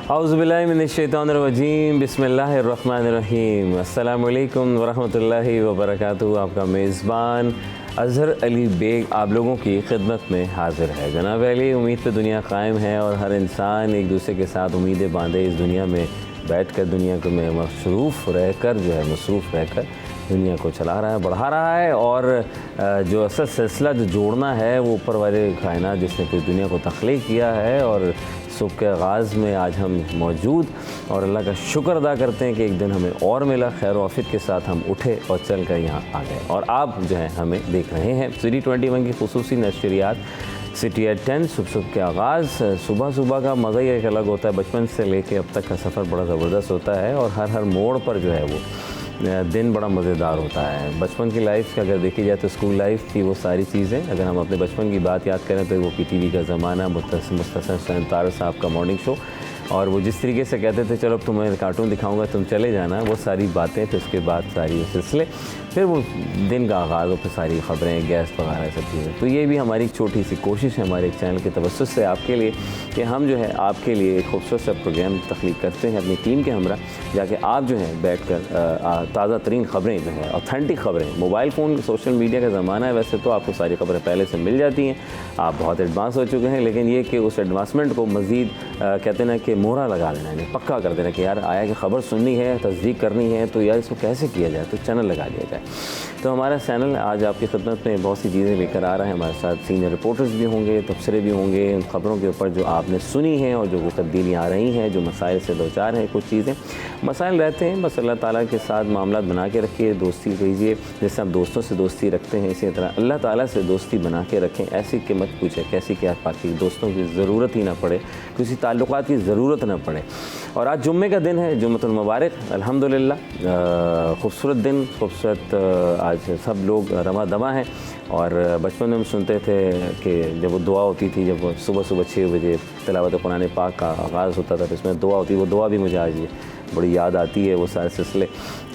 औज़ुबिल्लाहिमिनश्शैतानिर्रजीम बिस्मिल्लाहिर्रहमानिर्रहीम अस्सलामु अलैकुम वरहमतुल्लाहि वबरकातुहू। आपका मेज़बान अज़हर अली बेग आप लोगों की खिदमत में हाज़िर है। जनाब अली, उम्मीद पे दुनिया कायम है और हर इंसान एक दूसरे के साथ उम्मीदें बांधे इस दुनिया में बैठ कर दुनिया को में मसरूफ़ रहकर दुनिया को चला रहा है, बढ़ा रहा है। और जो असल सिलसिला जो जोड़ना है वो ऊपर वाले कायनात जिसने पूरी दुनिया को तख्लीक़ किया है और सुबह के आगाज़ में आज हम मौजूद और अल्लाह का शुक्र अदा करते हैं कि एक दिन हमें और मिला, खैर आफियत के साथ हम उठे और चल कर यहाँ आ गए और आप जो है हमें देख रहे हैं। सिटी 21 की खुसूसी नशरियात सिटी एट 10 सुबह के आगाज़। सुबह का मज़ा ही एक अलग होता है, बचपन से लेके अब तक का सफ़र बड़ा ज़बरदस्त होता है और हर मोड़ पर जो है वो दिन बड़ा मज़ेदार होता है। बचपन की लाइफ का अगर देखी जाए तो स्कूल लाइफ की वो सारी चीज़ें, अगर हम अपने बचपन की बात याद करें तो वो PTV का ज़माना, मुस्तसर सैनतार साहब का मॉर्निंग शो और वो जिस तरीके से कहते थे चलो तुम्हें कार्टून दिखाऊंगा तुम चले जाना, वो सारी बातें, फिर उसके बाद सारी सिलसिले, फिर वो दिन का आगाज़ और फिर सारी ख़बरें, गैस वगैरह सब चीज़ें। तो ये भी हमारी एक छोटी सी कोशिश है हमारे चैनल के तवज्जुह से आपके लिए कि हम जो है आपके लिए एक खूबसूरत सा प्रोग्राम तख्लीक़ करते हैं अपनी टीम के हमरा, जाके आप जो है बैठ कर ताज़ा तरीन ख़बरें जो है ऑथेंटिक ख़बरें, मोबाइल फ़ोन सोशल मीडिया का ज़माना है, वैसे तो आपको सारी ख़बरें पहले से मिल जाती हैं, आप बहुत एडवांस हो चुके हैं, लेकिन ये कि उस एडवांसमेंट को मज़ीद कहते ना कि मोहरा लगा देना है, पक्का कर देना कि यार आया कि ख़बर सुननी है, तस्दीक करनी है तो यार इसको कैसे किया जाए, तो चैनल लगा दिया जाए। तो हमारा चैनल आज आपकी खिदमत में बहुत सी चीज़ें लेकर आ रहा है। हमारे साथ सीनियर रिपोर्टर्स भी होंगे, तबसरे भी होंगे उन ख़बरों के ऊपर जो आपने सुनी हैं और जो कुछ तब्दीलियाँ आ रही हैं, जो मसाइल से दो चार हैं, कुछ चीज़ें मसाइल रहते हैं, बस अल्लाह ताला के साथ मामला बना के रखिए, दोस्ती कीजिए, जैसे आप दोस्तों से दोस्ती रखते हैं इसी तरह अल्लाह ताला से दोस्ती बना के रखें। ऐसी कि मत पूछे कैसी क्या पाकी, दोस्तों की ज़रूरत ही ना पड़े, किसी ताल्लुकात की ज़रूरत ना पड़े। और आज जुम्मे का दिन है, जुम्मतुल मुबारक, अल्हम्दुलिल्लाह खूबसूरत दिन, खूबसूरत आज सब लोग रमा दमा हैं। और बचपन में हम सुनते थे कि जब वो दुआ होती थी, जब वो सुबह 6 बजे तिलावत कुरान पाक का आगाज़ होता था तो इसमें दुआ होती, वो दुआ भी मुझे आज बड़ी याद आती है, वो सारे सिलसिले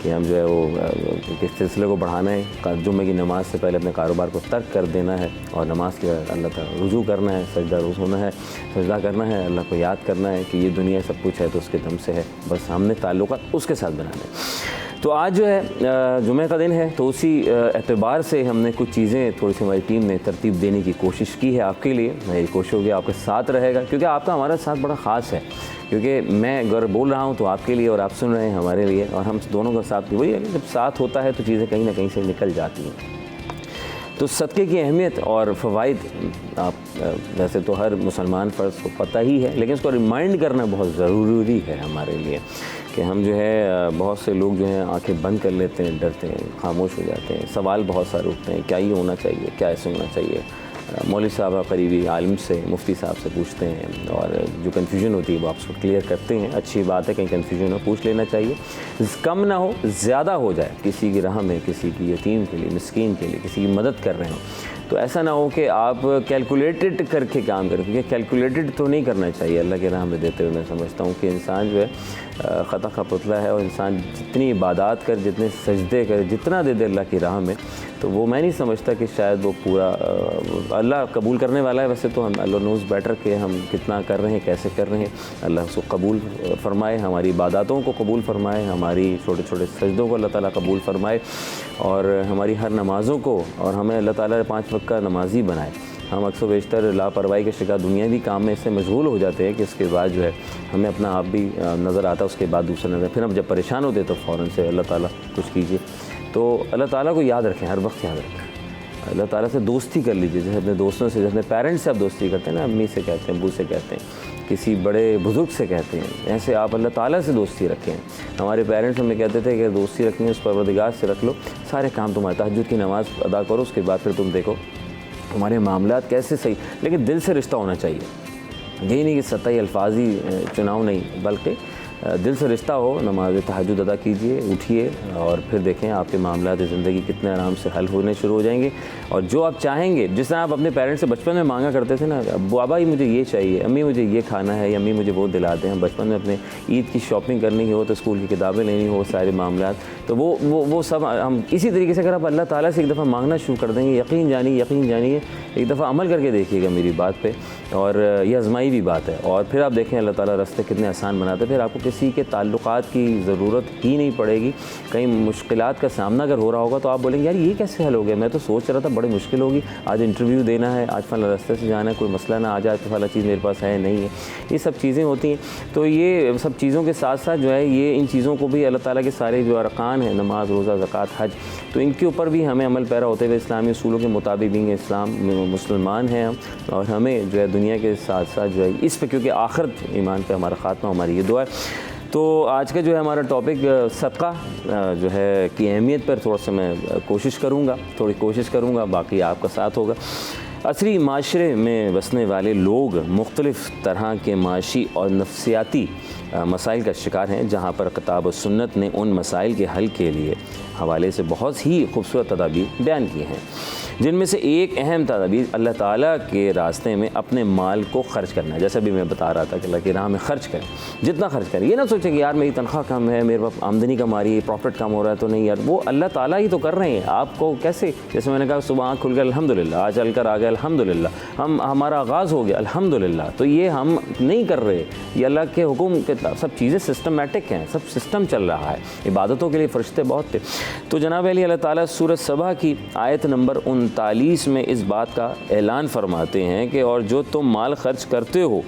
कि हम जो है वो किस सिलसिले को बढ़ाना है। जुम्मे की नमाज़ से पहले अपने कारोबार को तर्क कर देना है और नमाज़ के अल्लाह ताला रुजू करना है, सजदा रोज़ होना है, सजदा करना है, अल्लाह को याद करना है कि ये दुनिया सब कुछ है तो उसके दम से है, बस हमने ताल्लुक़ात उसके साथ बनाने हैं। तो आज जो है जुमे का दिन है, तो उसी एतबार से हमने कुछ चीज़ें थोड़ी सी हमारी टीम ने तरतीब देने की कोशिश की है आपके लिए। मेरी कोशिश होगी आपके साथ रहेगा क्योंकि आपका हमारा साथ बड़ा ख़ास है, क्योंकि मैं अगर बोल रहा हूँ तो आपके लिए और आप सुन रहे हैं हमारे लिए, और हम दोनों का साथ वही है, जब साथ होता है तो चीज़ें कहीं ना कहीं से निकल जाती हैं। तो सदक़े की अहमियत और फ़वाइद आप वैसे तो हर मुसलमान फ़र्ज़ को पता ही है, लेकिन उसको रिमाइंड करना बहुत ज़रूरी है हमारे लिए कि हम जो है बहुत से लोग जो हैं आंखें बंद कर लेते हैं, डरते हैं, खामोश हो जाते हैं, सवाल बहुत सारे उठते हैं, क्या ये होना चाहिए, क्या ऐसे होना चाहिए। मौलवी साहब करीबी आलिम से, मुफ्ती साहब से पूछते हैं और जो कन्फ्यूजन होती है वो आप उसको क्लियर करते हैं। अच्छी बात है, कहीं कन्फ्यूजन हो पूछ लेना चाहिए, कम ना हो ज़्यादा हो जाए, किसी की राह में, किसी की यतीम के लिए, मिस्कीन के लिए, किसी की मदद कर रहे हो तो ऐसा ना हो कि आप कैलकुलेटेड करके काम करें, क्योंकि कैलकुलेटेड तो नहीं करना चाहिए अल्लाह के राह में देते हुए। मैं समझता हूँ कि इंसान जो है ख़ता का पुतला है और इंसान जितनी इबादत कर, जितने सजदे कर, जितना दे दे अल्लाह की राह में, तो वो मैं नहीं समझता कि शायद वो पूरा अल्लाह कबूल करने वाला है। वैसे तो हम अल्लाह नोज़ बेटर कि हम कितना कर रहे हैं, कैसे कर रहे हैं, अल्लाह उसको कबूल फ़रमाए, हमारी इबादतों को कबूल फ़रमाए, हमारी छोटे छोटे सजदों को अल्लाह ताला कबूल फ़रमाए और हमारी हर नमाज़ों को, और हमें अल्लाह ताला 5 वक्त का नमाजी बनाए। हम अक्सर बेशतर लापरवाही के शिकार दुनियावी काम में इससे मशगूल हो जाते हैं कि इसके बाद जो है हमें अपना आप भी नज़र आता है, उसके बाद दूसरा नज़र, फिर हम जब परेशान होते तो फ़ौरन से अल्लाह ताला कुछ कीजिए। तो अल्लाह ताला को याद रखें, हर वक्त याद रखें, अल्लाह ताला से दोस्ती कर लीजिए, जैसे अपने दोस्तों से, जैसे अपने पेरेंट्स से आप दोस्ती करते हैं ना, अम्मी से कहते हैं, अबू से कहते हैं, किसी बड़े बुज़ुर्ग से कहते हैं, ऐसे आप अल्लाह ताला से दोस्ती रखें। हमारे पेरेंट्स हमें कहते थे कि दोस्ती रखनी है उस परवरदिगार से रख लो, सारे काम तुम्हारे, तहज्जुद की नमाज़ अदा करो, उसके बाद फिर तुम देखो हमारे मामलात कैसे सही, लेकिन दिल से रिश्ता होना चाहिए। यही नहीं कि सतही अल्फाजी चुनाव नहीं, बल्कि दिल से रिश्ता हो, नमाज तहज्जुद अदा कीजिए, उठिए और फिर देखें आपके मामलात ज़िंदगी कितने आराम से हल होने शुरू हो जाएंगे। और जो आप चाहेंगे, जिस तरह आप अपने पेरेंट्स से बचपन में मांगा करते थे ना, बाबा ही मुझे ये चाहिए, अम्मी मुझे ये खाना है, या अम्मी मुझे वो दिलाते हैं। बचपन में अपने ईद की शॉपिंग करनी हो तो स्कूल की किताबें लेनी हो, सारे मामलात, तो वो सब हम इसी तरीके से अगर आप अल्लाह ताला से एक दफ़ा मांगना शुरू कर देंगे, यकीन जानिए एक दफ़ा अमल करके देखिएगा मेरी बात पे, और ये आजमाई भी बात है। और फिर आप देखें अल्लाह ताला रास्ते कितने आसान बनाते हैं। फिर आपको किसी के ताल्लुकात की ज़रूरत ही नहीं पड़ेगी। कहीं मुश्किलात का सामना अगर हो रहा होगा तो आप बोलेंगे यार ये कैसे हल हो गया, मैं तो सोच रहा था बड़ी मुश्किल होगी, आज इंटरव्यू देना है, आज फला रास्ते से जाना है, कोई मसला ना आ जाए तो फला चीज़ मेरे पास है नहीं है, ये सब चीज़ें होती हैं। तो ये सब चीज़ों के साथ साथ जो है ये इन चीज़ों को भी अल्लाह ताला के सारे जो अरकान हैं, नमाज, रोज़ा, ज़कात, हज, तो इनके ऊपर भी हमें अमल पैरा होते हुए इस्लामी उसूलों के मुताबिक भी इस्लाम मुसलमान हैं हम, और हमें जो है दुनिया के साथ साथ जो है इस पे, क्योंकि आखिरत ईमान पे हमारा ख़ात्मा, हमारी ये दुआ है। तो आज का जो है हमारा टॉपिक सदका जो है की अहमियत पर थोड़ा सा मैं थोड़ी कोशिश करूँगा, बाकी आपका साथ होगा। असरी माशरे में बसने वाले लोग मुख्तलिफ़ तरह के माशी और नफ्सियाती मसाइल का शिकार हैं, जहाँ पर किताब और सुन्नत ने उन मसाइल के हल के लिए हवाले से बहुत ही खूबसूरत तदाबीर बयान किए हैं, जिनमें से एक अहम तदाबीर अल्लाह ताला के रास्ते में अपने माल को ख़र्च करना है। जैसा भी मैं बता रहा था कि अल्लाह की राह में ख़र्च करें, जितना ख़र्च करें। ये ना सोचें कि यार मेरी तनख्वाह कम है, मेरे पास आमदनी कम आ रही है, प्रॉफिट कम हो रहा है, तो नहीं यार, वो अल्लाह ताला ही तो कर रहे हैं आपको। कैसे? जैसे मैंने कहा सुबह आँख खुल गया अल्हम्दुलिल्लाह, आज चल कर आ गया अल्हम्दुलिल्लाह, हमारा आगाज़ हो गया अल्हम्दुलिल्लाह। तो ये हम नहीं कर रहे, ये अल्लाह के हुक्म के सब चीज़ें सिस्टमेटिक हैं, सब सिस्टम चल रहा है। इबादतों के लिए फ़रिश्ते बहुत थे। तो जनाब अल्लाह ताला सूरह सबा की आयत नंबर 39 में इस बात का ऐलान फरमाते हैं कि और जो तुम माल खर्च करते हो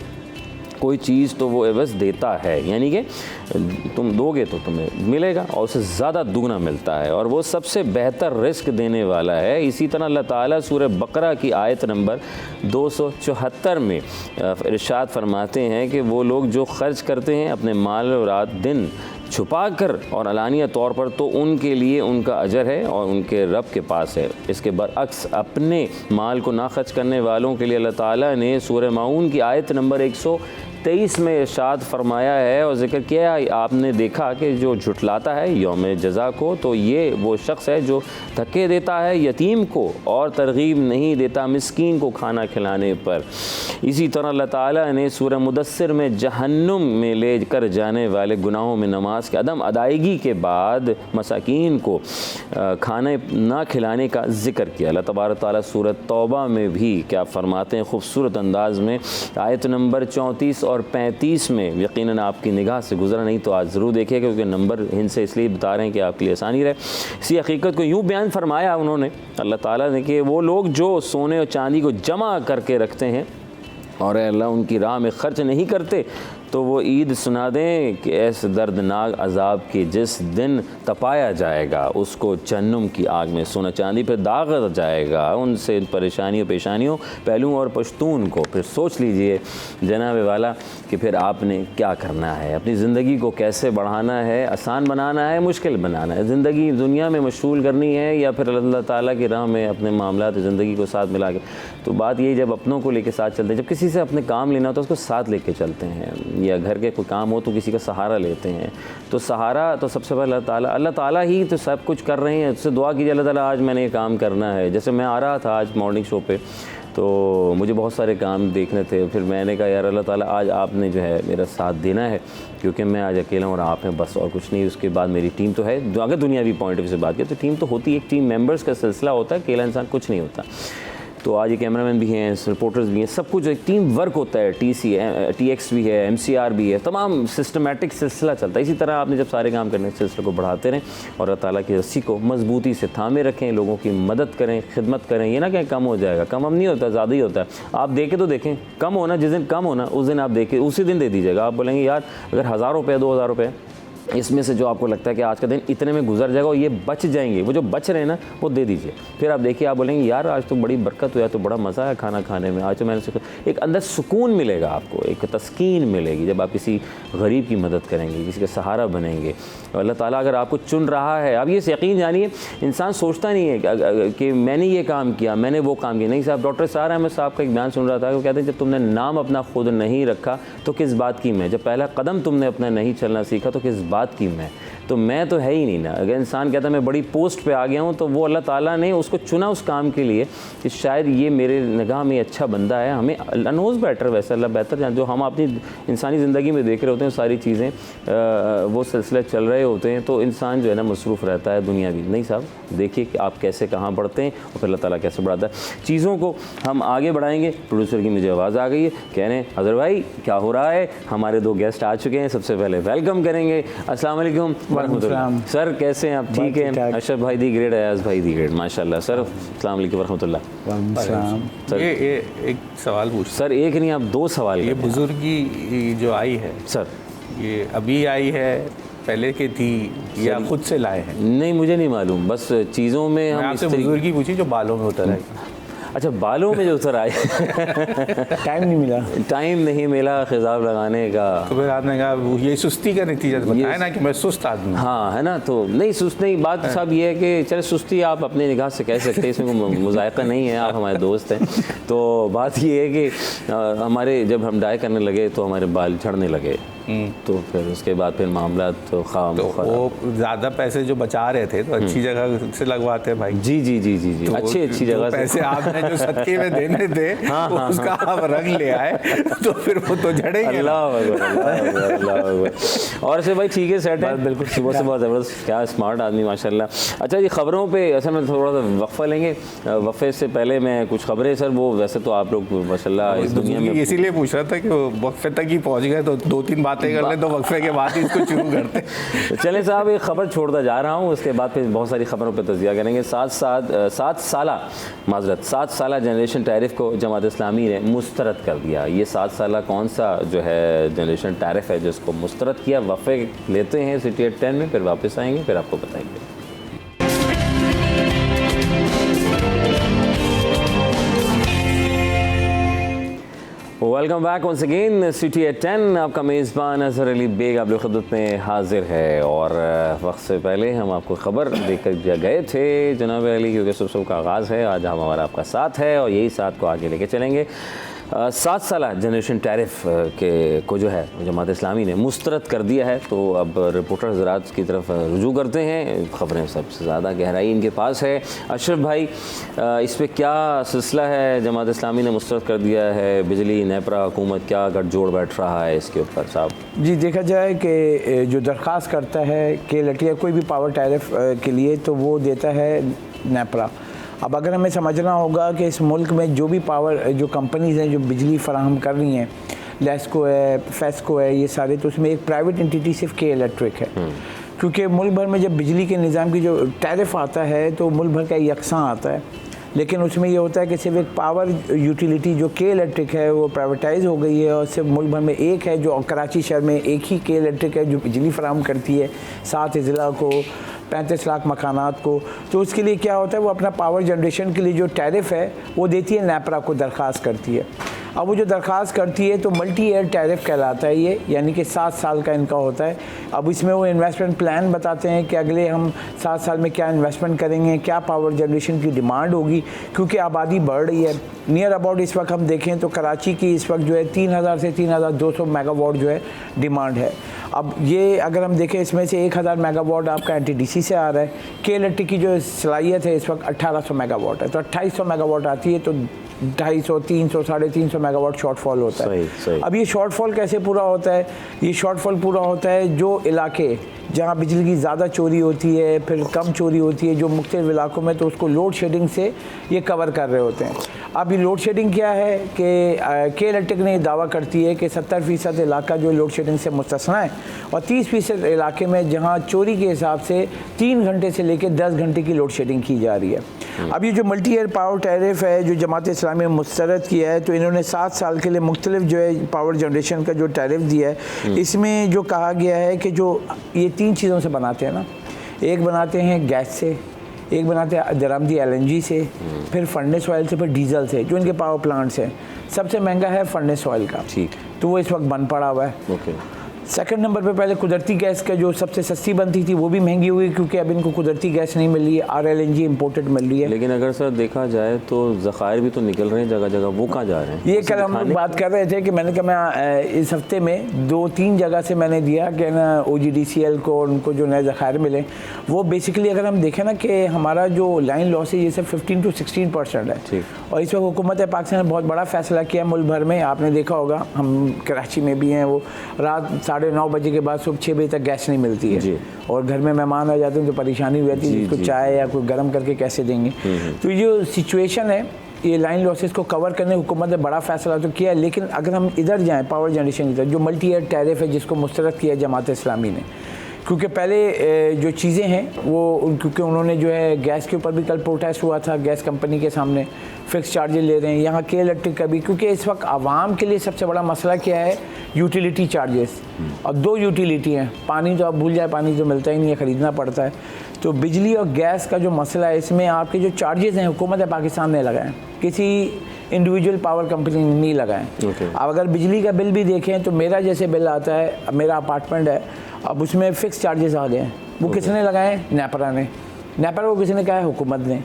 कोई चीज़ तो वो एवज़ देता है, यानी कि तुम दोगे तो तुम्हें मिलेगा और उससे ज़्यादा दुगना मिलता है, और वो सबसे बेहतर रिस्क देने वाला है। इसी तरह अल्लाह ताला सूरह बकरा की आयत नंबर 274 में इरशाद फरमाते हैं कि वो लोग जो खर्च करते हैं अपने माल और रात दिन छुपा कर और अलानिया तौर पर, तो उनके लिए उनका अजर है और उनके रब के पास है। इसके बरअक्स अपने माल को ना खर्च करने वालों के लिए अल्लाह ताला ने सूरह माऊन की आयत नंबर 123 में इरशाद फरमाया है और ज़िक्र किया है, आपने देखा कि जो झुटलाता है यौम जज़ा को, तो ये वो शख्स है जो धक्के देता है यतीम को और तरगीब नहीं देता मिस्कीन को खाना खिलाने पर। इसी तरह अल्लाह ताला ने सूरह मुदस्सिर में जहन्नुम में ले कर जाने वाले गुनाहों में नमाज के अदम अदायगी के बाद मसाकीन को खाने ना खिलाने का ज़िक्र किया। अल्लाह तबारक ताला सूरह तौबा में भी क्या फरमाते हैं खूबसूरत अंदाज में, आयत नंबर 34 और 35 में, यकीनन आपकी निगाह से गुजरा नहीं तो आज ज़रूर देखिएगा, क्योंकि नंबर इनसे इसलिए बता रहे हैं कि आपके लिए आसानी रहे। इसी हकीकत को यूँ बयान फरमाया उन्होंने अल्लाह ताला ने कि वो लोग जो सोने और चांदी को जमा करके रखते हैं और अल्लाह उनकी राह में ख़र्च नहीं करते, तो वो ईद सुना दें कि ऐसे दर्दनाक अज़ाब की जिस दिन तपाया जाएगा उसको जहन्नुम की आग में सोना चांदी पर दागा जाएगा, उनसे परेशानियों पेशानियों पहलुओं और पश्तून को। फिर सोच लीजिए जनाब वाला कि फिर आपने क्या करना है, अपनी ज़िंदगी को कैसे बढ़ाना है, आसान बनाना है, मुश्किल बनाना है, ज़िंदगी दुनिया में मशगूल करनी है या फिर अल्लाह ताला की राह में अपने मामलात ज़िंदगी को साथ मिला के। तो बात यही, जब अपनों को लेके साथ चलते हैं, जब किसी से अपने काम लेना हो तो उसको साथ लेके चलते हैं, या घर के कोई काम हो तो किसी का सहारा लेते हैं। तो सहारा तो सबसे पहले अल्लाह ताला ही तो सब कुछ कर रहे हैं। उससे दुआ कीजिए अल्लाह ताला आज मैंने ये काम करना है। जैसे मैं आ रहा था आज मॉर्निंग शो पे, तो मुझे बहुत सारे काम देखने थे, फिर मैंने कहा यार अल्लाह ताला आज आपने जो है मेरा साथ देना है, क्योंकि मैं आज अकेला और आप हैं बस, और कुछ नहीं। उसके बाद मेरी टीम तो है, अगर दुनियावी पॉइंट ऑफ व्यू से बात करें तो टीम तो होती है, एक टीम मेंबर्स का सिलसिला होता है, अकेला इंसान कुछ नहीं होता। तो आज ये कैमरामैन भी हैं, रिपोर्टर्स भी हैं, सब कुछ एक टीम वर्क होता है। TX भी है, MCR भी है, तमाम सिस्टमेटिक सिलसिला चलता है। इसी तरह आपने जब सारे काम करने के सिलसिले को बढ़ाते रहें और अल्लाह ताला की रस्सी को मजबूती से थामे रखें, लोगों की मदद करें, खिदमत करें। ये ना कहें कम हो जाएगा, कम नहीं होता, ज़्यादा ही होता है। आप देखें तो देखें, कम होना जिस दिन कम होना उस दिन आप देखें, उसी दिन दे दीजिएगा। आप बोलेंगे यार अगर 1000 रुपये 2000 रुपये इसमें से जो आपको लगता है कि आज का दिन इतने में गुजर जाएगा और ये बच जाएंगे, वो जो बच रहे हैं ना वो दे दीजिए। फिर आप देखिए, आप बोलेंगे यार आज तो बड़ी बरकत हुआ, तो बड़ा मज़ा है खाना खाने में, आज तो मैंने एक अंदर सुकून मिलेगा आपको, एक तस्कीन मिलेगी जब आप किसी गरीब की मदद करेंगे, किसी का सहारा बनेंगे। अल्लाह ताला अगर आपको चुन रहा है, आप ये यकीन जानिए, इंसान सोचता नहीं है कि मैंने ये काम किया, मैंने वो काम किया। नहीं साहब, डॉक्टर सार अहमद साहब का एक बयान सुन रहा था, वो कहते हैं जब तुमने नाम अपना खुद नहीं रखा तो किस बात की मैं, जब पहला कदम तुमने अपना नहीं चलना सीखा तो किस बात की मैं, तो मैं तो है ही नहीं ना। अगर इंसान कहता है मैं बड़ी पोस्ट पे आ गया हूँ, तो वो अल्लाह ताला ने उसको चुना उस काम के लिए कि शायद ये मेरे निगाह में अच्छा बंदा है। हमें अल्लाह नोज़ बेटर, वैसे अल्लाह बेहतर जान, जो हम अपनी इंसानी ज़िंदगी में देख रहे होते हैं सारी चीज़ें, वो सिलसिले चल रहे होते हैं, तो इंसान जो है ना मसरूफ़ रहता है दुनिया भी। नहीं साहब, देखिए कि आप कैसे कहाँ बढ़ते हैं और फिर अल्लाह ताला कैसे बढ़ाता है चीज़ों को। हम आगे बढ़ाएंगे। प्रोड्यूसर की मुझे आवाज़ आ गई है, कह रहे हैं अज़हर भाई क्या हो रहा है। हमारे 2 गेस्ट आ चुके हैं, सबसे पहले वेलकम करेंगे। अस्सलाम वालेकुम वरहमतुल्लाह। सर कैसे हैं आप? ठीक हैं? अशरफ भाई दी ग्रेड, अयाज़ भाई दी ग्रेड, माशाल्लाह। सर अस्सलाम वालेकुम वरहमतुल्लाह। सर ये एक सवाल पूछ सर, एक नहीं आप 2 सवाल। ये बुजुर्गी जो आई है सर, ये अभी आई है, पहले की थी या खुद से लाए हैं? नहीं मुझे नहीं मालूम, बस चीज़ों में हम आपसे बुजुर्गी पूछी जो बालों में उतर आई। अच्छा, बालों में जो उतर आए टाइम नहीं मिला खिजाब लगाने का। तो फिर आपने कहा ये सुस्ती का नतीजा बताया ना कि मैं सुस्त आदमी। हाँ है ना, तो नहीं सुस्त नहीं, बात साहब ये है कि चले सुस्ती आप अपने निगाह से कह सकते हैं, इसमें कोई मुज़ायक़ा नहीं है, आप हमारे दोस्त हैं। तो बात ये है कि हमारे जब हम डाई करने लगे तो हमारे बाल झड़ने लगे, तो फिर उसके बाद फिर मामला तो वो ज़्यादा पैसे जो बचा रहे थे तो अच्छी जगह से लगवाते भाई। जी जी जी जी जी, तो अच्छी जगह से पैसे आपने जो सदके में देने थे उसका आप रंग ले आए, तो फिर वो तो झड़ेंगे। अल्लाह और से भाई ठीक है, सेट है बिल्कुल, सुबह से बहुत ज़बरदस्त, क्या स्मार्ट आदमी माशाल्लाह। अच्छा, ये खबरों पे असल में थोड़ा सा वक्फा लेंगे। वक्फे से पहले मैं कुछ खबरें, सर वो वैसे तो आप लोग माशाल्लाह इस दुनिया में, इसीलिए पूछ रहा था कि वक्फे तक ही पहुँच गए तो 2-3 बातें कर ले, तो वक्फे के बाद ही इसको शुरू करते। चले साहब, एक खबर छोड़ता जा रहा हूँ, उसके बाद फिर बहुत सारी खबरों पर तजिया करेंगे। 7 साला जनरेशन टैरिफ को जमात इस्लामी ने मुस्तरद कर दिया। ये 7 साला कौन सा जो है जनरेशन टैरिफ है जिसको मुस्तरद किया। वफ़े लेते हैं सिटी एट 10 में, फिर वापस आएंगे, फिर आपको बताएंगे। Welcome back once again city at 10। आपका मेज़बान अज़हर अली बेग आप लोग खिदमत में हाजिर है। और वक्त से पहले हम आपको ख़बर देकर गए थे जनाब अली, क्योंकि सुबह का आगाज़ है, आज हमारा आपका साथ है और यही साथ को आगे लेके चलेंगे। 7 साला जनरेशन टैरिफ को जो है जमात इस्लामी ने मुस्तरद कर दिया है। तो अब रिपोर्टर हज़रात की तरफ रुजू करते हैं, ख़बरें सबसे ज़्यादा गहराई इनके पास है। अशरफ भाई, इस पर क्या सिलसिला है? जमात इस्लामी ने मुस्तरद कर दिया है, बिजली नेपरा हुकूमत क्या गठजोड़ बैठ रहा है इसके ऊपर साहब? जी, देखा जाए कि जो दरख्वास्त करता है कि लटिया कोई भी पावर टैरिफ के लिए, तो वो देता है नेपरा। अब अगर हमें समझना होगा कि इस मुल्क में जो भी पावर जो कंपनीज़ हैं जो बिजली फराहम कर रही हैं, लेस्को है, फेस्को है, ये सारे, तो उसमें एक प्राइवेट एंटिटी सिर्फ के इलेक्ट्रिक है। क्योंकि मुल्क भर में जब बिजली के निज़ाम की जो टैरिफ आता है तो मुल्क भर का यकसां आता है, लेकिन उसमें ये होता है कि सिर्फ एक पावर यूटिलिटी जो के इलेक्ट्रिक है वो प्राइवेटाइज हो गई है और सिर्फ मुल्क भर में एक है जो कराची शहर में एक ही के इलेक्ट्रिक है जो बिजली फराहम करती है 7 अज़ला को, 35 लाख मकानात को। तो उसके लिए क्या होता है, वो अपना पावर जनरेशन के लिए जो टैरिफ है वो देती है, नेपरा को दरख्वास्त करती है। अब वो जो दरख्वास्त करती है तो मल्टी ईयर टैरिफ कहलाता है ये, यानी कि 7 साल का इनका होता है। अब इसमें वो इन्वेस्टमेंट प्लान बताते हैं कि अगले हम 7 साल में क्या इन्वेस्टमेंट करेंगे, क्या पावर जनरेशन की डिमांड होगी, क्योंकि आबादी बढ़ रही है। नियर अबाउट इस वक्त हम देखें तो कराची की इस वक्त जो है 3000 से 3200 मेगावाट जो है डिमांड है। अब ये अगर हम देखें इसमें से 1000 मेगावाट आपका NTDC से आ रहा है। के इलेक्ट्रिक की जो सलाहियत है इस वक्त 1800 मेगावाट है, तो 2800 मेगावाट आती है, तो 250, 300, 350 मेगावाट शॉर्टफॉल होता है। सही। अब ये शॉर्टफॉल कैसे पूरा होता है? ये शॉर्टफॉल पूरा होता है जो इलाके जहाँ बिजली की ज़्यादा चोरी होती है, फिर कम चोरी होती है, जो मुख्तलिफ इलाकों में, तो उसको लोड शेडिंग से ये कवर कर रहे होते हैं। अब ये लोड शेडिंग क्या है कि के इलेक्ट्रिक ने दावा करती है कि 70% इलाका जो लोड शेडिंग से मुस्तस्ना है और 30% इलाके में जहां चोरी के हिसाब से 3 घंटे से लेकर 10 घंटे की लोड शेडिंग की जा रही है। अब ये जो मल्टी ईयर पावर टैरिफ है जो जमात इस्लामी ने मुस्तरद किया है, तो इन्होंने 7 साल के लिए मुख्तलिफ जो है पावर जनरेशन का जो टैरिफ दिया है, इसमें जो कहा गया है कि जो ये 3 चीज़ों से बनाते हैं ना, एक बनाते हैं गैस से, एक बनाते हैं दरामदी LNG से, फिर फर्नेस ऑयल से, फिर डीजल से, जो इनके पावर प्लांट्स हैं। सबसे महंगा है फर्नेस ऑयल का, ठीक, तो वो इस वक्त बंद पड़ा हुआ है। ओके। सेकंड नंबर पे पहले कुदरती गैस का जो सबसे सस्ती बनती थी वो भी महंगी हुई क्योंकि अब इनको कुदरती गैस नहीं मिल रही है, RLNG इंपोर्टेड मिल रही है। लेकिन अगर सर देखा जाए तो ज़खायर भी तो निकल रहे हैं जगह जगह, वो कहाँ जा रहे हैं? ये कल हम लोग बात कर रहे थे कि मैंने कहा मैं इस हफ्ते में 2-3 जगह से मैंने दिया कि ना OGDCL को उनको जो नए ज़खायर मिले, वो बेसिकली अगर हम देखें ना कि हमारा जो लाइन लॉस है ये सब 15 to 16% है। और इस वक्त हुकूमत पाकिस्तान ने बहुत बड़ा फैसला किया मुल्क भर में, आपने देखा होगा, हम कराची में भी हैं, वो रात 9:30 बजे के बाद सुबह 6 बजे तक गैस नहीं मिलती है और घर में मेहमान आ जाते हैं तो परेशानी हो जाती है, जिसको चाय या कोई गर्म करके कैसे देंगे। तो ये जो सिचुएशन है, ये लाइन लॉसेस को कवर करने हुकूमत ने बड़ा फैसला तो किया है। लेकिन अगर हम इधर जाएं पावर जनरेशन की तरफ, जो मल्टी ईयर टैरिफ है जिसको मुस्तरद किया जमात इस्लामी ने, क्योंकि पहले जो चीज़ें हैं वो क्योंकि उन्होंने जो है गैस के ऊपर भी कल प्रोटेस्ट हुआ था, गैस कंपनी के सामने फिक्स चार्जेस ले रहे हैं, यहाँ के इलेक्ट्रिक का भी, क्योंकि इस वक्त आवाम के लिए सबसे बड़ा मसला क्या है, यूटिलिटी चार्जेस। और 2 यूटिलिटी हैं, पानी तो आप भूल जाए, पानी तो मिलता ही नहीं है, ख़रीदना पड़ता है। तो बिजली और गैस का जो मसला है, इसमें आपके जो चार्जेस हैं हुकूमत पाकिस्तान ने लगाए, किसी इंडिविजुअल पावर कंपनी ने नहीं लगाए। अब अगर बिजली का बिल भी देखें तो मेरा जैसे बिल आता है, मेरा अपार्टमेंट है, अब उसमें फ़िक्स चार्जेस आ गए हैं, वो किसने लगाए? नेपरा ने। नेपरा को किसने कहा है? हुकूमत ने।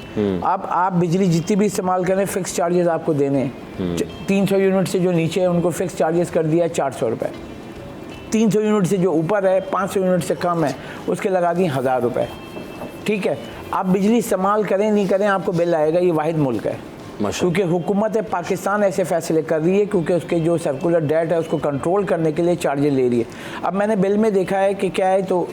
अब आप बिजली जितनी भी इस्तेमाल करें फ़िक्स चार्जेस आपको देने, 300 यूनिट से जो नीचे है उनको फ़िक्स चार्जेस कर दिया 400 रुपये, 300 यूनिट से जो ऊपर है, 500 यूनिट से कम है, उसके लगा दिए 1000 रुपये। ठीक है, आप बिजली इस्तेमाल करें नहीं करें आपको बिल आएगा, ये वाहिद मुल्क है। क्योंकि हुकूमत पाकिस्तान ऐसे फैसले कर रही है क्योंकि उसके जो सर्कुलर डेट है उसको कंट्रोल करने के लिए चार्जेस ले रही है। अब मैंने बिल में देखा है कि क्या है, तो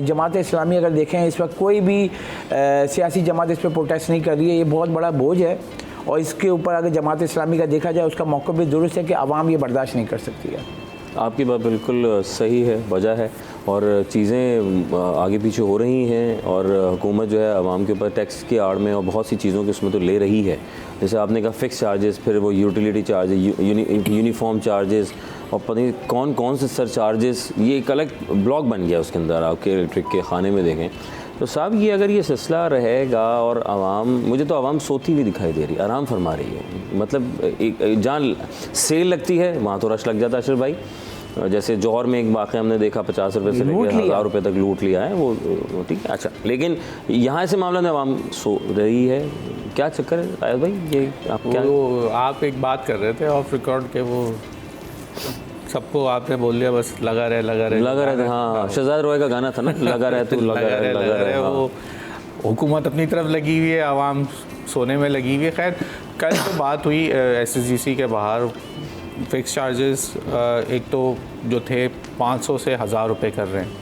जमात इस्लामी अगर देखें इस वक्त कोई भी सियासी जमात इस पर प्रोटेस्ट नहीं कर रही है, ये बहुत बड़ा बोझ है। और इसके ऊपर अगर जमात इस्लामी का देखा जाए उसका मौक़िफ़ भी दुरुस्त है कि आवाम ये बर्दाश्त नहीं कर सकती है। आपकी बात बिल्कुल सही है, वजह है, और चीज़ें आगे पीछे हो रही हैं और हुकूमत जो है आवाम के ऊपर टैक्स की आड़ में और बहुत सी चीज़ों की उसमें तो ले रही है। जैसे आपने कहा फ़िक्स चार्जेस, फिर वो यूटिलिटी चार्जेस, यूनिफॉर्म चार्जेस और पता नहीं कौन कौन से सर चार्जेस, ये एक अलग ब्लॉक बन गया उसके अंदर। आपके इलेक्ट्रिक के खाने में देखें तो साहब ये अगर ये सिलसिला रहेगा और आवाम, मुझे तो आवाम सोती हुई दिखाई दे रही, आराम फरमा रही है। मतलब एक जहाँ सेल लगती है वहाँ तो रश लग जाता है अशरफ भाई। जैसे जौहर में एक वाक़या हमने देखा 50 रुपये से लेकर 1000 रुपये तक लूट लिया है वो, ठीक है। अच्छा, लेकिन यहाँ से मामला में आवाम सो रही है, क्या चक्कर है आयत भाई? ये आप क्या, आप एक बात कर रहे थे ऑफ रिकॉर्ड के, वो सबको आपने बोल दिया बस लगा रहे। हाँ, शहजाद रॉय का गाना था ना, लगा रहे तू लगा रहे। वो हुकूमत अपनी तरफ लगी हुई है, आवाम सोने में लगी हुई है। खैर, कल तो बात हुई SSGC के बाहर फ़िक्स चार्जेस एक तो जो थे 500 से 1000 रुपये कर रहे हैं,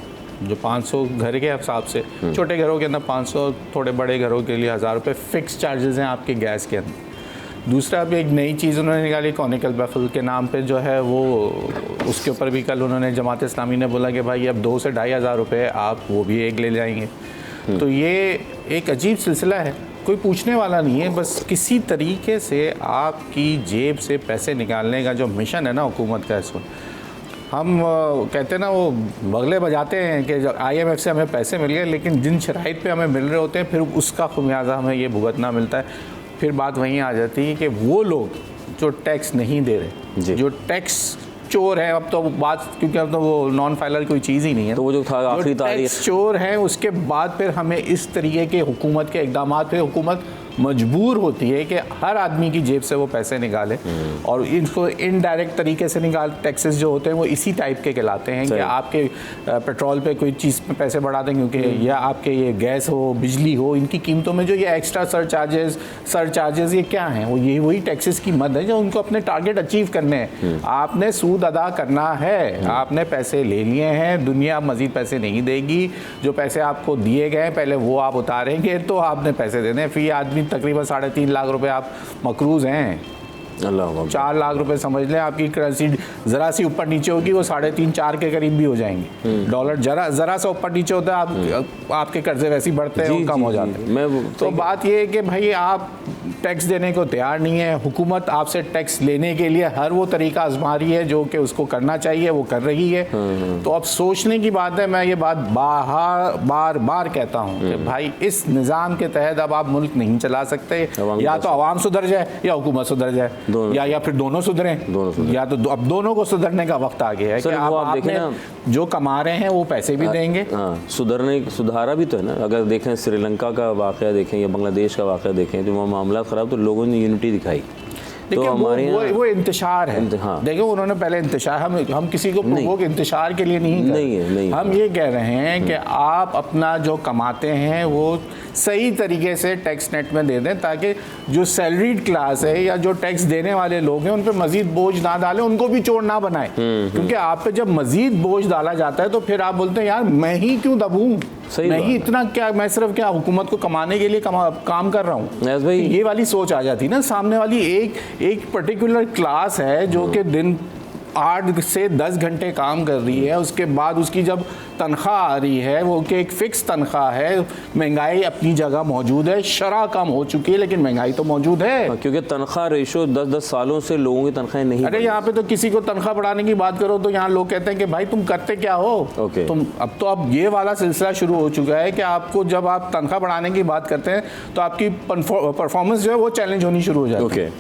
जो 500 घर के हिसाब से, छोटे घरों के अंदर 500, थोड़े बड़े घरों के लिए 1000 रुपये फ़िक्स चार्जेस हैं आपके गैस के अंदर। दूसरा भी एक नई चीज़ उन्होंने निकाली, कॉनिकल बफल के नाम पे जो है वो, उसके ऊपर भी कल उन्होंने जमात इस्लामी ने बोला कि भाई अब 2 से 2500 रुपये आप वो भी एक ले जाएंगे। तो ये एक अजीब सिलसिला है, कोई पूछने वाला नहीं है, बस किसी तरीके से आपकी जेब से पैसे निकालने का जो मिशन है ना हुकूमत का, इसको हम कहते हैं ना, वो बगले बजाते हैं कि IMF से हमें पैसे मिल गए, लेकिन जिन शराइत पे हमें मिल रहे होते हैं फिर उसका खुमियाजा हमें ये भुगतना मिलता है। फिर बात वहीं आ जाती है कि वो लोग जो टैक्स नहीं दे रहे, जो टैक्स चोर है, अब तो बात, क्योंकि अब तो वो नॉन फाइलर कोई चीज़ ही नहीं है, तो वो जो था आखिरी तारीख, चोर है, उसके बाद फिर हमें इस तरीके के हुकूमत के इक़दाम पे हुकूमत मजबूर होती है कि हर आदमी की जेब से वो पैसे निकाले, और इनको इनडायरेक्ट तरीके से निकाल, टैक्सेस जो होते हैं वो इसी टाइप के कहलाते हैं कि आपके पेट्रोल पे कोई चीज़ पे पैसे बढ़ा दें, क्योंकि या आपके ये गैस हो, बिजली हो, इनकी कीमतों में जो ये एक्स्ट्रा सरचार्जेस ये क्या हैं, वो ये वही टैक्सेस की मद है जो उनको अपने टारगेट अचीव करने हैं। आपने सूद अदा करना है, आपने पैसे ले लिए हैं, दुनिया मज़ीद पैसे नहीं देगी, जो पैसे आपको दिए गए पहले वो आप उतारेंगे तो आपने पैसे देने। फी आदमी तकरीबन 3.5 लाख रुपए आप मकरूज हैं। अल्लाह अकबर। 4 लाख रुपए समझ लें, आपकी करेंसी ज़रा सी ऊपर नीचे होगी वो 3.5-4 के करीब भी हो जाएंगे। डॉलर जरा सा ऊपर नीचे होता है, आपके कर्जे वैसे ही बढ़ते हैं और कम हो जाते हैं। तो बात ये है कि भाई आप टैक्स देने को तैयार नहीं है, हुकूमत आपसे टैक्स लेने के लिए हर वो तरीका आजमा रही है जो कि उसको करना चाहिए, वो कर रही है। तो अब सोचने की बात है, मैं ये बात बार बार कहता हूँ कि भाई इस निज़ाम के तहत अब आप मुल्क नहीं चला सकते, या तो अवाम सुधर जाए या हुकूमत सुधर जाए, या फिर दोनों सुधरें, या तो अब दोनों को सुधरने का वक्त आ गया है कि आप देखें ना, जो कमा रहे हैं वो पैसे भी देंगे। सुधारा भी तो है ना। अगर देखें श्रीलंका का वाक़या देखें या बांग्लादेश का वाक़या देखें, तो वहाँ मामला ख़राब, तो लोगों ने यूनिटी दिखाई। तो हमारे वो इंतशार है। हाँ। देखो उन्होंने पहले इंतशार, हम किसी को प्रोवोक इंतशार के लिए नहीं हम ये कह रहे हैं कि आप अपना जो कमाते हैं वो सही तरीके से टैक्स नेट में दे दें, ताकि जो सैलरीड क्लास है या जो टैक्स देने वाले लोग हैं उन पर मजीद बोझ ना डालें, उनको भी चोर ना बनाए। क्योंकि आप पे जब मजीद बोझ डाला जाता है तो फिर आप बोलते हैं यार मैं ही क्यों दबूं, मैं ही इतना क्या, मैं सिर्फ क्या हुकूमत को कमाने के लिए काम कर रहा हूँ। ये वाली सोच आ जाती ना। सामने वाली एक पर्टिकुलर क्लास है जो कि दिन 8 से 10 घंटे काम कर रही है, उसके बाद उसकी जब तनख्वाह आ रही है वो कि एक फ़िक्स तनख्वाह है। महंगाई अपनी जगह मौजूद है, शरह कम हो चुकी है लेकिन महंगाई तो मौजूद है, क्योंकि तनख्वाह रेशो 10-10 सालों से लोगों की तनख्वाहें नहीं। अरे यहाँ पे तो किसी को तनख्वाह बढ़ाने की बात करो तो यहाँ लोग कहते हैं कि भाई तुम करते क्या हो। तुम अब ये वाला सिलसिला शुरू हो चुका है कि आपको जब आप तनख्वाह बढ़ाने की बात करते हैं तो आपकी परफॉर्मेंस जो है वो चैलेंज होनी शुरू हो जाती है।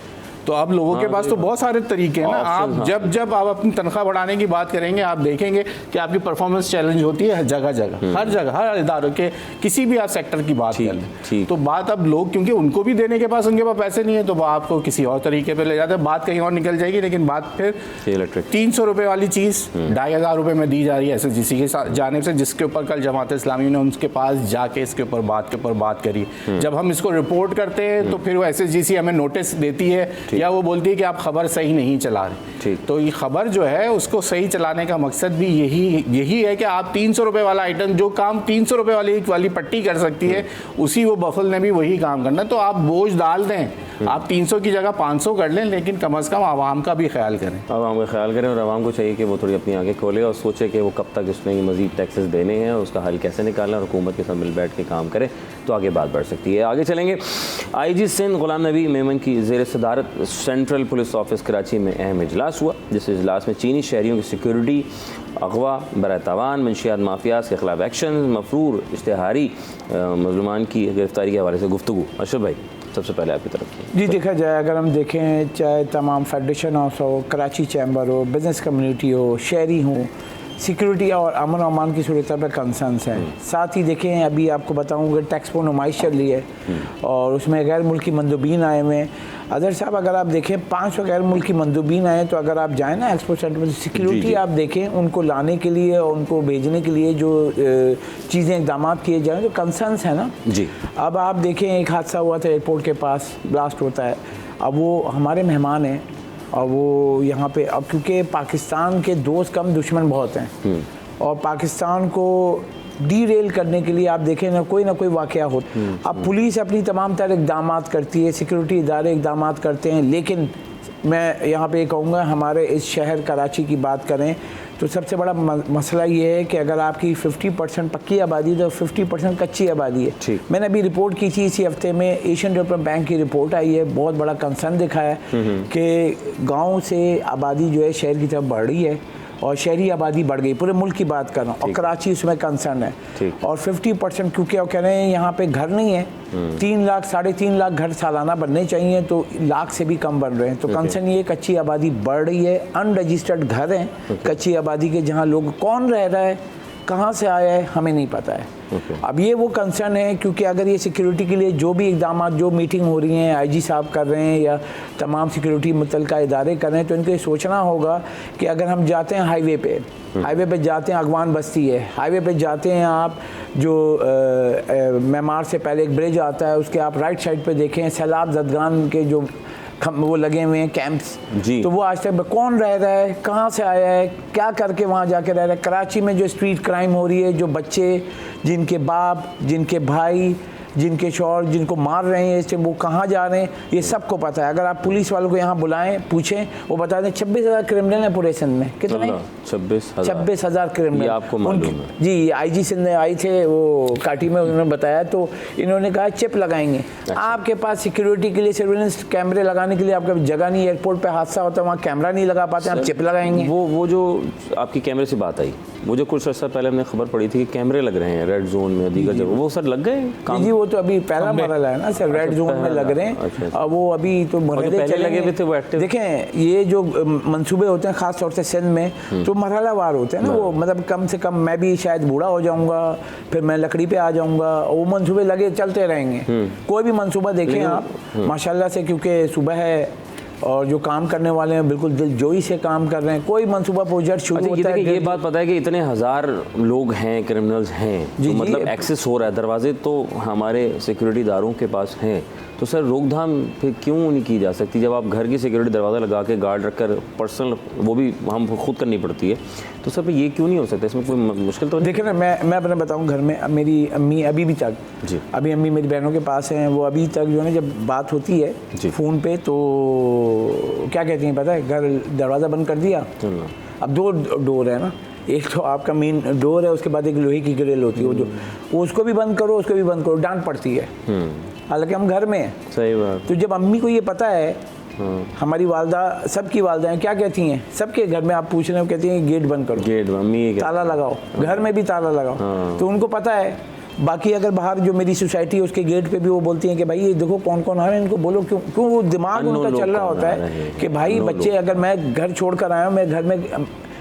तो अब लोगों के पास तो बहुत सारे तरीके हैं ना। आप जब आप अपनी तनख्वाह बढ़ाने की बात करेंगे, आप देखेंगे कि आपकी परफॉर्मेंस चैलेंज होती है जगह जगह, हर जगह, हर इदारों के, किसी भी आप सेक्टर की बात कर लें। तो बात अब लोग, क्योंकि उनको भी देने के पास उनके पास पैसे नहीं है, तो आपको किसी और तरीके पे ले जाते हैं, बात कहीं और निकल जाएगी। लेकिन बात फिर 300 रुपये वाली चीज़ 2,500 रुपये में दी जा रही है SSGC के जाने से, जिसके ऊपर कल जमात इस्लामी ने उनके पास जाके इसके ऊपर बात करी। जब हम इसको रिपोर्ट करते हैं तो फिर वो SSGC हमें नोटिस देती है या वो बोलती है कि आप खबर सही नहीं चला रहे। तो ये खबर जो है उसको सही चलाने का मकसद भी यही है कि आप 300 रुपये वाला आइटम, जो काम 300 रुपये वाली पट्टी कर सकती है, उसी वो बफल ने भी वही काम करना है। तो आप बोझ डाल दें, आप 300 की जगह 500 कर लें, लेकिन कम अज़ कम आवाम का भी ख्याल करें। आवाम का ख्याल करें और आवाम को चाहिए कि वो थोड़ी अपनी आंखें खोले और सोचे कि वो कब तक इसमें मज़ीद टैक्सेस देने हैं, उसका हल कैसे निकालना, और हुकूमत के साथ मिल बैठ के काम करे तो आगे बात बढ़ सकती है। आगे चलेंगे। IG सिंध गुलाम नबी मेमन की ज़ेर सदारत सेंट्रल पुलिस ऑफिस कराची में अहम इजलास हुआ, जिस इजलास में चीनी शहरियों की सिक्योरिटी, अगवा, बरातावान, मंशियात माफियाज के खिलाफ एक्शन, मफरूर इश्तिहारी मजलूमान की गिरफ्तारी के हवाले से गुफ्तगू। अशरफ भाई, सबसे पहले आपकी तरफ। जी, देखा जाए अगर हम देखें, चाहे तमाम फेडरेशन हाउस हो, कराची चैम्बर हो, बिज़नेस कम्युनिटी हो, शहरी हो, सिक्योरिटी और अमन अमान की सूरत पर कंसर्न्स हैं। साथ ही देखें, अभी आपको बताऊँ कि टैक्स पर नुमाइश चल रही है और उसमें गैर मुल्की मंदूबीन आए हुए हैं। अदर साहब, अगर आप देखें 500 गैर मुल्की मंदूबीन आए, तो अगर आप जाएँ ना एक्सपो सेंटर में, सिक्योरिटी आप देखें, उनको लाने के लिए और उनको भेजने के लिए जो चीज़ें इक़दाम किए जाएँ, तो कंसर्न्स है ना जी। अब आप देखें, एक हादसा हुआ था एयरपोर्ट के पास, ब्लास्ट होता है। अब वो हमारे मेहमान हैं और वो यहाँ पे, अब क्योंकि पाकिस्तान के दोस्त कम दुश्मन बहुत हैं और पाकिस्तान को डीरेल करने के लिए आप देखें ना कोई वाक़या हो। अब पुलिस अपनी तमाम तरह इक़दाम करती है, सिक्योरिटी इदारे इक़दाम करते हैं, लेकिन मैं यहाँ पे कहूँगा हमारे इस शहर कराची की बात करें तो सबसे बड़ा मसला ये है कि अगर आपकी 50% पक्की आबादी तो 50% कच्ची आबादी है। मैंने अभी रिपोर्ट की थी इसी हफ्ते में, एशियन डेवलपमेंट बैंक की रिपोर्ट आई है, बहुत बड़ा कंसर्न दिखा है कि गाँव से आबादी जो है शहर की तरफ बढ़ रही है और शहरी आबादी बढ़ गई, पूरे मुल्क की बात कर रहा हूँ, और कराची उसमें कंसर्न है। और 50% क्योंकि वो कह रहे हैं यहाँ पे घर नहीं है, 3 लाख 3.5 लाख घर सालाना बनने चाहिए, तो लाख से भी कम बन रहे हैं। तो कंसर्न ये कच्ची आबादी बढ़ रही है, अनरजिस्टर्ड घर हैं कच्ची आबादी के, जहाँ लोग कौन रह रहा है, कहाँ से आया है, हमें नहीं पता है। अब ये वो कंसर्न है, क्योंकि अगर ये सिक्योरिटी के लिए जो भी इक़दाम, जो मीटिंग हो रही हैं, IG साहब कर रहे हैं या तमाम सिक्योरिटी मुतल्लिका इदारे कर रहे हैं, तो इनको ये सोचना होगा कि अगर हम जाते हैं हाईवे पे जाते हैं, अगवान बस्ती है, हाईवे पे जाते हैं आप, जो मेमार से पहले एक ब्रिज आता है, उसके आप राइट साइड पे देखें, सैलाब जदगान के जो वो लगे हुए हैं कैंप्स, तो वो आज तक कौन रह रहा है, कहाँ से आया है, क्या करके वहाँ जाके रह रहा है। कराची में जो स्ट्रीट क्राइम हो रही है, जो बच्चे, जिनके बाप, जिनके भाई जिनके शौहर जिनको मार रहे हैं, इससे वो कहाँ जा रहे हैं, ये सबको पता है। अगर आप पुलिस वालों को यहाँ बुलाएं, पूछें, वो बता दें 26,000 क्रिमिनल हैं पूरे सिंध में। कितने? 26,000 क्रिमिनल। आपको मालूम है? जी, IG सिंध आए थे वो काटी में, उन्होंने बताया, तो इन्होंने कहा चिप लगाएंगे। आपके पास सिक्योरिटी के लिए सर्विलेंस कैमरे लगाने के लिए आपका जगह नहीं, एयरपोर्ट पे हादसा होता है वहाँ कैमरा नहीं लगा पाते, आप चिप लगाएंगे। वो जो आपकी कैमरे से बात आई, वो जो कुछ अर्सा पहले हमने खबर पड़ी थी कि कैमरे लग रहे हैं रेड जोन में, दीगर जगह, वो सर लग गए काम? जी, वो तो अभी पहला मरहला है ना सर, रेड जोन में लग रहे हैं। और वो अभी तो मरहले चले लगे हुए थे वो एक्टिव। देखें, ये जो मंसूबे होते हैं ख़ास तौर से सिंध में, तो मरहलावार होते हैं ना वो, मतलब कम से कम मैं भी शायद बूढ़ा हो जाऊंगा, फिर मैं लकड़ी पे आ जाऊंगा, वो मंसूबे लगे चलते रहेंगे। कोई भी मंसूबा देखें आप माशाल्लाह से, क्योंकि सुबह है और जो काम करने वाले हैं बिल्कुल दिलजोई से काम कर रहे हैं। कोई मंसूबा प्रोजेक्ट शुरू होता है। ये बात पता है कि इतने हज़ार लोग हैं, क्रिमिनल्स हैं, तो मतलब एक्सेस हो रहा है, दरवाजे तो हमारे सिक्योरिटी दारों के पास हैं, तो सर रोकथाम फिर क्यों नहीं की जा सकती? जब आप घर की सिक्योरिटी दरवाज़ा लगा के गार्ड रखकर पर्सनल वो भी हम खुद करनी पड़ती है, तो सर ये क्यों नहीं हो सकता? इसमें कोई मुश्किल तो नहीं? देखिए ना, मैं अपने बताऊं, घर में मेरी अम्मी अभी भी तक जी, अभी अम्मी मेरी बहनों के पास हैं, वो अभी तक जो है जब बात होती है फ़ोन पे तो क्या कहती हैं पता है? घर दरवाज़ा बंद कर दिया। अब 2 डोर है ना, एक तो आपका मेन डोर है, उसके बाद एक लोहे की ग्रिल होती है, वो जो उसको भी बंद करो, उसको भी बंद करो, डांट पड़ती है। हालांकि हम घर में हैं। सही बात। तो जब अम्मी को ये पता है, हमारी वालदा, सबकी वालदा क्या कहती हैं, सबके घर में आप पूछ रहे हो, कहती हैं गेट बंद करो, गेट अम्मी ताला लगाओ, घर में भी ताला लगाओ। तो उनको पता है। बाकी अगर बाहर जो मेरी सोसाइटी है उसके गेट पे भी वो बोलती हैं कि भाई ये देखो कौन कौन आ रहे हैं, इनको बोलो। क्यों वो दिमाग उनका चल रहा होता है कि भाई बच्चे, अगर मैं घर छोड़ कर आया हूँ, मैं घर में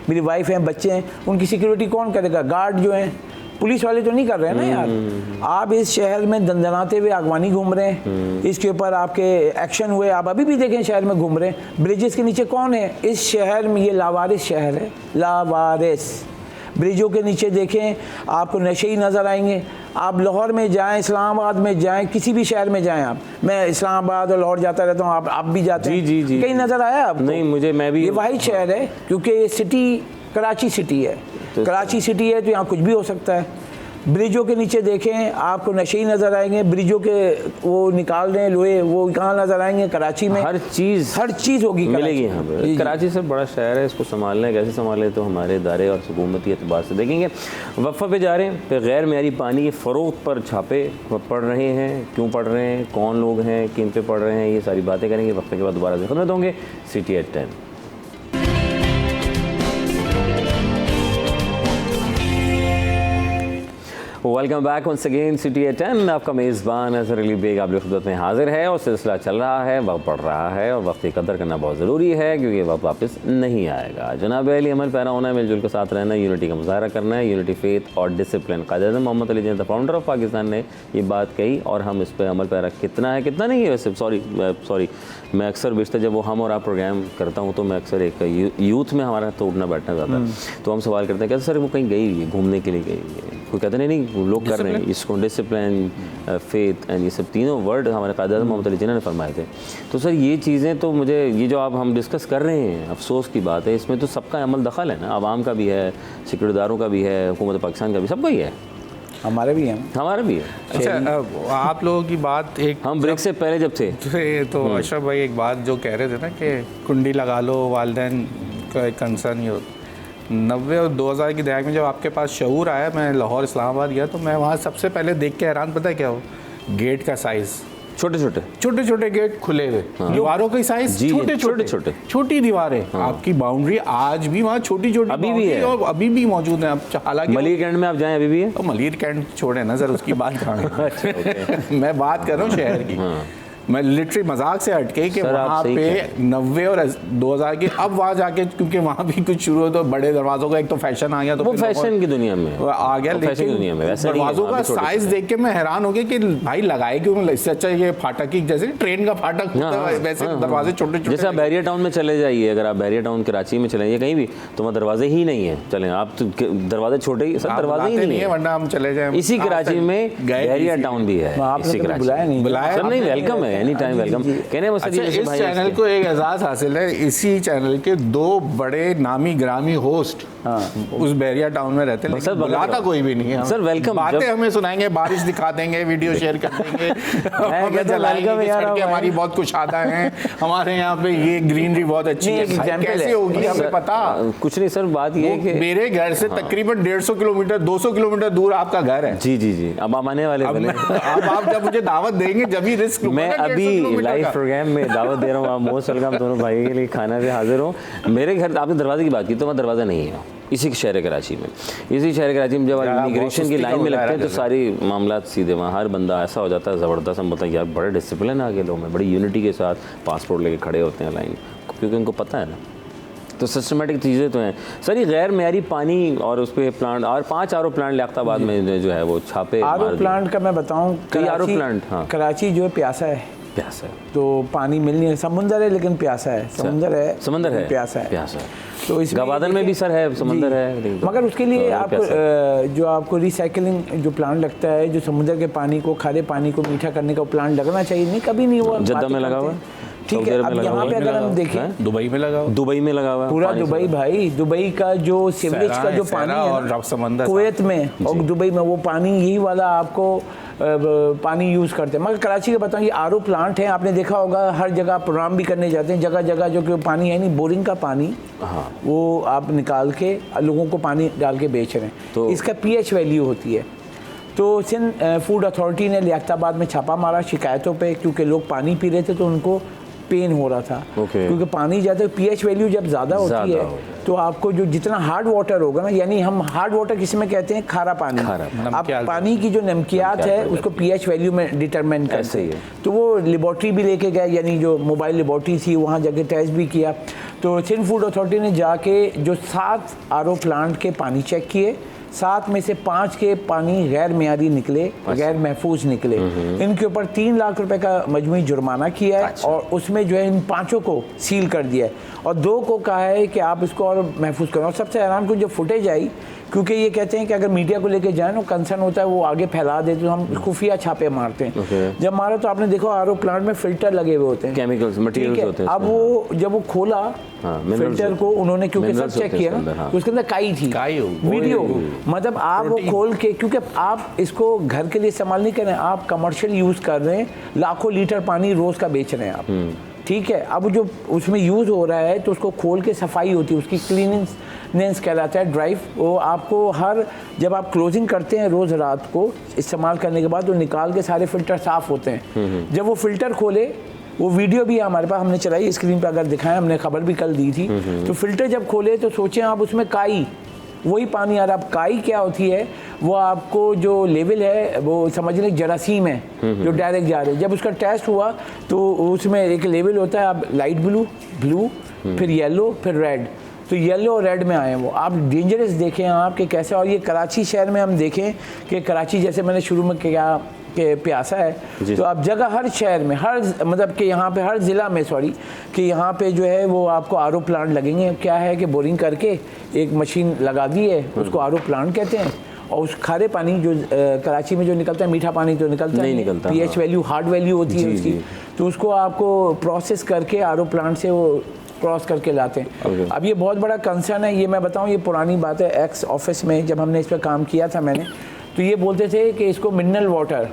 मेरी वाइफ हैं, बच्चे हैं, उनकी सिक्योरिटी कौन करेगा? गार्ड जो हैं, पुलिस वाले तो नहीं कर रहे हैं ना यार। आप इस शहर में दंदनाते हुए अगवानी घूम रहे हैं, इसके ऊपर आपके एक्शन हुए, आप अभी भी देखें शहर में घूम रहे हैं। ब्रिजेस के नीचे कौन है इस शहर में? ये लावारिस शहर है, लावारिस। ब्रिजों के नीचे देखें आपको नशे ही नज़र आएंगे। आप लाहौर में जाएं, इस्लामाबाद में जाएं, किसी भी शहर में जाएं आप, मैं इस्लामाबाद और लाहौर जाता रहता हूँ, आप भी जाते हैं। जी। कहीं नज़र आया आपको? नहीं, मुझे, मैं भी। ये वाहिद शहर है क्योंकि ये सिटी कराची सिटी है, कराची सिटी है तो यहाँ कुछ भी हो सकता है। ब्रिजों के नीचे देखें आपको नशे ही नज़र आएंगे, ब्रिजों के वो निकाल रहे हैं लोहे, वो कहाँ नज़र आएंगे? कराची में हर चीज़ होगी, मिलेगी यहाँ पे। कराची से बड़ा शहर है, इसको संभालना है, कैसे संभाले तो हमारे इदारे और हुकूमती एतबार से देखेंगे। वफ़ा पे जा रहे हैं, पे गैर मेरी पानी के फ़रोख्त पर छापे पड़ रहे हैं, क्यों पड़ रहे हैं, कौन लोग हैं, किन पे पड़ रहे हैं, ये सारी बातें करेंगे। वक्फे के बाद दोबारा से खिदमत होंगे city at 10। Welcome back once again city at 10। आपका मेज़बान अज़हर अली बेग आप लोग खिदमत में हाजिर है, और सिलसिला चल रहा है, वक्त पड़ रहा है, और वक्त की कदर करना बहुत ज़रूरी है क्योंकि वक्त वापस नहीं आएगा। जनाब अली अमल पैरा होना है, मिलजुल के साथ रहना है, यूनिटी का मुजाहरा करना है, यूनिटी फेथ और discipline. Quaid e Azam Mohammad Ali Jinnah founder of Pakistan ने ये बात कही, और हम इस पर अमल पैरा कितना है कितना नहीं है। वैसे सॉरी मैं अक्सर बेशतर जब वो हम और आप प्रोग्राम करता हूँ तो मैं अक्सर एक यूथ में हमारा तो उठना बैठना ज़्यादा है, तो हम सवाल करते हैं कहते सर वो कहीं गई हुई है, घूमने के लिए गई हुई है, कोई कहते नहीं लोग कर रहे हैं इसको। डिसिप्लिन, फेथ एंड ये सब तीनों वर्ड हमारे क़ायद-ए-आज़म मोहम्मद अली जिन्ना ने फरमाए थे। तो सर ये चीज़ें तो मुझे, ये जो आप हम डिस्कस कर रहे हैं, अफसोस की बात है, इसमें तो सबका अमल दखल है ना, आवाम का भी है, सिक्योरिटीदारों का भी है, हुकूमत पाकिस्तान का भी, सबका ही है। हमारा भी है। अच्छा, आप लोगों की बात एक, हम ब्रेक से पहले जब थे तो अशरफ भाई एक बात जो कह रहे थे ना कि कुंडी लगा लो, वालिदैन का एक कंसर्न ये 90 और 2000 की दहाई में जब आपके पास शऊर आया, मैं लाहौर इस्लामाबाद गया तो मैं वहाँ सबसे पहले देख के हैरान, पता है क्या हो? गेट का साइज़, छोटे छोटे गेट खुले हुए, दीवारों का साइज छोटी दीवारें। आपकी बाउंड्री आज भी वहाँ छोटी अभी भी है, और अभी भी मौजूद है। हालांकि मलिर कैंट में आप जाएं अभी भी है, तो मलिर कैंट छोड़े ना सर, उसकी बात करें। मैं बात कर रहा हूँ शहर की। मैं लिटरली मजाक से हटके कि वहाँ पे 90 और 2000 की, अब वहाँ जाके क्योंकि वहाँ भी कुछ शुरू हो तो बड़े दरवाजों का एक तो फैशन आ गया, तो वो फैशन की दुनिया में आ गया, लेकिन दुनिया में दरवाजों का साइज देख के मैं हैरान हो गया कि भाई लगाए क्यों? इससे अच्छा ये फाटक की, जैसे ट्रेन का फाटक वैसे दरवाजे छोटे छोटे। जैसे आप बैरियर टाउन में चले जाइए, अगर आप बैरियर टाउन कराची में चले जाइए कहीं भी, तो वहाँ दरवाजे ही नहीं है, चले आप दरवाजे छोटे ही, सब दरवाजे ही नहीं है, वरना हम चले जाए। इसी कराची में बैरियर टाउन भी है, इसी कराची बुलाया नहीं, वेलकम है एनी टाइम वेलकम। कहने मकसद अच्छा, ये जैसे इस भाई चैनल को एक एजाज हासिल है, इसी चैनल के 2 बड़े नामी ग्रामी होस्ट उस बैरिया टाउन में रहते हैं, सर, लेकिन बुलाता कोई भी नहीं है। Sir, welcome. बातें हमें सुनाएंगे, बारिश दिखा देंगे, वीडियो शेयर कर देंगे, हमें जलाएंगे कि सड़कें हमारी बहुत कुशादा हैं, हमारे यहाँ पे ये ग्रीनरी बहुत अच्छी है। कैसे होगी हमें पता कुछ नहीं सर, बात ये है कि मेरे घर से तकरीबन 150 किलोमीटर 200 किलोमीटर दूर आपका घर है। जी जी जी, अब हम आने वाले अब बने। अब आप जब मुझे दावत देंगे जब ही रिस्क मैं अभी लाइव प्रोग्राम में दावत दे रहा हूँ, आप मोस्ट वेलकम दोनों भाई के लिए खाना पे हाजिर हूँ। मेरे घर, आपने दरवाजे की बात की तो मैं दरवाज़ा नहीं है इसी शहर कराची में, इसी शहर कराची में जब आप इमिग्रेशन की लाइन में लगते हैं तो सारी मामला सीधे वहाँ, हर बंदा ऐसा हो जाता है ज़बरदस्त। हम बताएं यार बड़े डिसिप्लिन आगे लोग हैं, बड़ी यूनिटी के साथ पासपोर्ट लेके खड़े होते हैं लाइन, क्योंकि उनको पता है ना। तो सिस्टमेटिक चीज़ें तो हैं सर। ये गैर मेयारी पानी और उस पर प्लांट और 5 आरओ प्लांट लियाकताबाद में जो है वो छापे आरओ प्लांट का मैं बताऊं, कई आरओ प्लांट, हाँ, कराची जो है प्यासा है, प्यासा है तो पानी मिल नहीं है। समुंदर है लेकिन प्यासा है, समुंदर है प्यासा है। तो इसमें गवादर में भी सर है, समंदर है, मगर उसके लिए आपको जो आपको रिसाइकलिंग जो प्लांट लगता है, जो समुद्र के पानी को, खारे पानी को मीठा करने का प्लांट लगना चाहिए, नहीं कभी नहीं हुआ। जद्दा में लगा हुआ, ठीक है। अब यहाँ पे अगर हम देखें, दुबई में लगा हुआ, दुबई में लगा हुआ है पूरा दुबई भाई, दुबई का जो सीवरेज का जो पानी है और समंदर कुवैत में और दुबई में, वो पानी यही वाला आपको पानी यूज़ करते हैं। मगर कराची के बताऊँ ये आरओ प्लांट है, आपने देखा होगा हर जगह प्रोग्राम भी करने जाते हैं, जगह जगह जो कि पानी है नहीं, बोरिंग का पानी, हाँ, वो आप निकाल के लोगों को पानी डाल के बेच रहे हैं। तो इसका पीएच वैल्यू होती है। तो सिंध फूड अथॉरिटी ने लियाकताबाद में छापा मारा शिकायतों पे, क्योंकि लोग पानी पी रहे थे तो उनको पेन हो रहा था, क्योंकि पानी ज़्यादा, पीएच वैल्यू जब ज़्यादा होती है तो आपको जो जितना हार्ड वाटर होगा ना, यानी हम हार्ड वाटर किसी में कहते हैं खारा पानी, अब पानी की जो नमकियात है उसको पीएच वैल्यू में डिटरमाइन करते हैं। तो वो लेबॉर्ट्री भी लेके गए, यानी जो मोबाइल लेबॉर्ट्री थी वहाँ जाके टेस्ट भी किया। तो सिंध फूड अथॉरिटी ने जाके जो 7 आरओ प्लांट के पानी चेक किए, 7 में से 5 के पानी गैर मेयारी निकले, गैर महफूज निकले। इनके ऊपर 3 लाख रुपए का मजमूई जुर्माना किया है, और उसमें जो है इन 5 को सील कर दिया है, और 2 को कहा है कि आप इसको और महफूज करो। और सबसे हैरान को जो फुटेज आई, क्योंकि ये कहते हैं कि अगर मीडिया को लेके जाए ना, कंसर्न होता है वो आगे फैला दे, तो हम खुफिया छापे मारते हैं। जब मारा तो आपने देखो आरओ प्लांट में फिल्टर लगे हुए होते हैं, केमिकल्स मटेरियल्स होते हैं। अब वो जब वो खोला फिल्टर को उन्होंने, क्योंकि सब चेक किया ना, तो उसके अंदर काई थी, वीडियो, मतलब आप वो खोल के, क्योंकि आप इसको घर के लिए इस्तेमाल नहीं कर रहे हैं, आप कमर्शियल यूज़ कर रहे हैं, लाखों लीटर पानी रोज़ का बेच रहे हैं आप, ठीक है। अब जो उसमें यूज़ हो रहा है तो उसको खोल के सफाई होती है, उसकी क्लीनिंग कहलाता है ड्राइव। वो आपको हर, जब आप क्लोजिंग करते हैं रोज़ रात को इस्तेमाल करने के बाद, तो निकाल के सारे फिल्टर साफ़ होते हैं। जब वो फिल्टर खोले, वो वीडियो भी हमारे पास, हमने चलाई स्क्रीन पे, अगर दिखाएं, हमने खबर भी कल दी थी। तो फिल्टर जब खोले तो सोचें आप उसमें काई, वही पानी आ रहा है। अब काई क्या होती है, वो आपको जो लेवल है वो समझ लें जरासीम है जो डायरेक्ट जा रहे हैं। जब उसका टेस्ट हुआ तो उसमें एक लेवल होता है, अब लाइट ब्लू फिर येलो फिर रेड, तो येलो और रेड में आए वो। आप डेंजरस देखें आप कि कैसे, और ये कराची शहर में हम देखें कि कराची जैसे मैंने शुरू में क्या कि प्यासा है, तो अब जगह हर शहर में, हर मतलब कि यहाँ पे हर ज़िला में, सॉरी, कि यहाँ पे जो है वो आपको आरओ प्लांट लगेंगे। क्या है कि बोरिंग करके एक मशीन लगा दी है, उसको आरओ प्लांट कहते हैं, और उस खारे पानी जो कराची में जो निकलता है, मीठा पानी तो निकलता नहीं, निकलता, पीएच वैल्यू हार्ड वैल्यू होती है उसकी, तो उसको आपको प्रोसेस करके आरओ प्लांट से वो क्रॉस करके लाते हैं। अब ये बहुत बड़ा कंसर्न है, ये मैं बताऊँ, ये पुरानी बात है। एक्स ऑफिस में जब हमने इस पर काम किया था मैंने, तो ये बोलते थे कि इसको मिनरल वाटर,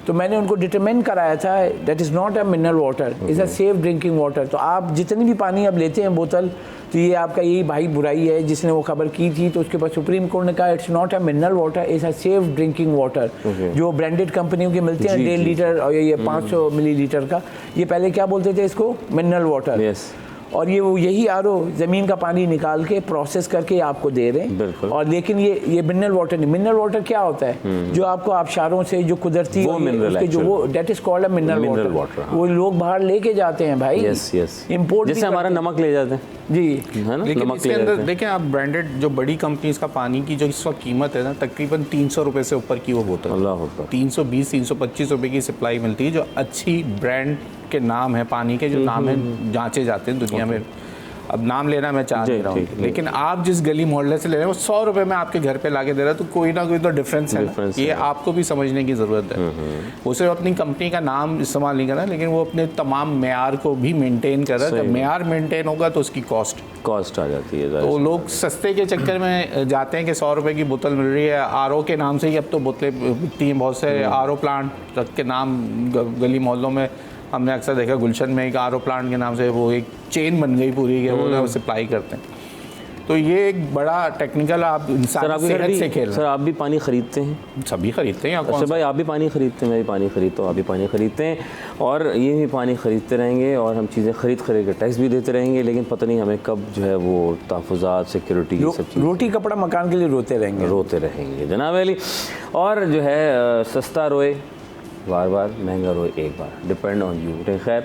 तो मैंने उनको डिटरमाइन कराया था that is not a mineral water, is a safe drinking water. तो आप जितनी भी पानी अब लेते हैं बोतल, तो ये आपका यही भाई बुराई है जिसने वो खबर की थी, तो उसके बाद सुप्रीम कोर्ट ने कहा it's not a mineral water, is a safe drinking water. जो ब्रांडेड कंपनियों के मिलते हैं 1.5 लीटर और ये 500 मिलीलीटर का, ये पहले क्या बोलते थे इसको, मिनरल वाटर। और ये वो यही आरओ ज़मीन का पानी निकाल के प्रोसेस करके आपको दे रहे हैं। और लेकिन ये मिनरल वाटर नहीं। मिनरल वाटर क्या होता है, जो आपको आबशारों से जो कुदरती उसके जो वो that is called a mineral water. वो लोग बाहर लेके जाते हैं भाई, इंपोर्ट, जैसे हमारा नमक ले जाते हैं जी, है ना। लेकिन इसके अंदर देखें आप, ब्रांडेड जो बड़ी कंपनीज का पानी की जो इस वक्त कीमत है ना, तकरीबन 300 रुपये से ऊपर की वो बोतल, 320-325 रुपये की सप्लाई मिलती है, जो अच्छी ब्रांड के नाम है पानी के, जो नाम है जांचे जाते हैं दुनिया में। अब नाम लेना मैं चाह नहीं रहा हूँ, लेकिन आप जिस गली मोहल्ले से ले रहे हैं वो 100 रुपये में आपके घर पे लाके दे रहा है, तो कोई ना कोई तो डिफरेंस है ना। ये आपको भी समझने की ज़रूरत है। वो सिर्फ अपनी कंपनी का नाम इस्तेमाल नहीं कर रहा, लेकिन वो अपने तमाम मेयार को भी मेंटेन कर रहा है। जब मेयार मेंटेन होगा तो उसकी कॉस्ट आ जाती है। तो लोग सस्ते के चक्कर में जाते हैं कि 100 रुपये की बोतल मिल रही है। आरओ के नाम से ही अब तो बोतलें बिकती हैं, बहुत से आरओ प्लांट रख के नाम गली मोहल्लों में हमने अक्सर देखा। गुलशन में एक आरओ प्लांट के नाम से वो एक चेन बन गई पूरी के, वो सप्लाई करते हैं। तो ये एक बड़ा टेक्निकल आप इंसान सेहत से खेल। सर आप भी पानी खरीदते हैं? सभी खरीदते हैं। अच्छा भाई, आप भी पानी खरीदते हैं? मैं भी पानी खरीदता हूँ, आप भी पानी खरीदते हैं, और ये भी पानी खरीदते रहेंगे, और हम चीज़ें खरीद के टैक्स भी देते रहेंगे, लेकिन पता नहीं हमें कब जो है वो तहफ़्फ़ुज़ात, सिक्योरिटी, ये सब चीज़, रोटी कपड़ा मकान के लिए रोते रहेंगे जनाब अली। और जो है सस्ता रोए बार बार, महंगा रोए एक बार, डिपेंड ऑन यू। खैर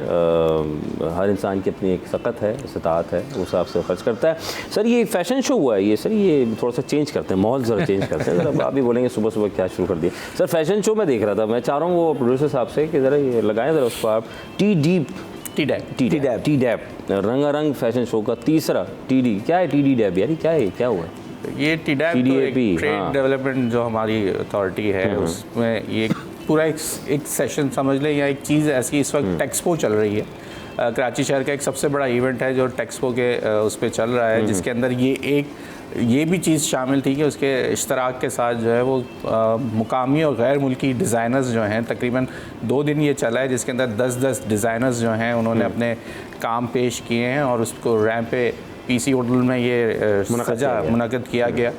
हर इंसान की अपनी एक सक़त है, इस्तात है, उस हिसाब से खर्च करता है। सर ये फैशन शो हुआ है ये, सर ये थोड़ा सा चेंज करते हैं, माहौल ज़रा चेंज करते हैं। ज़रा आप भी बोलेंगे सुबह सुबह क्या शुरू कर दिया। सर फैशन शो मैं देख रहा था, मैं चाह रहा हूँ वो प्रोड्यूसर साहब से कि ज़रा ये लगाएं ज़रा उसको आप, टी डैप रंगारंग फैशन शो का तीसरा TD, क्या है TD डैप यार, क्या है, क्या हुआ है ये? TDAP ट्रेड डेवलपमेंट जो हमारी अथॉरिटी है, उसमें ये पूरा एक सेशन समझ लें, या एक चीज़ ऐसी इस वक्त टेक्सपो चल रही है। कराची शहर का एक सबसे बड़ा इवेंट है जो टेक्सपो के उस पर चल रहा है, जिसके अंदर ये भी चीज़ शामिल थी कि उसके इश्तराक के साथ जो है वो मुकामी और गैर मुल्की डिज़ाइनर्स जो हैं, तकरीबन 2 दिन ये चला है, जिसके अंदर 10 डिज़ाइनर्स जो हैं उन्होंने अपने काम पेश किए हैं, और उसको रैंप पे PC होटल में ये मुनक़द किया गया।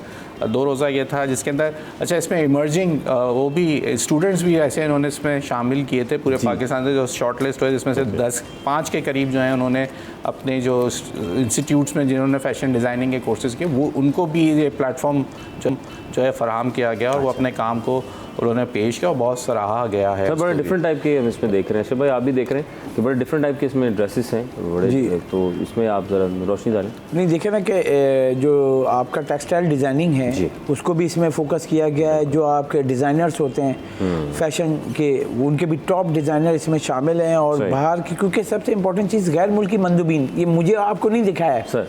2 रोज़ा ये था, जिसके अंदर अच्छा इसमें इमर्जिंग वो भी स्टूडेंट्स भी ऐसे इन्होंने इसमें शामिल किए थे पूरे पाकिस्तान से, जो शॉर्ट लिस्ट हुए, जिसमें से 5 के करीब जो हैं उन्होंने अपने जो इंस्टीट्यूट्स में जिन्होंने फ़ैशन डिज़ाइनिंग के कोर्सेज़ किए, वो उनको भी ये प्लेटफॉर्म जो है फ़राहम किया गया, और वो अपने काम को उन्होंने पेश किया और बहुत सराहा गया है। सर बड़े डिफरेंट टाइप के हम इसमें देख रहे हैं। सर भाई आप भी देख रहे हैं कि बड़े डिफरेंट टाइप के इसमें ड्रेसेस हैं बड़े जी, तो इसमें आप ज़रा रोशनी डालें। नहीं देखें ना कि जो आपका टेक्सटाइल डिज़ाइनिंग है उसको भी इसमें फोकस किया गया है। जो आपके डिज़ाइनर्स होते हैं फैशन के, उनके भी टॉप डिज़ाइनर इसमें शामिल हैं, और बाहर की, क्योंकि सबसे इम्पोर्टेंट चीज़ गैर मुल्की मंदूबीन, ये मुझे आपको नहीं दिखाया है सर,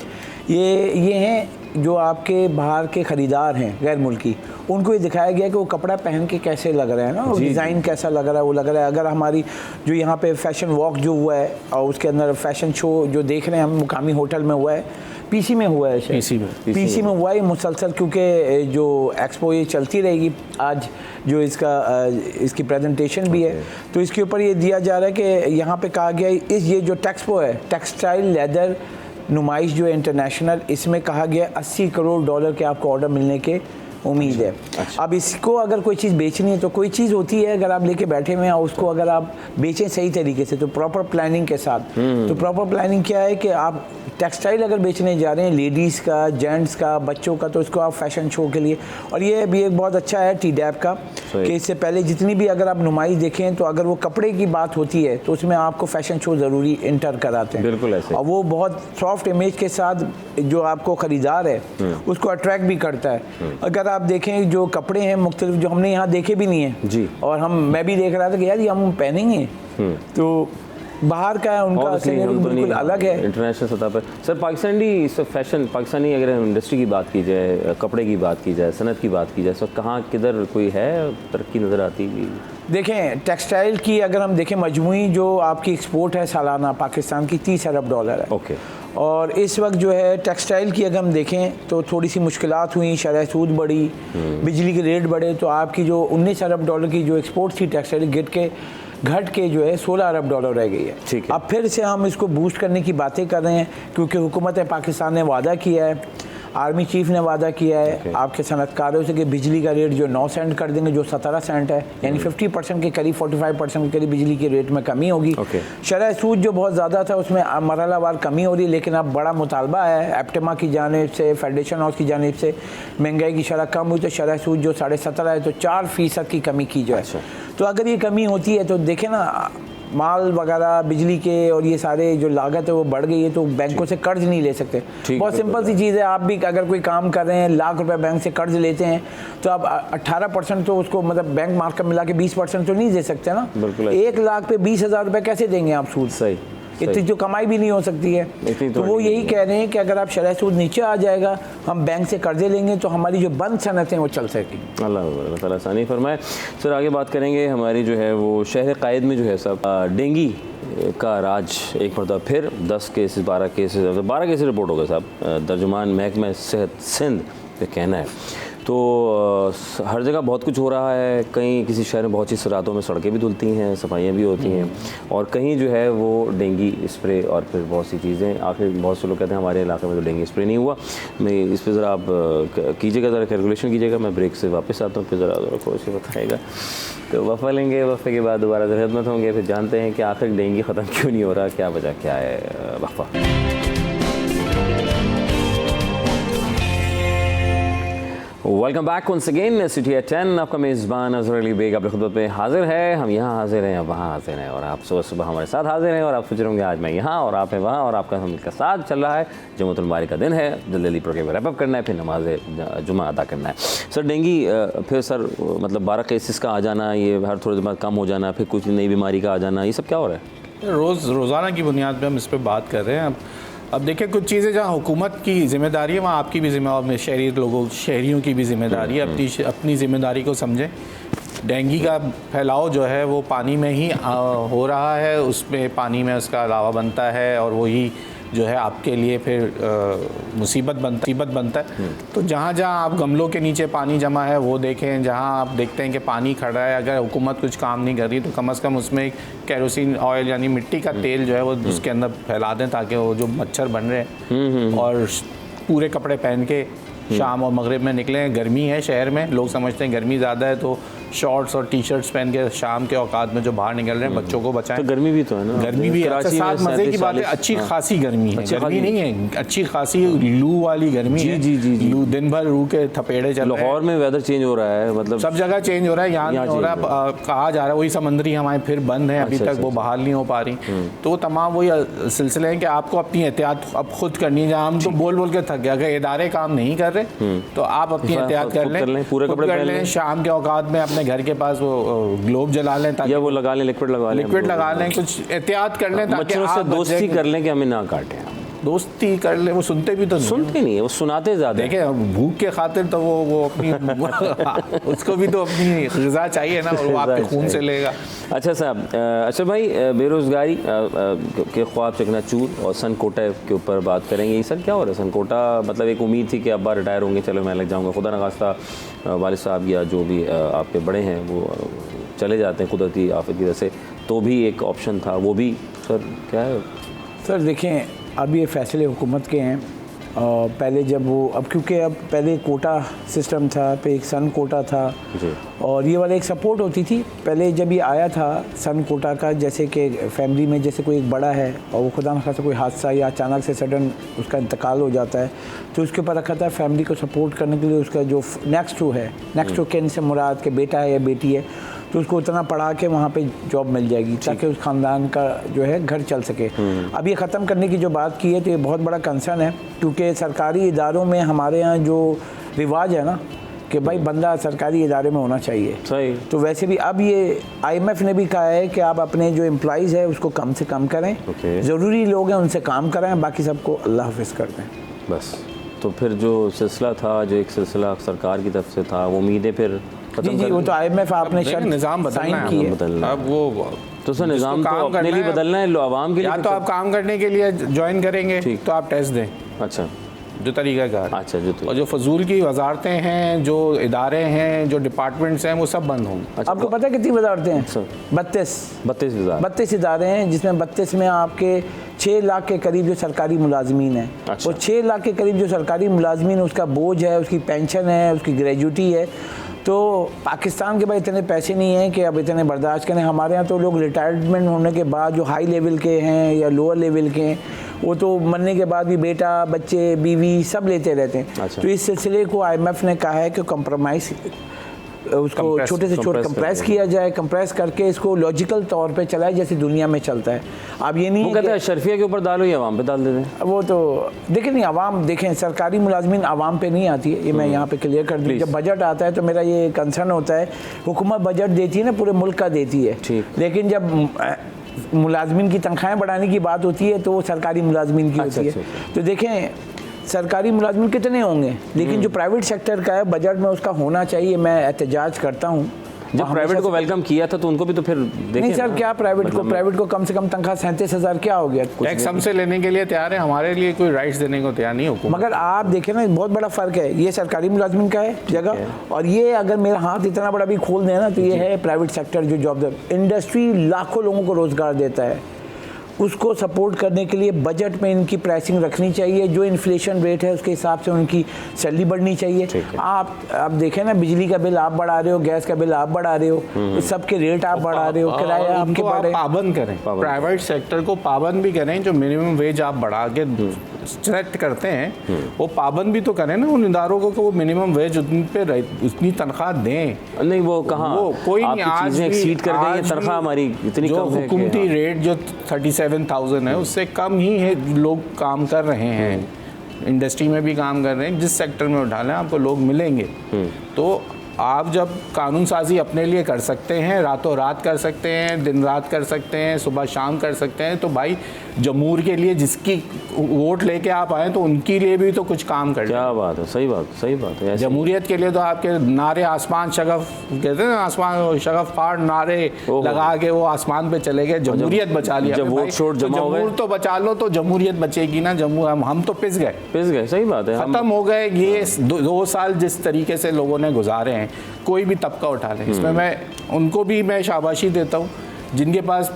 ये हैं जो आपके बाहर के ख़रीदार हैं गैर मुल्की, उनको ये दिखाया गया कि वो कपड़ा पहन के कैसे लग रहा है ना, वो डिज़ाइन कैसा लग रहा है, वो लग रहा है। अगर हमारी जो यहाँ पे फैशन वॉक जो हुआ है, और उसके अंदर फैशन शो जो देख रहे हैं हम मुकामी होटल में हुआ है, PC में हुआ है, PC में हुआ है मुसलसल, क्योंकि जो एक्सपो ये चलती रहेगी, आज जो इसकी प्रेजेंटेशन भी है, तो इसके ऊपर ये दिया जा रहा है कि यहाँ पे कहा गया है ये जो टेक्सपो है, टेक्सटाइल लेदर नुमाइश जो है इंटरनेशनल, इसमें कहा गया $80 करोड़ के आपको ऑर्डर मिलने के उम्मीद है। अच्छा। अब इसको अगर कोई चीज़ बेचनी है, तो कोई चीज़ होती है अगर आप लेके बैठे हुए हैं, उसको अगर आप बेचें सही तरीके से, तो प्रॉपर प्लानिंग के साथ, तो प्रॉपर प्लानिंग क्या है कि आप टेक्सटाइल अगर बेचने जा रहे हैं, लेडीज़ का, जेंट्स का, बच्चों का, तो इसको आप फैशन शो के लिए, और ये भी एक बहुत अच्छा है TDAP का कि इससे पहले जितनी भी अगर आप नुमाइश देखें, तो अगर वो कपड़े की बात होती है तो उसमें आपको फैशन शो ज़रूरी इंटर कराते हैं, बिल्कुल ऐसे, और वो बहुत सॉफ्ट इमेज के साथ जो आपको ख़रीदार है उसको अट्रैक्ट भी करता है। अगर आप देखें जो कपड़े हैं मुख्तलिफ, जो हमने यहाँ देखे भी नहीं है जी, और मैं भी देख रहा था कि यार ये हम पहनेंगे, तो बाहर का है उनका बिल्कुल अलग है इंटरनेशनल सतह पर। सर पाकिस्तानी अगर इंडस्ट्री की बात की जाए, कपड़े की बात की जाए, सनत की बात की जाए, तो कहाँ किधर कोई है तरक्की नज़र आती है? देखें टेक्सटाइल की अगर हम देखें, मजमूई जो आपकी एक्सपोर्ट है सालाना पाकिस्तान की $30 अरब है। ओके। और इस वक्त जो है टेक्सटाइल की अगर हम देखें तो थोड़ी सी मुश्किलात हुई, शरह सूद बढ़ी, बिजली के रेट बढ़े, तो आपकी जो $19 अरब की जो एक्सपोर्ट थी टेक्सटाइल घट के जो है $16 अरब रह गई है। अब फिर से हम इसको बूस्ट करने की बातें कर रहे हैं, क्योंकि हुकूमत पाकिस्तान ने वादा किया है, आर्मी चीफ ने वादा किया है आपके सनतकारों से कि बिजली का रेट जो 9 सेंट कर देंगे, जो 17 सेंट है, यानी 50% के करीब, 45% के करीब बिजली के रेट में कमी होगी। शरह सूद जो बहुत ज़्यादा था उसमें मरहलावार कमी हो रही है, लेकिन अब बड़ा मुतालबा है एप्टेमा की जानिब से, फेडरेशन हाउस की जानिब से, महंगाई की शरह कम हुई तो शरह सूद जो 17.5 है तो 4% की कमी की जाए। तो अगर ये कमी होती है तो देखें ना, माल वगैरह बिजली के और ये सारे जो लागत है वो बढ़ गई है, तो बैंकों से कर्ज नहीं ले सकते। बहुत सिंपल सी चीज़ है, आप भी अगर कोई काम कर रहे हैं, लाख रुपए बैंक से कर्ज लेते हैं, तो आप 18% तो उसको मतलब बैंक मार्कअप मिला के 20% तो नहीं दे सकते ना। 1 लाख पे 20,000 रुपये कैसे देंगे आप सूद? इतनी तो कमाई भी नहीं हो सकती है। तो वो यही कह रहे हैं कि अगर आप शरह सूद नीचे आ जाएगा, हम बैंक से कर्जे लेंगे तो हमारी जो बंद सनतें वो चल सकेंगी। अल्लाह ताला आसानी फरमाए। सर आगे बात करेंगे हमारी जो है वो शहर कायद में जो है सब डेंगी का राज एक मरतबा फिर 10 केसेस 12 केसेस रिपोर्ट हो गए साहब। तर्जुमान महकमा सेहत सिंध पे कहना है। तो हर जगह बहुत कुछ हो रहा है, कहीं किसी शहर में बहुत सी रातों में सड़कें भी धुलती हैं, सफाइयाँ भी होती हैं, और कहीं जो है वो डेंगी स्प्रे और फिर बहुत सी चीज़ें। आखिर बहुत से लोग कहते हैं हमारे इलाके में तो डेंगी स्प्रे नहीं हुआ। मैं इस पर ज़रा आप कीजिएगा, ज़रा कैलकुलेशन कीजिएगा। मैं ब्रेक से वापस आता हूँ, फिर ज़रा खोज से बताएगा। तो वफ़ा लेंगे, वफ़े के बाद दोबारा खिदमत होंगे, फिर जानते हैं कि आखिर डेंगी ख़त्म क्यों नहीं हो रहा, क्या वजह क्या है। वफ़ा welcome back once again city at 10। आपका मेज़बान अज़हर अली बेग अपनी खुदबत में हाजिर है। हम यहाँ हाजिर हैं, वहाँ हाजिर हैं, और आप सुबह सुबह हमारे साथ हाजिर हैं। और आप सोच रहे होंगे आज मैं यहाँ और आप हैं वहाँ, और आपका हम का साथ चल रहा है। जुम्मतुल मुबारक का दिन है, जल्दी प्रोग्राम रैप अप करना है, फिर नमाज जुमा अदा करना है। सर डेंगी फिर सर मतलब 12 केसेस का आ जाना, ये हर थोड़ी देर बाद कम हो जाना, फिर कुछ नई बीमारी का आ जाना, ये सब क्या हो रहा है? रोज़ाना की बुनियाद पर हम इस पर बात कर रहे हैं। अब देखिए, कुछ चीज़ें जहाँ हुकूमत की जिम्मेदारी है वहाँ आपकी भी जिम्मेदारी, शहरियों की भी जिम्मेदारी है। अपनी ज़िम्मेदारी को समझें। डेंगू का फैलाव जो है वो पानी में ही हो रहा है, उसमें पानी में उसका लावा बनता है, और वही जो है आपके लिए फिर मुसीबत बनता है। तो जहाँ जहाँ आप गमलों के नीचे पानी जमा है वो देखें, जहाँ आप देखते हैं कि पानी खड़ा है, अगर हुकूमत कुछ काम नहीं कर रही तो कम से कम उसमें एक केरोसिन ऑयल यानी मिट्टी का तेल जो है वो उसके अंदर फैला दें, ताकि वो जो मच्छर बन रहे हैं, और पूरे कपड़े पहन के शाम और मगरिब में निकलें। गर्मी है शहर में, लोग समझते हैं गर्मी ज़्यादा है तो शॉर्ट्स और टी शर्ट्स पहन के शाम के औकात में जो बाहर निकल रहे हैं, बच्चों को बचाएं। तो गर्मी भी तो है ना, गर्मी भी है। साथ मज़े की बात है, अच्छी खासी गर्मी है, गर्मी नहीं है, अच्छी खासी लू वाली गर्मी है। जी लू, दिन भर लू के थपेड़े चल रहे हैं। लाहौर में वेदर चेंज हो रहा है, मतलब सब जगह चेंज हो रहा है, यहाँ नहीं हो रहा। कहा जा रहा है वही समंदरी हवाएं फिर बंद हैं, अभी तक वो बहाल नहीं हो पा रही। तो तमाम वही सिलसिले हैं कि आपको अपनी एहतियात अब खुद करनी है। जहाँ हम तो बोल बोल के थक गए, अगर इदारे काम नहीं कर रहे तो आप अपनी एहतियात कर लें, पूरे कपड़े पहन लें। शाम के औकात में अपने घर के पास वो ग्लोब जला लें, या वो लगा लें, लिक्विड लगा लें, कुछ एहतियात कर लें, ताकि मच्छरों से दोस्ती कर लें कि हमें ना काटें। दोस्ती कर ले, वो सुनते भी तो सुनते नहीं है, वो सुनाते ज़्यादा। देखे भूख के खातिर तो वो अपनी उसको भी तो अपनी ग़िज़ा चाहिए ना, और वो आपके खून से लेगा। अच्छा साहब, अच्छा भाई, बेरोज़गारी के ख्वाब चकनाचूर और सन कोटा के ऊपर बात करेंगे। ये सर क्या हो रहा है? सन कोटा मतलब एक उम्मीद थी कि अब्बा रिटायर होंगे, चलो मैं लग जाऊँगा, खुदा न खास्ता वालिद साहब या जो भी आपके बड़े हैं वो चले जाते हैं कुदरती आफत की वजह से, तो भी एक ऑप्शन था, वो भी सर क्या है? सर देखें, अब ये फ़ैसले हुकूमत के हैं। पहले जब वो अब क्योंकि अब पहले कोटा सिस्टम था, पे एक सन कोटा था जी। और ये वाला एक सपोर्ट होती थी। पहले जब ये आया था सन कोटा का, जैसे कि फैमिली में जैसे कोई एक बड़ा है और वो खुदा न खास्ता कोई हादसा या अचानक से सडन उसका इंतकाल हो जाता है, तो उसके ऊपर रखा था फैमिली को सपोर्ट करने के लिए उसका जो नेक्स्ट टू है, नेक्स्ट टू कहने से मुराद के बेटा है या बेटी है, तो उसको उतना पढ़ा के वहाँ पे जॉब मिल जाएगी ताकि उस ख़ानदान का जो है घर चल सके। अब ये ख़त्म करने की जो बात की है तो ये बहुत बड़ा कंसर्न है, क्योंकि सरकारी इदारों में हमारे यहाँ जो रिवाज है ना कि भाई बंदा सरकारी इदारे में होना चाहिए, सही। तो वैसे भी अब ये IMF ने भी कहा है कि आप अपने जो एम्प्लॉइज़ है उसको कम से कम करें, ज़रूरी लोग हैं उनसे काम कराएं, बाकी सबको अल्लाह हाफ़िज़ कर दें बस। तो फिर जो सिलसिला था, जो एक सिलसिला सरकार की तरफ से था, वो उम्मीदें फिर जी वो तो IMF आपने निज़ाम साइन की है। अब वो तो सर निज़ाम तो अपने लिए बदलना है, आवाम के लिए। या तो आप काम करने के लिए ज्वाइन करेंगे तो आप टेस्ट दें, अच्छा जो तरीका कार, अच्छा जो और जो फजूल की वजारतें हैं, जो इदारे हैं, जो डिपार्टमेंट्स हैं, वो सब बंद होंगे। अच्छा, आपको पता है कितनी वजारतें हैं? 32 इदारे हैं, जिसमें 32 में आपके 6 लाख के करीब जो सरकारी मुलाजमीन हैं। अच्छा। और 6 लाख के करीब जो सरकारी मुलाजमीन, उसका बोझ है, उसकी पेंशन है, उसकी ग्रेजुटी है। तो पाकिस्तान के पास इतने पैसे नहीं हैं कि अब इतने बर्दाश्त करें। हमारे यहाँ तो लोग रिटायरमेंट होने के बाद जो हाई लेवल के हैं या लोअर लेवल के हैं, वो तो मरने के बाद भी बेटा, बच्चे, बीवी सब लेते रहते हैं। अच्छा। तो इस सिलसिले को IMF ने कहा है कि कंप्रोमाइज़ उसको छोटे से छोटे कंप्रेस किया जाए, कंप्रेस करके इसको लॉजिकल तौर पे चलाए जैसे दुनिया में चलता है। अब ये नहीं वो कहते हैं शर्फिया के ऊपर डालो या आवाम पे डाल देते हैं। वो तो देखें नहीं, आवाम देखें, सरकारी मुलाजमीन आवाम पे नहीं आती है, ये मैं यहाँ पे क्लियर कर दूँ। जब बजट आता है तो मेरा ये कंसर्न होता है, हुकूमत बजट देती है ना, पूरे मुल्क का देती है, लेकिन जब मुलाजमीन की तनख्वाहें बढ़ाने की बात होती है तो वो सरकारी मुलाजमीन की होती है। तो देखें सरकारी मुलाजमीन कितने होंगे, लेकिन जो प्राइवेट सेक्टर का है बजट में उसका होना चाहिए। मैं एहतजाज करता हूँ। जब प्राइवेट को वेलकम किया था तो उनको भी तो फिर नहीं सर, क्या प्राइवेट को कम से कम तनख्वाह 37,000 क्या हो गया? टैक्स हमसे लेने के लिए तैयार है, हमारे लिए कोई राइट्स देने को तैयार नहीं हुकूमत। मगर आप देखें ना, बहुत बड़ा फ़र्क है। ये सरकारी मुलाजमिन का है जगह, और ये अगर मेरा हाथ इतना बड़ा भी खोल दें ना तो ये है प्राइवेट सेक्टर जो जॉब इंडस्ट्री लाखों लोगों को रोज़गार देता है। उसको सपोर्ट करने के लिए बजट में इनकी प्राइसिंग रखनी चाहिए, जो इन्फ्लेशन रेट है उसके हिसाब से उनकी सैलरी बढ़नी चाहिए। आप देखें ना, बिजली का बिल आप बढ़ा रहे हो, गैस का बिल आप बढ़ा रहे हो, सबके रेट आप बढ़ा रहे हो, किराया आपके बढ़ रहे हैं। पाबंद करें, प्राइवेट सेक्टर को पाबंद भी करें। जो मिनिमम वेज आप बढ़ा के सेट करते हैं वो पाबंद भी तो करें ना उन इदारों को कि वो मिनिमम वेज उतनी तनख्वाह दें। नहीं वो कहाँ, वो कोई नहीं, आज एक्सीड कर देंगे तनख्वाह हमारी इतनी कम है। हुकूमती रेट जो 37,000 है उससे कम ही है, लोग काम कर रहे हैं, इंडस्ट्री में भी काम कर रहे हैं। जिस सेक्टर में उठा लें आपको लोग मिलेंगे। तो आप जब कानून साजी अपने लिए कर सकते हैं, रातों रात कर सकते हैं, दिन रात कर सकते हैं, सुबह शाम कर सकते हैं, तो भाई जमहूर के लिए जिसकी वोट लेके आप आए तो उनके लिए भी तो कुछ काम कर। क्या बात है, सही बात है। जमहूरियत के लिए तो आपके नारे आसमान शगफ कहते हैं ना, आसमान शगफ फाड़ नारे लगा के वो आसमान पे चले गए, जमहूरियत बचा लिया। जब वोट शोट जमा हो गए तो बचा लो तो जमहूरियत बचेगी ना। हम तो पिस गए, सही बात है, खत्म हो गए। ये 2 साल जिस तरीके से लोगों ने गुजारे हैं, कोई भी तबका उठा लें, इसमें मैं उनको भी मैं शाबाशी देता हूँ जिनके पास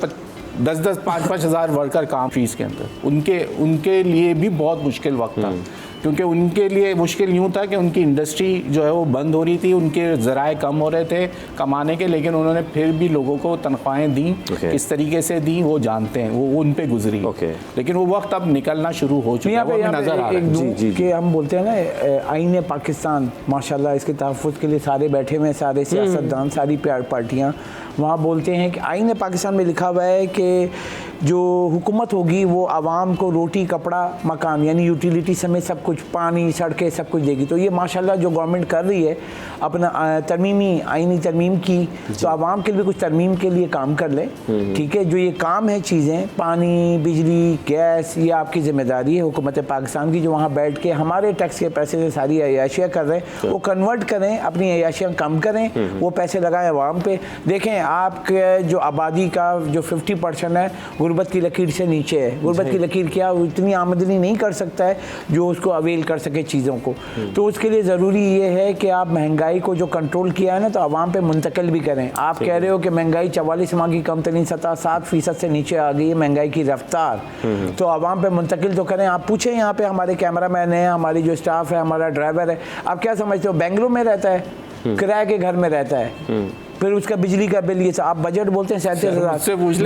10-10, 5-5 हज़ार वर्कर काम फीस के अंदर, उनके लिए भी बहुत मुश्किल वक्त था। क्योंकि उनके लिए मुश्किल यूँ था कि उनकी इंडस्ट्री जो है वो बंद हो रही थी, उनके ज़राए कम हो रहे थे कमाने के, लेकिन उन्होंने फिर भी लोगों को तनख्वाहें दी। किस तरीके से दी वो जानते हैं, वो उन पे गुजरी। लेकिन वो वक्त अब निकलना शुरू हो चुका है, वो नज़र आ रहा है कि हम बोलते हैं ना आईन पाकिस्तान, माशाल्लाह इसके तहफ़्फ़ुज़ के लिए सारे बैठे हुए हैं, सारे सियासतदान, सारी पार्टियाँ। वहाँ बोलते हैं कि आईन पाकिस्तान में लिखा हुआ है कि जो हुकूमत होगी वो आवाम को रोटी, कपड़ा, मकान यानी यूटिलिटी समेत सब कुछ, पानी, सड़कें, सब कुछ देगी। तो ये माशाल्लाह जो गवर्नमेंट कर रही है अपना आईनी तरमीम की, तो आवाम के लिए कुछ तरमीम के लिए काम कर ले। ठीक है, जो ये काम है चीज़ें, पानी, बिजली, गैस, ये आपकी ज़िम्मेदारी है हुकूमत पाकिस्तान की, जो वहाँ बैठ के हमारे टैक्स के पैसे से सारी अयाशियाँ कर रहे हैं, वो कन्वर्ट करें, अपनी अयाशियाँ कम करें, वो पैसे लगाएं आवाम पे। देखें आपके जो आबादी का जो 50% है गुर्बत की लकीर से नीचे है। गुर्बत की लकीर क्या, इतनी आमदनी नहीं कर सकता है जो उसको अवेल कर सके चीज़ों को। तो उसके लिए ज़रूरी ये है कि आप महंगाई को जो कंट्रोल किया है ना, तो आवाम पे मुंतकिल भी करें। आप कह रहे हो कि महंगाई 44 माह की कम तरीन सतह 7% से नीचे आ गई है महंगाई की रफ्तार, तो आवाम पे मुंतकिल तो करें। आप पूछें यहाँ पे हमारे कैमरा मैन है, हमारी जो स्टाफ है, हमारा ड्राइवर है, आप क्या समझते हो बेंगलुरु में रहता है, किराए के घर में रहता है, फिर उसका बिजली का बिल, ये आप बजट बोलते हैं 37,000।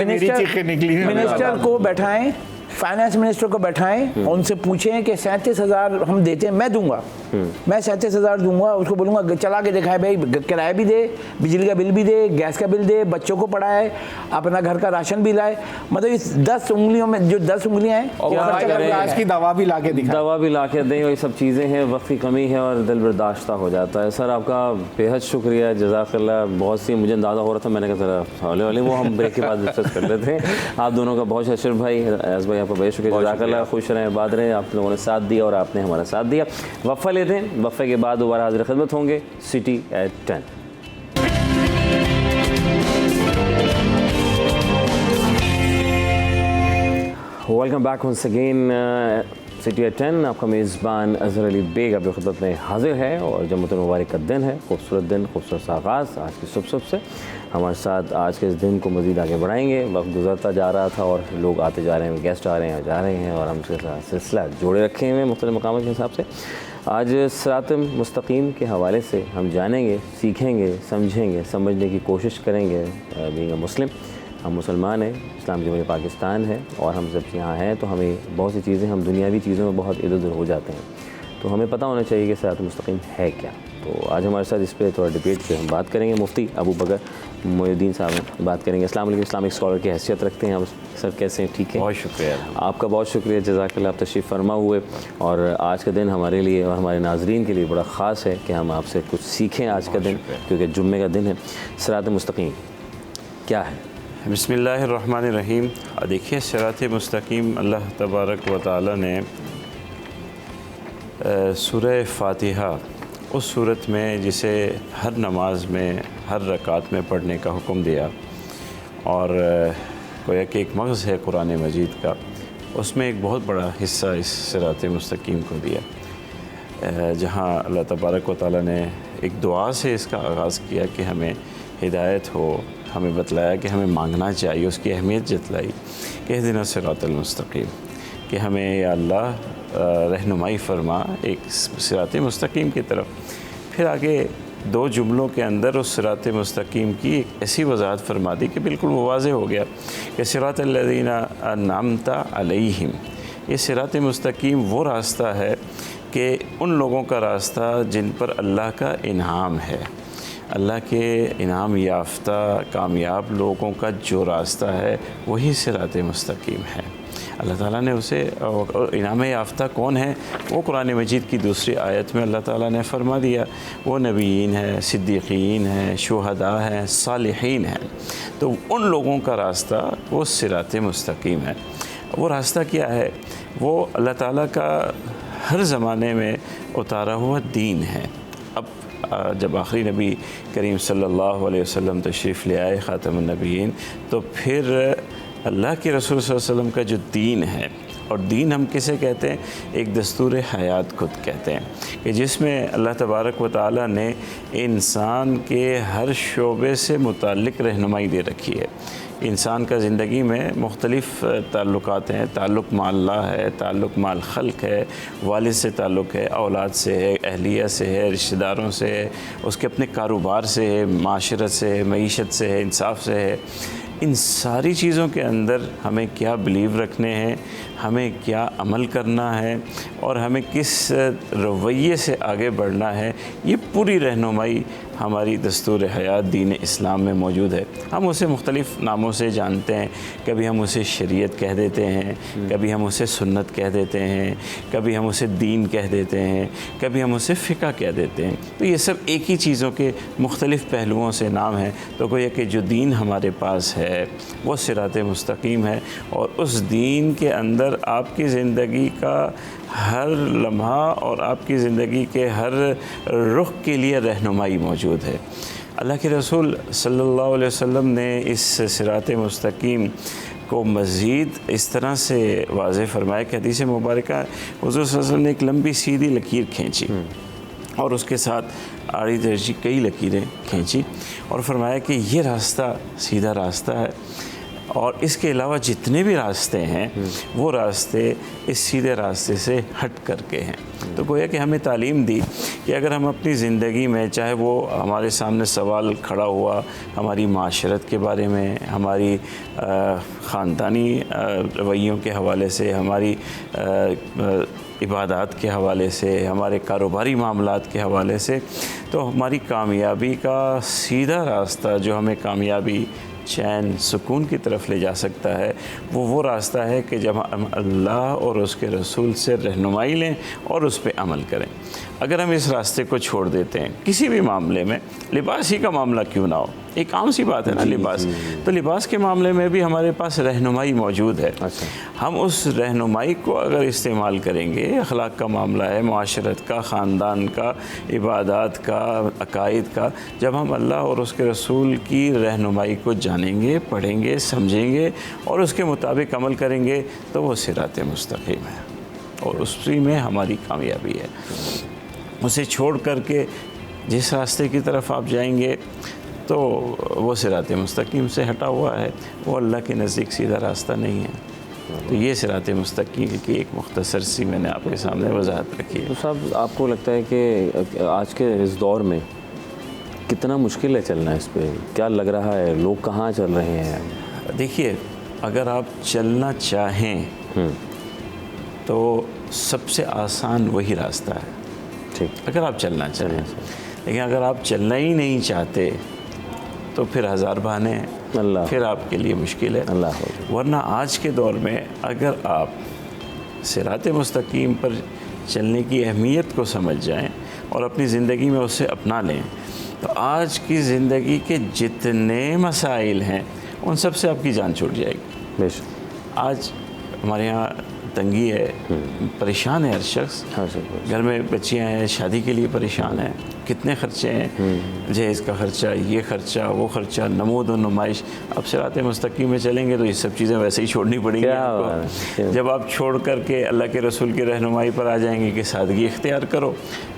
मिनिस्टर को बैठाएं, फाइनेंस मिनिस्टर को बैठाएं, उनसे पूछें कि 37,000 हम देते हैं, मैं दूंगा, मैं 37,000 दूंगा। उसको बोलूँगा चला के दिखाए भाई, किराया भी दे, बिजली का बिल भी दे, गैस का बिल दे, बच्चों को पढ़ाए, अपना घर का राशन भी लाए। मतलब इस 10 उंगलियों में जो 10 उंगलियाँ हैं, आज की दवा भी ला के दें, ये सब चीज़ें हैं, वक्त की कमी है और दिल बर्दाश्त हो जाता है। सर आपका बेहद शुक्रिया, जज़ाकल्लाह। बहुत सी मुझे अंदाज़ा हो रहा था, मैंने कहा जरा हौले वाले वो हम ब्रेक के बाद डिस्कस कर लेते हैं। आप दोनों का बहुत अशरफ भाई, अयाज़ भाई, आपका बहुत शुक्रिया, जज़ाकल्लाह। खुश रहें, आबाद रहें। आप लोगों ने साथ दिया और आपने हमारा साथ दिया। वफ़ा लेते हैं, वफ़े के बाद दोबारा हाज़िर खिदमत होंगे city at 10। Welcome back once again city at 10। आपका मेज़बान अज़हर अली बेग आपकी खिदमत में हाज़िर है और जुम्मतुल मुबारक का दिन है, खूबसूरत दिन, खूबसूरत आगाज़ आज की सुबह से। हमारे साथ आज के इस दिन को मज़ीद आगे बढ़ाएंगे। वक्त गुजरता जा रहा था और लोग आते जा रहे हैं, गेस्ट आ रहे हैं, जा रहे हैं, और हम उसके साथ सिलसिला जोड़े रखे हुए हैं मुख्तलिफ़ मकामों के हिसाब से। आज सिरात मुस्तकीम के हवाले से हम जानेंगे, सीखेंगे, समझेंगे, समझने की कोशिश करेंगे। बीइंग अ मुस्लिम, हम मुसलमान हैं, इस्लाम जमहूरियत पाकिस्तान है, और हम जब यहाँ हैं तो हमें बहुत सी चीज़ें, हम दुनियावी चीज़ों में बहुत इधर उधर हो जाते हैं, तो हमें पता होना चाहिए कि सिरात मुस्तकीम है क्या। तो आज हमारे साथ इस पर थोड़ा डिबेट पे हम बात करेंगे। मुफ्ती अबू बकर मोइनुद्दीन साहब बात करेंगे। अस्सलाम वालेकुम, इस्लामिक स्कॉलर की हैसियत रखते हैं आप सर, कैसे हैं? ठीक है, बहुत शुक्रिया आपका, बहुत शुक्रिया, जज़ाकल्लाह। आप तशरीफ़ फरमा हुए, और आज का दिन हमारे लिए और हमारे नाजरीन के लिए बड़ा ख़ास है कि हम आपसे कुछ सीखें आज का दिन, क्योंकि जुम्मे का दिन है। सिरात मुस्तकीम क्या है? बिस्मिल्लाहिर्रहमानिर्रहीम। देखिए, सिरात मुस्तकीम अल्लाह तबारक व तआला ने सूरह फ़ातिहा उस सूरत में जिसे हर नमाज में हर रकात में पढ़ने का हुक्म दिया, और गोया कि एक मग़ज़ है कुरान मजीद का, उसमें एक बहुत बड़ा हिस्सा इस सिरात मुस्तकीम को दिया, जहाँ अल्लाह तबारक व तआला ने एक दुआ से इसका आगाज़ किया कि हमें हिदायत हो, हमें बतलाया कि हमें मांगना चाहिए, उसकी अहमियत जतलाई कि इहदिना सिरातल मुस्तकीम, कि हमें या अल्लाह रहनुमाई फरमा एक सिरात मुस्तकीम की तरफ। फिर आगे दो जुमलों के अंदर उस सिरात मुस्तकीम की एक ऐसी वजाहत फरमा दी कि बिल्कुल वो वाज़े हो गया कि सिरातल लज़ीना अन्अमता अलैहिम, ये सिरात मुस्तकीम वो रास्ता है कि उन लोगों का रास्ता जिन पर अल्लाह का इनाम है, अल्लाह के इनाम याफ्ता कामयाब लोगों का जो रास्ता है वही सिरात मुस्तकीम है। अल्लाह ताला ने उसे, इनाम याफ्ता कौन है, वो कुरान मजीद की दूसरी आयत में अल्लाह ताला ने फरमा दिया, वो नबीयीन है, सिद्दीक़ीन है, शुहदा हैं, सालिहीन हैं। तो उन लोगों का रास्ता वो सिरात मुस्तकीम है। वो रास्ता क्या है? वो अल्लाह ताला का हर ज़माने में उतारा हुआ दीन है। अब जब आखिरी नबी करीम सल्लल्लाहु अलैहि वसल्लम तशरीफ़ ले आए ख़ातमुन नबीयीन, तो फिर अल्लाह के रसूल सल्लल्लाहु अलैहि वसल्लम का जो दीन है, और दीन हम किसे कहते हैं? एक दस्तूर हयात खुद कहते हैं, कि जिसमें अल्लाह तबारक व तआला ने इंसान के हर शोबे से मुताल्लिक़ रहनुमाई दे रखी है। इंसान का ज़िंदगी में मुख्तलिफ़ ताल्लुकात हैं, ताल्लुक़ मा अल्लाह है, ताल्लुक़ माल खल्क़ है, वालिद से ताल्लुक़ है, औलाद से है, अहलिया से है, रिश्तेदारों से है, उसके अपने कारोबार से है, माशरत से है, मईशत से है, इंसाफ से है। इन सारी चीज़ों के अंदर हमें क्या बिलीव रखने हैं, हमें क्या अमल करना है, और हमें किस रवैये से आगे बढ़ना है, ये पूरी रहनुमाई हमारी दस्तूर हयात दीन इस्लाम में मौजूद है। हम उसे मुख्तलिफ़ नामों से जानते हैं, कभी हम उसे शरीयत कह देते हैं, कभी हम उसे सुन्नत कह देते हैं, कभी हम उसे दीन कह देते हैं, कभी हम उसे फ़िक़्ह कह देते हैं। तो ये सब एक ही चीज़ों के मुख्तलिफ़ पहलुओं से नाम हैं। तो गोया कि जो दीन हमारे पास है वो सिरात मुस्तकीम है, और उस दीन के अंदर आपकी ज़िंदगी का हर लम्हा और आपकी ज़िंदगी के हर रुख के लिए रहनुमाई मौजूद है। अल्लाह के रसूल सल्लल्लाहु अलैहि वसल्लम ने इस सिरात मुस्तकीम को मज़ीद इस तरह से वाज़ेह फरमाया कि हदीस मुबारका हुज़ूर सल्लल्लाहु अलैहि वसल्लम ने एक लंबी सीधी लकीर खींची और उसके साथ आड़ी दर्जी कई लकीरें खींची और फरमाया कि ये रास्ता सीधा रास्ता है, और इसके अलावा जितने भी रास्ते हैं वो रास्ते इस सीधे रास्ते से हट करके हैं। तो गोया कि हमें तालीम दी कि अगर हम अपनी ज़िंदगी में, चाहे वो हमारे सामने सवाल खड़ा हुआ हमारी माशरत के बारे में, हमारी ख़ानदानी रवैयों के हवाले से, हमारी इबादत के हवाले से, हमारे कारोबारी मामलात के हवाले से, तो हमारी कामयाबी का सीधा रास्ता जो हमें कामयाबी, चैन, सुकून की तरफ ले जा सकता है, वो रास्ता है कि जब हम अल्लाह और उसके रसूल से रहनुमाई लें और उस पर अमल करें। अगर हम इस रास्ते को छोड़ देते हैं किसी भी मामले में, लिबास ही का मामला क्यों ना हो, एक आम सी बात है ना लिबास, तो लिबास के मामले में भी हमारे पास रहनुमाई मौजूद है। अच्छा। हम उस रहनुमाई को अगर इस्तेमाल करेंगे, अखलाक का मामला है, माशरत का, ख़ानदान का, इबादत का, अकायद का, जब हम अल्लाह और उसके रसूल की रहनुमाई को जानेंगे, पढ़ेंगे, समझेंगे और उसके मुताबिक अमल करेंगे, तो वो सिरात मुस्तकीम है और उसी में हमारी कामयाबी है। उसे छोड़ करके जिस रास्ते की तरफ आप जाएंगे तो वो सिरात मुस्तकीम से हटा हुआ है, वो अल्लाह के नज़दीक सीधा रास्ता नहीं है। तो ये सिरात मुस्तकीम की एक मुख्तसर सी मैंने आपके सामने वजाहत रखी है। तो साहब, आपको लगता है कि आज के इस दौर में कितना मुश्किल है चलना इस पे? क्या लग रहा है, लोग कहाँ चल रहे हैं? देखिए, अगर आप चलना चाहें तो सबसे आसान वही रास्ता है। ठीक, अगर आप चलना चाहें, लेकिन अगर आप चलना ही नहीं चाहते तो फिर हज़ार बहाने हैं, अल्लाह फिर आपके लिए मुश्किल है। अल्लाह हो। वरना आज के दौर में अगर आप सिरात मुस्तकीम पर चलने की अहमियत को समझ जाएं और अपनी ज़िंदगी में उसे अपना लें, तो आज की ज़िंदगी के जितने मसाइल हैं उन सब से आपकी जान छूट जाएगी। बेशक। आज हमारे यहाँ तंगी है, परेशान है हर शख्स, घर में बच्चियाँ हैं, शादी के लिए परेशान है, कितने खर्चे हैं, जहेज़ का खर्चा, ये खर्चा, वो खर्चा, नमूद और नुमाइश। अब सिरात मुस्तकीम में चलेंगे तो ये सब चीज़ें वैसे ही छोड़नी पड़ेंगी आपको। जब आप छोड़ करके अल्लाह के रसूल की रहनुमाई पर आ जाएंगे कि सादगी इख्तियार करो,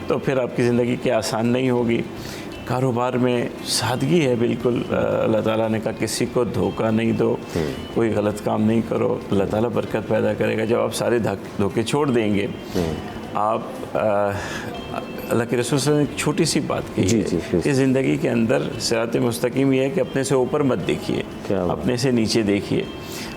तो फिर आपकी ज़िंदगी क्या आसान नहीं होगी। कारोबार में सादगी है बिल्कुल। अल्लाह ताला ने कहा किसी को धोखा नहीं दो, कोई गलत काम नहीं करो, अल्लाह ताला बरकत पैदा करेगा। जब आप सारे धोखे छोड़ देंगे, आप अल्लाह के रसूल से एक छोटी सी बात की है, इस ज़िंदगी के अंदर सिरात मुस्तकीम ये है कि अपने से ऊपर मत देखिए, अपने से नीचे देखिए।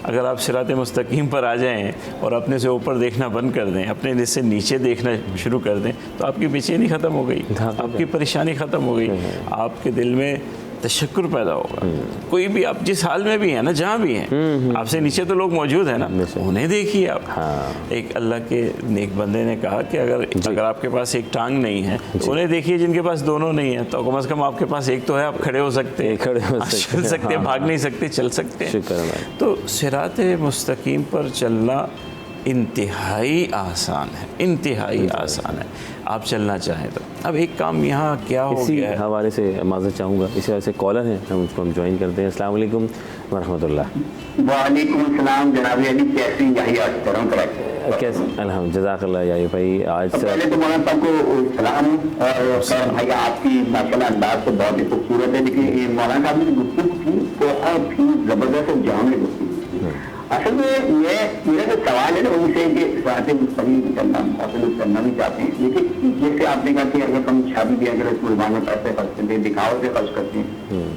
अगर आप सिरात मुस्तकीम पर आ जाएं और अपने से ऊपर देखना बंद कर दें, अपने से नीचे देखना शुरू कर दें, तो आपकी बेचैनी ख़त्म हो गई, आपकी परेशानी ख़त्म हो गई, आपके दिल में तशक्कुर पैदा होगा। कोई भी आप जिस हाल में भी हैं ना, जहाँ भी हैं, आपसे नीचे तो लोग मौजूद हैं ना, उन्हें देखिए आप। एक अल्लाह के नेक बंदे ने कहा कि अगर आपके पास एक टांग नहीं है तो उन्हें देखिए जिनके पास दोनों नहीं है, तो कम से कम आपके पास एक तो है, आप खड़े हो सकते हैं, चल सकते हैं, भाग नहीं सकते, चल सकते हैं। तो सिरात मुस्तकीम पर चलना इंतहाई आसान है, इंतहाई आसान है, आप चलना चाहें तो। अब एक काम यहाँ क्या हो गया है, हवाले से माज़रत चाहूँगा, इसी वजह से कॉलर हैं, हम उसको हम ज्वाइन करते हैं। अस्सलाम वालेकुम वरहमतुल्लाह। वालेकुम सलाम जनाब अली, कैसी यही आज करम कैसे? अल्हम्दुलिल्लाह, जज़ाकल्लाह याही भाई। आज पहले तो मौलाना साहब को सलाम, और भाई आपकी माशाल्लाह अंदाज तो बहुत ही खूबसूरत है, लेकिन मौलाना साहब ने गुफ्तगू की बहुत ही ज़बरदस्त और जाम गुफ्तगू। असल में मेरा जो सवाल है ना उनसे कि सिरात मुस्तकीम करना बहुत लोग करना भी चाहते हैं, लेकिन जैसे आपने कहा कि अगर हम शादी भी अगर मुसलमान में पैसे खर्च करते हैं, दिखाव से खर्च करते हैं,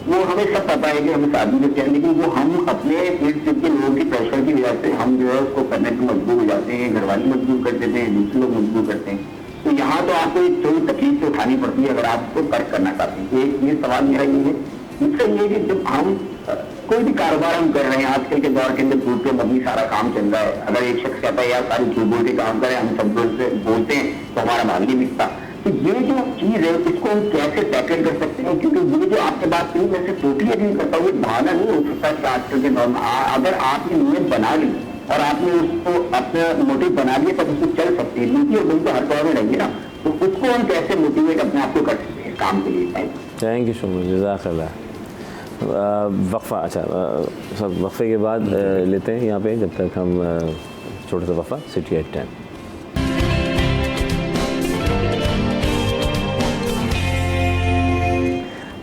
वो हमें सब पता है कि हम शादी करते हैं, लेकिन वो हम अपने इर्द गिर्द के लोगों की प्रेशर की वजह से हम जो है उसको करने पर मजबूर हो जाते हैं, घरवाली मजबूर कर देते हैं, दूसरे लोग मजबूर करते हैं। तो यहाँ तो आपको एक थोड़ी तकलीफ तो उठानी पड़ती है अगर आप उसको कर्ज करना चाहते हैं। ये सवाल मेरा ये है। दूसरा ये कि जब हम कोई भी कारोबार हम कर रहे हैं, आजकल के दौर के अंदर झूठ पे मबनी सारा काम चल रहा है। अगर एक शख्स कहता है यार सारी झूठ बोल के काम करें, हम सब से बोलते हैं तो हमारा माल नहीं बिकता। तो ये जो चीज है इसको हम कैसे टैकल कर सकते हैं? क्योंकि ये जो आपके बात की मैं टोटली एग्री करता हूँ, बहाना नहीं हो सकता कि आजकल के दौर में अगर आपने नियत बना ली और आपने उसको अपना मोटिव बना लिया तब उसको चल सकती है। नीति और बिल्कुल हर दौर में रहेंगे ना, तो उसको हम कैसे मोटिवेट अपने आप को कर सकते हैं काम के लिए? थैंक यू सो मच, जज़ाकल्लाह। वक्फ़ा, अच्छा सब वक्फ़े के बाद लेते हैं यहाँ पे, जब तक हम छोटा सा वक्फ़ा। City at 10।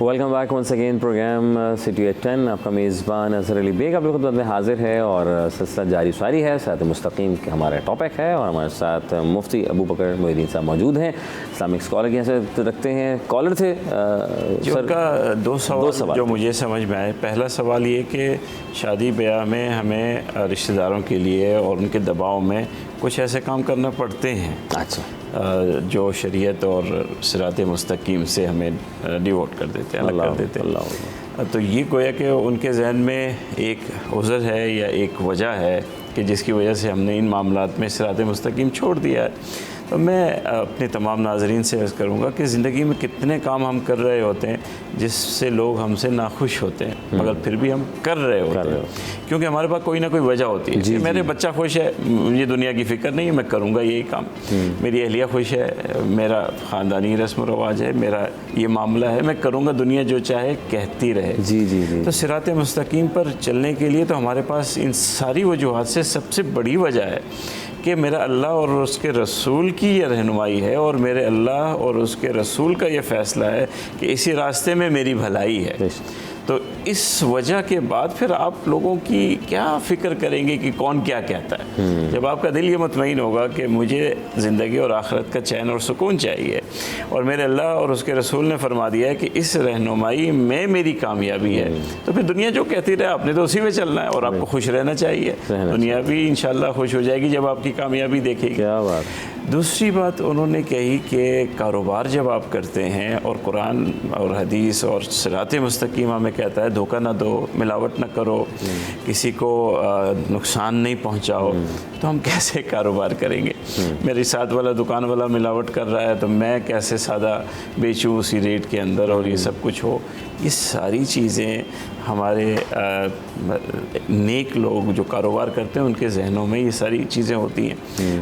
Welcome back once again program city at 10। आपका मेज़बान अज़हर अली बेग आप लोगों के में हाजिर है और सिलसिला जारी सारी है। सिरात मुस्तकीम का हमारा टॉपिक है और हमारे साथ मुफ्ती अबू बकर मोहिद्दीन साहब मौजूद हैं, इस्लामिक स्कॉलर की हैसियत रखते हैं। कॉलर थे सर का दो सवाल जो मुझे समझ में आए। पहला सवाल ये कि शादी ब्याह में हमें रिश्तेदारों के लिए और उनके दबाव में कुछ ऐसे काम करना पड़ते हैं, अच्छा, जो शरीयत और सिरात मुस्तकीम से हमें डिवोट कर देते हैं, अलग कर देते हैं। तो ये गोया कि उनके जहन में एक उज़र है या एक वजह है कि जिसकी वजह से हमने इन मामलात में सिरात मुस्तकीम छोड़ दिया है। तो मैं अपने तमाम नाज़रीन से अर्ज़ करूँगा कि ज़िंदगी में कितने काम हम कर रहे होते हैं जिससे लोग हमसे नाखुश होते हैं, मगर फिर भी हम कर रहे होते हैं क्योंकि हमारे पास कोई ना कोई वजह होती है। मेरे बच्चा खुश है, मुझे दुनिया की फ़िक्र नहीं है, मैं करूँगा यही काम। मेरी अहलिया खुश है, मेरा ख़ानदानी रस्म रवाज है, मेरा ये मामला है, मैं करूँगा, दुनिया जो चाहे कहती रहे। जी। तो सिरात मुस्तकीम पर चलने के लिए तो हमारे पास इन सारी वजूहात से सबसे बड़ी वजह है कि मेरा अल्लाह और उसके रसूल की ये रहनुमाई है और मेरे अल्लाह और उसके रसूल का ये फ़ैसला है कि इसी रास्ते में मेरी भलाई है। तो इस वजह के बाद फिर आप लोगों की क्या फ़िक्र करेंगे कि कौन क्या कहता है? जब आपका दिल ये मुतमईन होगा कि मुझे ज़िंदगी और आखिरत का चैन और सुकून चाहिए और मेरे अल्लाह और उसके रसूल ने फरमा दिया है कि इस रहनुमाई में मेरी कामयाबी है, तो फिर दुनिया जो कहती रहे आपने तो उसी में चलना है और आपको खुश रहना चाहिए। दुनिया भी इंशाल्लाह खुश हो जाएगी जब आपकी कामयाबी देखेगी। क्या बात। दूसरी बात उन्होंने कही कि कारोबार जब आप करते हैं और कुरान और हदीस और सिरात मुस्तकीम हमें कहता है धोखा ना दो, मिलावट ना करो, किसी को नुकसान नहीं पहुंचाओ, तो हम कैसे कारोबार करेंगे? मेरी साथ वाला दुकान वाला मिलावट कर रहा है तो मैं कैसे सादा बेचूं उसी रेट के अंदर और ये सब कुछ हो। ये सारी चीज़ें हमारे नेक लोग जो कारोबार करते हैं उनके जहनों में ये सारी चीज़ें होती हैं।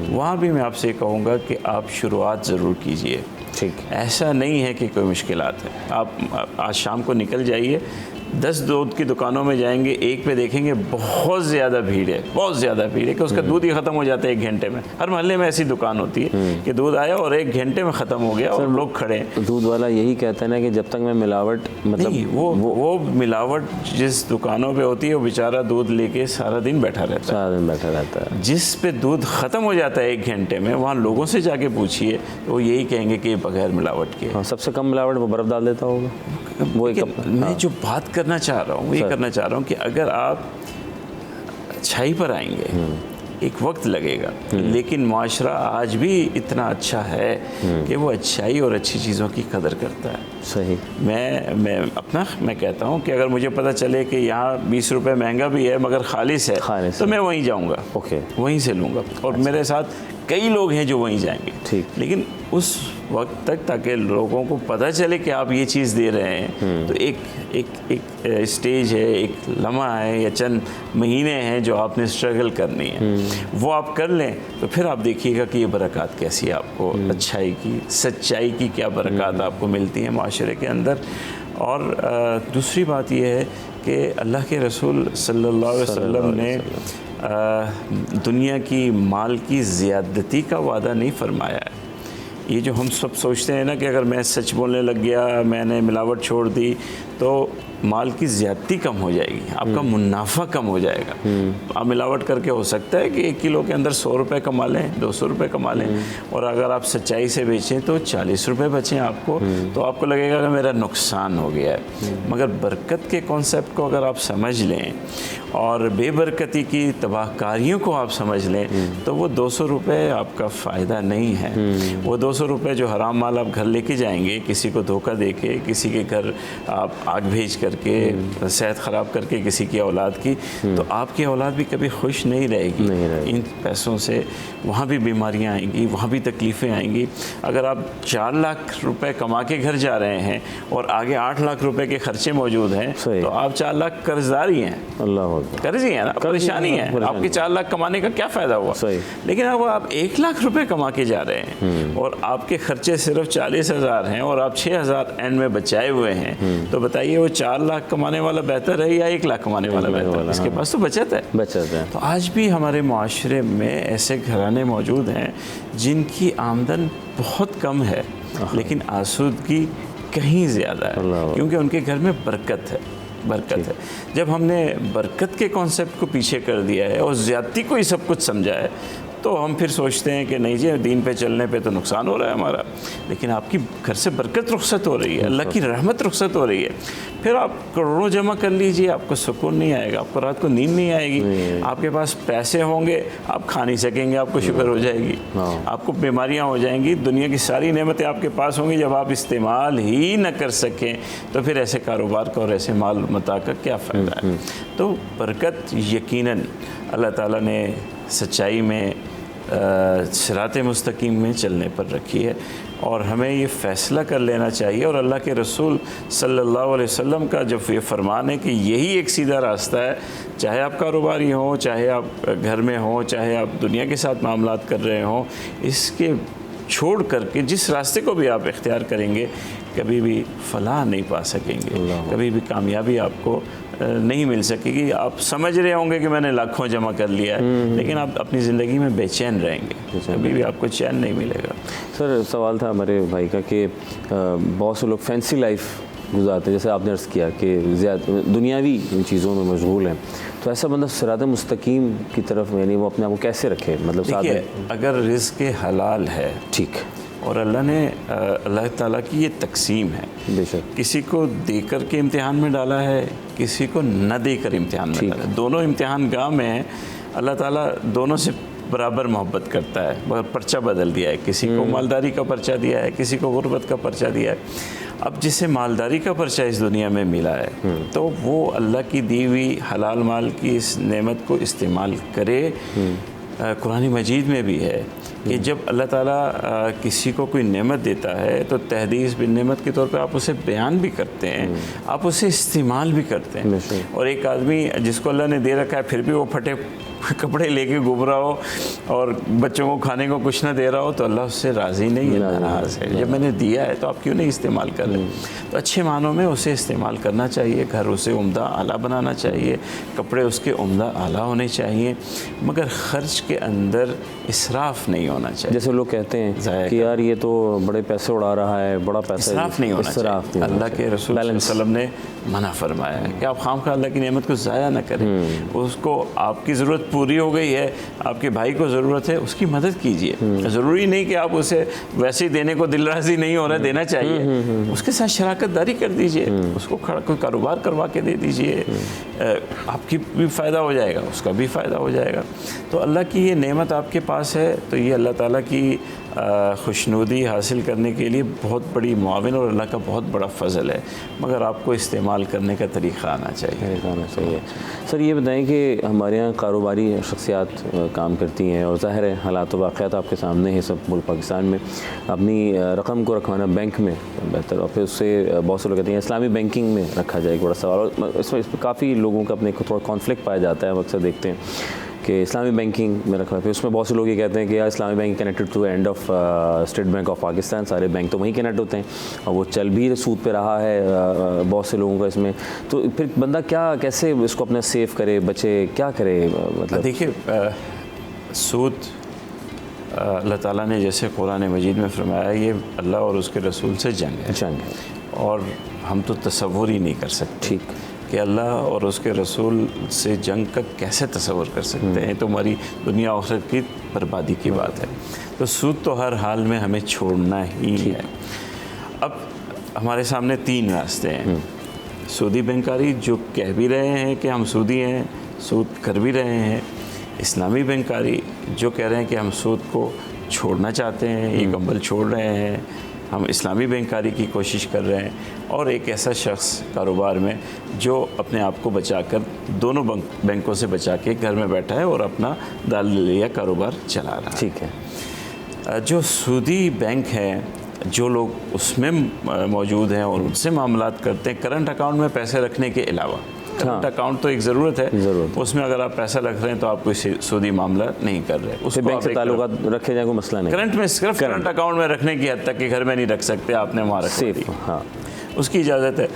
वहाँ भी मैं आपसे कहूँगा कि आप शुरुआत ज़रूर कीजिए। ठीक, ऐसा नहीं है कि कोई मुश्किलात है। आप आज शाम को निकल जाइए, 10 दूध की दुकानों में जाएंगे, एक पे देखेंगे बहुत ज़्यादा भीड़ है, बहुत ज़्यादा भीड़ है कि उसका दूध ही ख़त्म हो जाता है 1 घंटे में। हर मोहल्ले में ऐसी दुकान होती है कि दूध आया और 1 घंटे में ख़त्म हो गया और लोग खड़े हैं। दूध वाला यही कहता है ना कि जब तक मैं मिलावट मतलब नहीं, वो मिलावट जिस दुकानों पे होती है वो बेचारा दूध लेके सारा दिन बैठा रहता है, सारा दिन बैठा रहता है। जिस पे दूध ख़त्म हो जाता है 1 घंटे में, वहाँ लोगों से जाके पूछिए तो वो यही कहेंगे कि बगैर मिलावट के। हाँ, सबसे कम मिलावट वो बर्फ़ डाल देता होगा। वो एक मैं जो बात करना चाह रहा हूँ, ये करना चाह रहा हूँ कि अगर आप अच्छाई पर आएंगे एक वक्त लगेगा, लेकिन माशरा आज भी इतना अच्छा है कि वो अच्छाई और अच्छी चीज़ों की कदर करता है। सही। मैं कहता हूँ कि अगर मुझे पता चले कि यहाँ 20 रुपये महंगा भी है मगर खालिस है तो मैं वहीं जाऊँगा, ओके, वहीं से लूँगा। और मेरे साथ कई लोग हैं जो वहीं जाएंगे। ठीक। लेकिन उस वक्त तक ताकि लोगों को पता चले कि आप ये चीज़ दे रहे हैं, तो एक स्टेज है, एक लम्हा है या चंद महीने हैं जो आपने स्ट्रगल करनी है, वो आप कर लें तो फिर आप देखिएगा कि ये बरक़ात कैसी है आपको, अच्छाई की, सच्चाई की क्या बरक़ात आपको मिलती है माशरे के अंदर। और दूसरी बात ये है कि अल्लाह के रसूल सल्लल्लाहु अलैहि वसल्लम ने दुनिया की माल की ज़्यादती का वादा नहीं फरमाया है। ये जो हम सब सोचते हैं ना कि अगर मैं सच बोलने लग गया, मैंने मिलावट छोड़ दी तो माल की ज़्यादती कम हो जाएगी, आपका मुनाफा कम हो जाएगा। आप मिलावट करके हो सकता है कि 1 किलो के अंदर 100 रुपये कमा लें, 200 रुपये कमा लें, और अगर आप सच्चाई से बेचें तो 40 रुपये बचें आपको, तो आपको लगेगा कि मेरा नुकसान हो गया है। मगर बरकत के कॉन्सेप्ट को अगर आप समझ लें और बेबरकती की तबाहकारियों को आप समझ लें तो वो 200 रुपये आपका फ़ायदा नहीं है। वो 200 रुपये जो हराम माल आप घर लेके जाएंगे, किसी को धोखा दे के, किसी के घर आप आग भेज करके, सेहत ख़राब करके किसी की औलाद की, तो आपकी औलाद भी कभी खुश नहीं रहेगी। इन पैसों से वहाँ भी बीमारियाँ आएंगी, वहाँ भी तकलीफ़ें आएंगी। अगर आप 4 लाख रुपए कमा के घर जा रहे हैं और आगे 8 लाख रुपए के खर्चे मौजूद हैं तो आप 4 लाख कर्जदार ही हैं, अल्लाह कर्ज ही है ना, परेशानी है। आपके 4 लाख कमाने का क्या फ़ायदा हुआ? लेकिन अब आप 1 लाख रुपए कमा के जा रहे हैं और आपके खर्चे सिर्फ 40,000 हैं और आप 6,000 एंड में बचाए हुए हैं, तो बताइए वो 4 लाख कमाने वाला बेहतर है या 1 लाख कमाने वाला बेहतर है? इसके पास तो बचत है। तो आज भी हमारे माशरे में ऐसे घराने मौजूद हैं जिनकी आमदन बहुत कम है लेकिन आसूदगी कहीं ज़्यादा है, क्योंकि उनके घर में बरकत है। जब हमने बरकत के कॉन्सेप्ट को पीछे कर दिया है और ज़्यादती को ही सब कुछ समझा है तो हम फिर सोचते हैं कि नहीं जी, दीन पे चलने पे तो नुकसान हो रहा है हमारा। लेकिन आपकी घर से बरकत रुखसत हो रही है, अल्लाह की रहमत रुखसत हो रही है। फिर आप करोड़ों जमा कर लीजिए, आपको सुकून नहीं आएगा, आपको रात को नींद नहीं आएगी। आपके पास पैसे होंगे, आप खा नहीं सकेंगे, आपको शुगर हो जाएगी, आपको बीमारियां हो जाएंगी। दुनिया की सारी नेमतें आपके पास होंगी, जब आप इस्तेमाल ही न कर सकें तो फिर ऐसे कारोबार का और ऐसे माल मता का क्या फ़ायदा है? तो बरकत यकीनन अल्लाह ताला ने सच्चाई में, सिरात मुस्तकीम में चलने पर रखी है और हमें ये फ़ैसला कर लेना चाहिए। और अल्लाह के रसूल सल्लल्लाहु अलैहि वसल्लम का जब ये फरमान है कि यही एक सीधा रास्ता है, चाहे आप कारोबारी हों, चाहे आप घर में हों, चाहे आप दुनिया के साथ मामलात कर रहे हों, इसके छोड़ करके जिस रास्ते को भी आप इख्तियार करेंगे कभी भी फलाह नहीं पा सकेंगे, कभी भी कामयाबी आपको नहीं मिल सकेगी। आप समझ रहे होंगे कि मैंने लाखों जमा कर लिया है, लेकिन आप अपनी ज़िंदगी में बेचैन रहेंगे, कभी भी आपको चैन नहीं मिलेगा। सर, सवाल था हमारे भाई का कि बहुत से लोग फैंसी लाइफ गुजारते हैं, जैसे आपने अर्ज़ किया कि ज़्यादा दुनियावी इन चीज़ों में मशगूल हैं, तो ऐसा बंदा सिरात मुस्तकीम की तरफ यानी वो अपने आप को कैसे रखे? मतलब देखिए, अगर रिज़्क़ हलाल है, ठीक, और अल्लाह ताला की ये तकसीम है, बेशक किसी को देकर के इम्तिहान में डाला है, किसी को न देकर इम्तिहान में डाला है। दोनों इम्तिहान गाह में है, अल्लाह ताला दोनों से बराबर मोहब्बत करता है, मगर पर्चा बदल दिया है, किसी को मालदारी का पर्चा दिया है, किसी को गुर्बत का पर्चा दिया है। अब जिसे मालदारी का पर्चा इस दुनिया में मिला है तो वो अल्लाह की दी हुई हलाल माल की इस नेमत को इस्तेमाल करे। कुरान मजीद में भी है कि जब अल्लाह ताला किसी को कोई नेमत देता है तो तहदीस बिन नेमत के तौर पे आप उसे बयान भी करते हैं, आप उसे इस्तेमाल भी करते हैं। और एक आदमी जिसको अल्लाह ने दे रखा है फिर भी वो फटे कपड़े लेके घूम रहा हो और बच्चों को खाने को कुछ ना दे रहा हो तो अल्लाह उससे राज़ी नहीं है, नाराज़ है। जब मैंने दिया है तो आप क्यों नहीं इस्तेमाल कर रहे? तो अच्छे मानों में उसे इस्तेमाल करना चाहिए, घर उसे उम्दा आला बनाना चाहिए, कपड़े उसके उम्दा आला होने चाहिए, मगर ख़र्च के अंदर इसराफ नहीं होना चाहिए। जैसे लोग कहते हैं कि यार ये तो बड़े पैसे उड़ा रहा है, बड़ा पैसा, इसराफ नहीं होना चाहिए। अल्लाह के रसूल सल्लल्लाहु अलैहि वसल्लम ने मना फरमाया है कि आप खामखा अल्लाह की नेमत को ज़ाया ना करें। उसको आपकी ज़रूरत पूरी हो गई है, आपके भाई को ज़रूरत है, उसकी मदद कीजिए। ज़रूरी नहीं कि आप उसे वैसे ही देने को दिल राज़ी नहीं हो रहा है, देना चाहिए, उसके साथ शराकत दारी कर दीजिए, उसको कोई कारोबार करवा के दे दीजिए, आपकी भी फ़ायदा हो जाएगा, उसका भी फ़ायदा हो जाएगा। तो अल्लाह की ये नेमत आपके पास है तो ये अल्लाह ताला की खुशनुदी हासिल करने के लिए बहुत बड़ी मुआविन और अल्लाह का बहुत बड़ा फ़ज़ल है, मगर आपको इस्तेमाल करने का तरीक़ा आना चाहिए। सर ये बताएं कि हमारे यहाँ कारोबारी शख्सियात काम करती हैं और ज़ाहिर है हालात वाक़यात आपके सामने है सब मुल्क पाकिस्तान में, अपनी रकम को रखवाना बैंक में बेहतर, और फिर उससे बहुत से लोग कहते हैं इस्लामी बैंकिंग में रखा जाए, एक बड़ा सवाल। और इसमें काफ़ी लोगों का अपने थोड़ा कॉन्फ्लिक्ट पाया जाता है, हम अक्सर देखते हैं कि इस्लामी बैंकिंग में रखना, फिर उसमें बहुत से लोग ये कहते हैं कि यार Islami bank connected to end of State Bank of Pakistan, सारे बैंक तो वहीं कनेक्ट होते हैं और वो चल भी सूद पे रहा है बहुत से लोगों का इसमें। तो फिर बंदा कैसे इसको अपना सेव करे, बचे, क्या करे? मतलब देखिए सूद अल्लाह ताला ने जैसे कुरान मजीद में फरमाया ये अल्लाह और उसके रसूल से जंग है और हम तो तसव्वुर ही नहीं कर सकते ठीक कि अल्लाह और उसके रसूल से जंग का कैसे तसव्वुर कर सकते हैं। तो हमारी दुनिया आखिरत की बर्बादी की बात है। तो सूद तो हर हाल में हमें छोड़ना ही है। अब हमारे सामने 3 रास्ते हैं। सूदी बैंकारी जो कह भी रहे हैं कि हम सूदी हैं, सूद कर भी रहे हैं। इस्लामी बैंकारी जो कह रहे हैं कि हम सूद को छोड़ना चाहते हैं, ये गंबल छोड़ रहे हैं, हम इस्लामी बैंकारी की कोशिश कर रहे हैं। और एक ऐसा शख्स कारोबार में जो अपने आप को बचाकर दोनों बैंकों से बचा के घर में बैठा है और अपना दालिया कारोबार चला रहा है। ठीक है। जो सूदी बैंक हैं, जो लोग उसमें मौजूद हैं और उनसे मामलात करते हैं, करंट अकाउंट में पैसे रखने के अलावा, करंट अकाउंट तो एक ज़रूरत है, उसमें अगर आप पैसा रख रहे हैं तो आप कोई सूदी मामला नहीं कर रहे, उससे बैंक से ताल्लुकात रखे जाए कोई मसला नहीं। करंट में सिर्फ करंट अकाउंट में रखने की हद तक कि घर में नहीं रख सकते, आपने वहाँ रख हाँ उसकी इजाज़त है।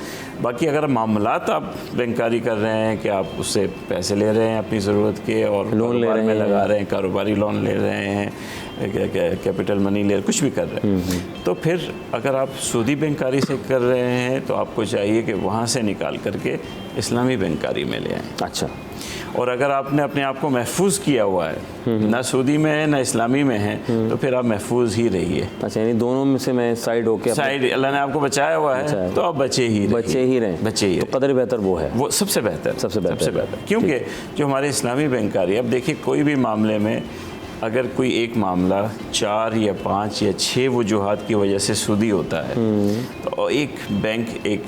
बाकी अगर मामलात आप बैंकारी कर रहे हैं कि आप उससे पैसे ले रहे हैं अपनी ज़रूरत के और लोन ले रहे हैं, लगा रहे हैं, कारोबारी लोन ले रहे हैं, कैपिटल मनी ले कुछ भी कर रहे हैं, तो फिर अगर आप सूदी बैंकारी से कर रहे हैं तो आपको चाहिए कि वहाँ से निकाल करके इस्लामी बैंकारी में ले आएँ। अच्छा। और अगर आपने अपने आप को महफूज किया हुआ है, ना सूदी में है ना इस्लामी में है, तो फिर आप महफूज ही रहिए। अच्छा, यानी दोनों में से मैं साइड होके साइड अल्लाह ने आपको बचाया हुआ है तो आप बचे ही रहें। तो कदर बेहतर वो है, वो सबसे बेहतर क्योंकि जो हमारे इस्लामी बैंकारी, अब देखिए कोई भी मामले में अगर कोई एक मामला 4 या 5 या 6 वजूहात की वजह से सूदी होता है तो एक बैंक, एक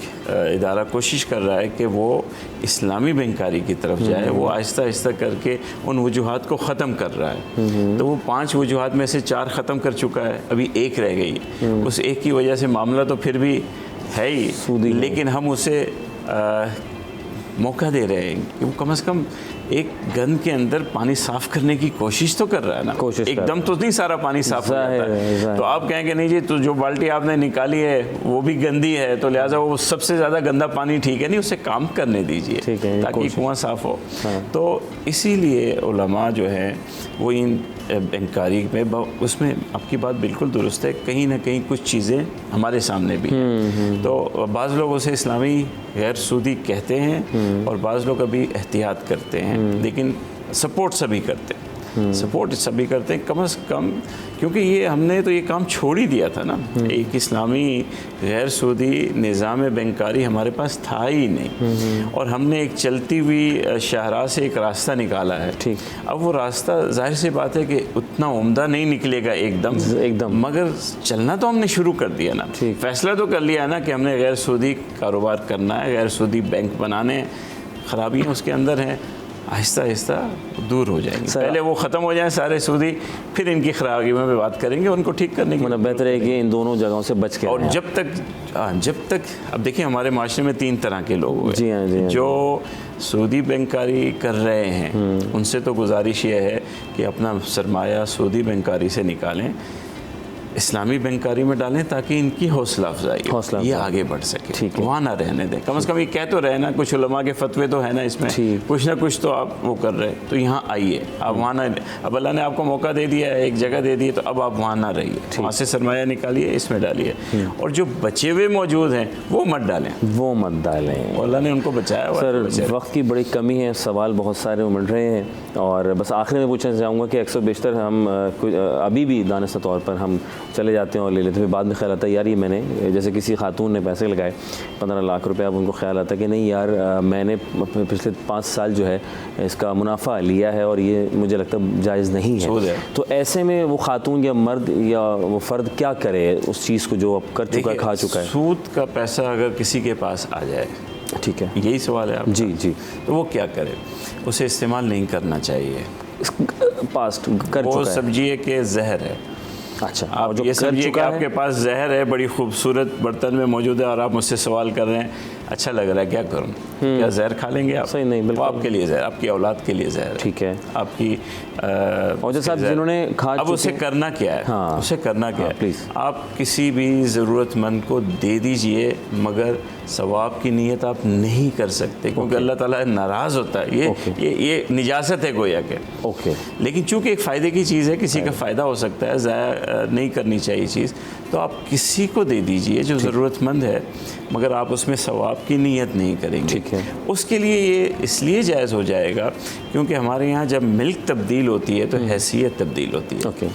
इदारा कोशिश कर रहा है कि वो इस्लामी बैंकारी की तरफ जाए, वो आहिस्ता आहिस्ता करके उन वजूहात को ख़त्म कर रहा है। तो वो 5 वजूहात में से 4 ख़त्म कर चुका है, अभी 1 रह गई। उस एक की वजह से मामला तो फिर भी है ही, लेकिन हम उसे मौका दे रहे हैं कि वो कम से कम एक गन के अंदर पानी साफ़ करने की कोशिश तो कर रहा है ना, एकदम तो नहीं सारा पानी साफ़ हो जाता है। तो आप कहेंगे नहीं जी, तो जो बाल्टी आपने निकाली है वो भी गंदी है तो लिहाजा वो सबसे ज़्यादा गंदा पानी ठीक है नहीं, उसे काम करने दीजिए ताकि कुआं साफ़ हो। तो इसीलिए उलमा जो है वो इन बैंकारी में, उसमें आपकी बात बिल्कुल दुरुस्त है, कहीं ना कहीं कुछ चीज़ें हमारे सामने भी हैं। तो बाज़ लोग उसे इस्लामी गैर सूदी कहते हैं और बाज़ लोग अभी एहतियात करते हैं, लेकिन सपोर्ट सभी करते हैं। सपोर्ट सभी करते हैं कम से कम, क्योंकि ये हमने तो ये काम छोड़ ही दिया था ना। एक इस्लामी गैर सूदी निज़ाम बैंकारी हमारे पास था ही नहीं, और हमने एक चलती हुई शाहराह से एक रास्ता निकाला है। ठीक। अब वो रास्ता जाहिर सी बात है कि उतना उम्दा नहीं निकलेगा एकदम, मगर चलना तो हमने शुरू कर दिया ना। फैसला तो कर लिया है ना कि हमने गैर सूदी कारोबार करना है, गैर सूदी बैंक बनाने। खराबियाँ उसके अंदर हैं, आहिस्ता आहिस्ता दूर हो जाएंगी। पहले वो ख़त्म हो जाए सारे सूदी, फिर इनकी खराबियों में बात करेंगे, उनको ठीक करने की। मतलब बेहतर है कि इन दोनों जगहों से बच के और रहें। जब तक अब देखिए हमारे माशरे में 3 तरह के लोग हुए। जी हाँ, जी हाँ। जो सूदी बैंकारी कर रहे हैं उनसे तो गुजारिश ये है कि अपना सरमाया सूदी बैंकारी से निकालें, इस्लामी बैंकारी में डालें, ताकि इनकी हौसला अफजाई ये आगे बढ़ सके। ठीक है। वहाँ ना रहने दें, कम से कम ये कह तो रहे ना, कुछ उलमा के फतवे तो है ना इसमें, कुछ ना कुछ तो आप वो कर रहे, तो यहाँ आइए, आप वहाँ ना। अब अल्लाह ने आपको मौका दे दिया है, एक जगह दे दी है, तो अब आप वहाँ ना रहिए, वहाँ से सरमाया निकालिए, इसमें डालिए, और जो बचे हुए मौजूद हैं वो मत डालें। अल्लाह ने उनको बचाया। सर वक्त की बड़ी कमी है, सवाल बहुत सारे उमड़ रहे हैं, और बस आखिर में पूछना चाहूँगा कि अक्सर बेशतर हम अभी भी दानिस्ता तौर पर हम चले जाते हैं और ले लेते हैं, बाद में ख्याल आता है यार ये मैंने, जैसे किसी खातून ने पैसे लगाए 15 लाख रुपए, अब उनको ख्याल आता है कि नहीं यार मैंने पिछले 5 साल जो है इसका मुनाफा लिया है और ये मुझे लगता है जायज़ नहीं है। तो ऐसे में वो खातून या मर्द या वो फ़र्द क्या करे उस चीज़ को जो अब कर चुका है, खा चुका है? सूद का पैसा अगर किसी के पास आ जाए, ठीक है, यही सवाल है आपका? जी। तो वो क्या करे? उसे इस्तेमाल नहीं करना चाहिए। पास्ट कर वो चुका है, समझिए कि जहर है। अच्छा, आप जो ये समझिए कि है, आपके पास जहर है, बड़ी खूबसूरत बर्तन में मौजूद है, और आप मुझसे सवाल कर रहे हैं, अच्छा लग रहा है, क्या करूं? क्या जहर खा लेंगे आप? सही नहीं, बिल्कुल आपके लिए जहर, आपकी औलाद के लिए जहर है। ठीक है। आपकी और जैसे आप जिन्होंने खा अब उसे करना क्या है? हाँ, उसे करना क्या है? प्लीज़ आप किसी भी ज़रूरतमंद को दे दीजिए, मगर सवाब की नीयत आप नहीं कर सकते, क्योंकि अल्लाह ताला नाराज़ होता है। ये निजासत है गोया के। ओके। लेकिन चूंकि एक फ़ायदे की चीज़ है, किसी का फ़ायदा हो सकता है, ज़ाया नहीं करनी चाहिए चीज़, तो आप किसी को दे दीजिए जो ज़रूरतमंद है, मगर आप उसमें सवाब की नीयत नहीं करेंगे। ठीक है। उसके लिए ये इसलिए जायज़ हो जाएगा क्योंकि हमारे यहाँ जब मिल्क तब्दील होती है तो हैसियत तब्दील होती है। ओके।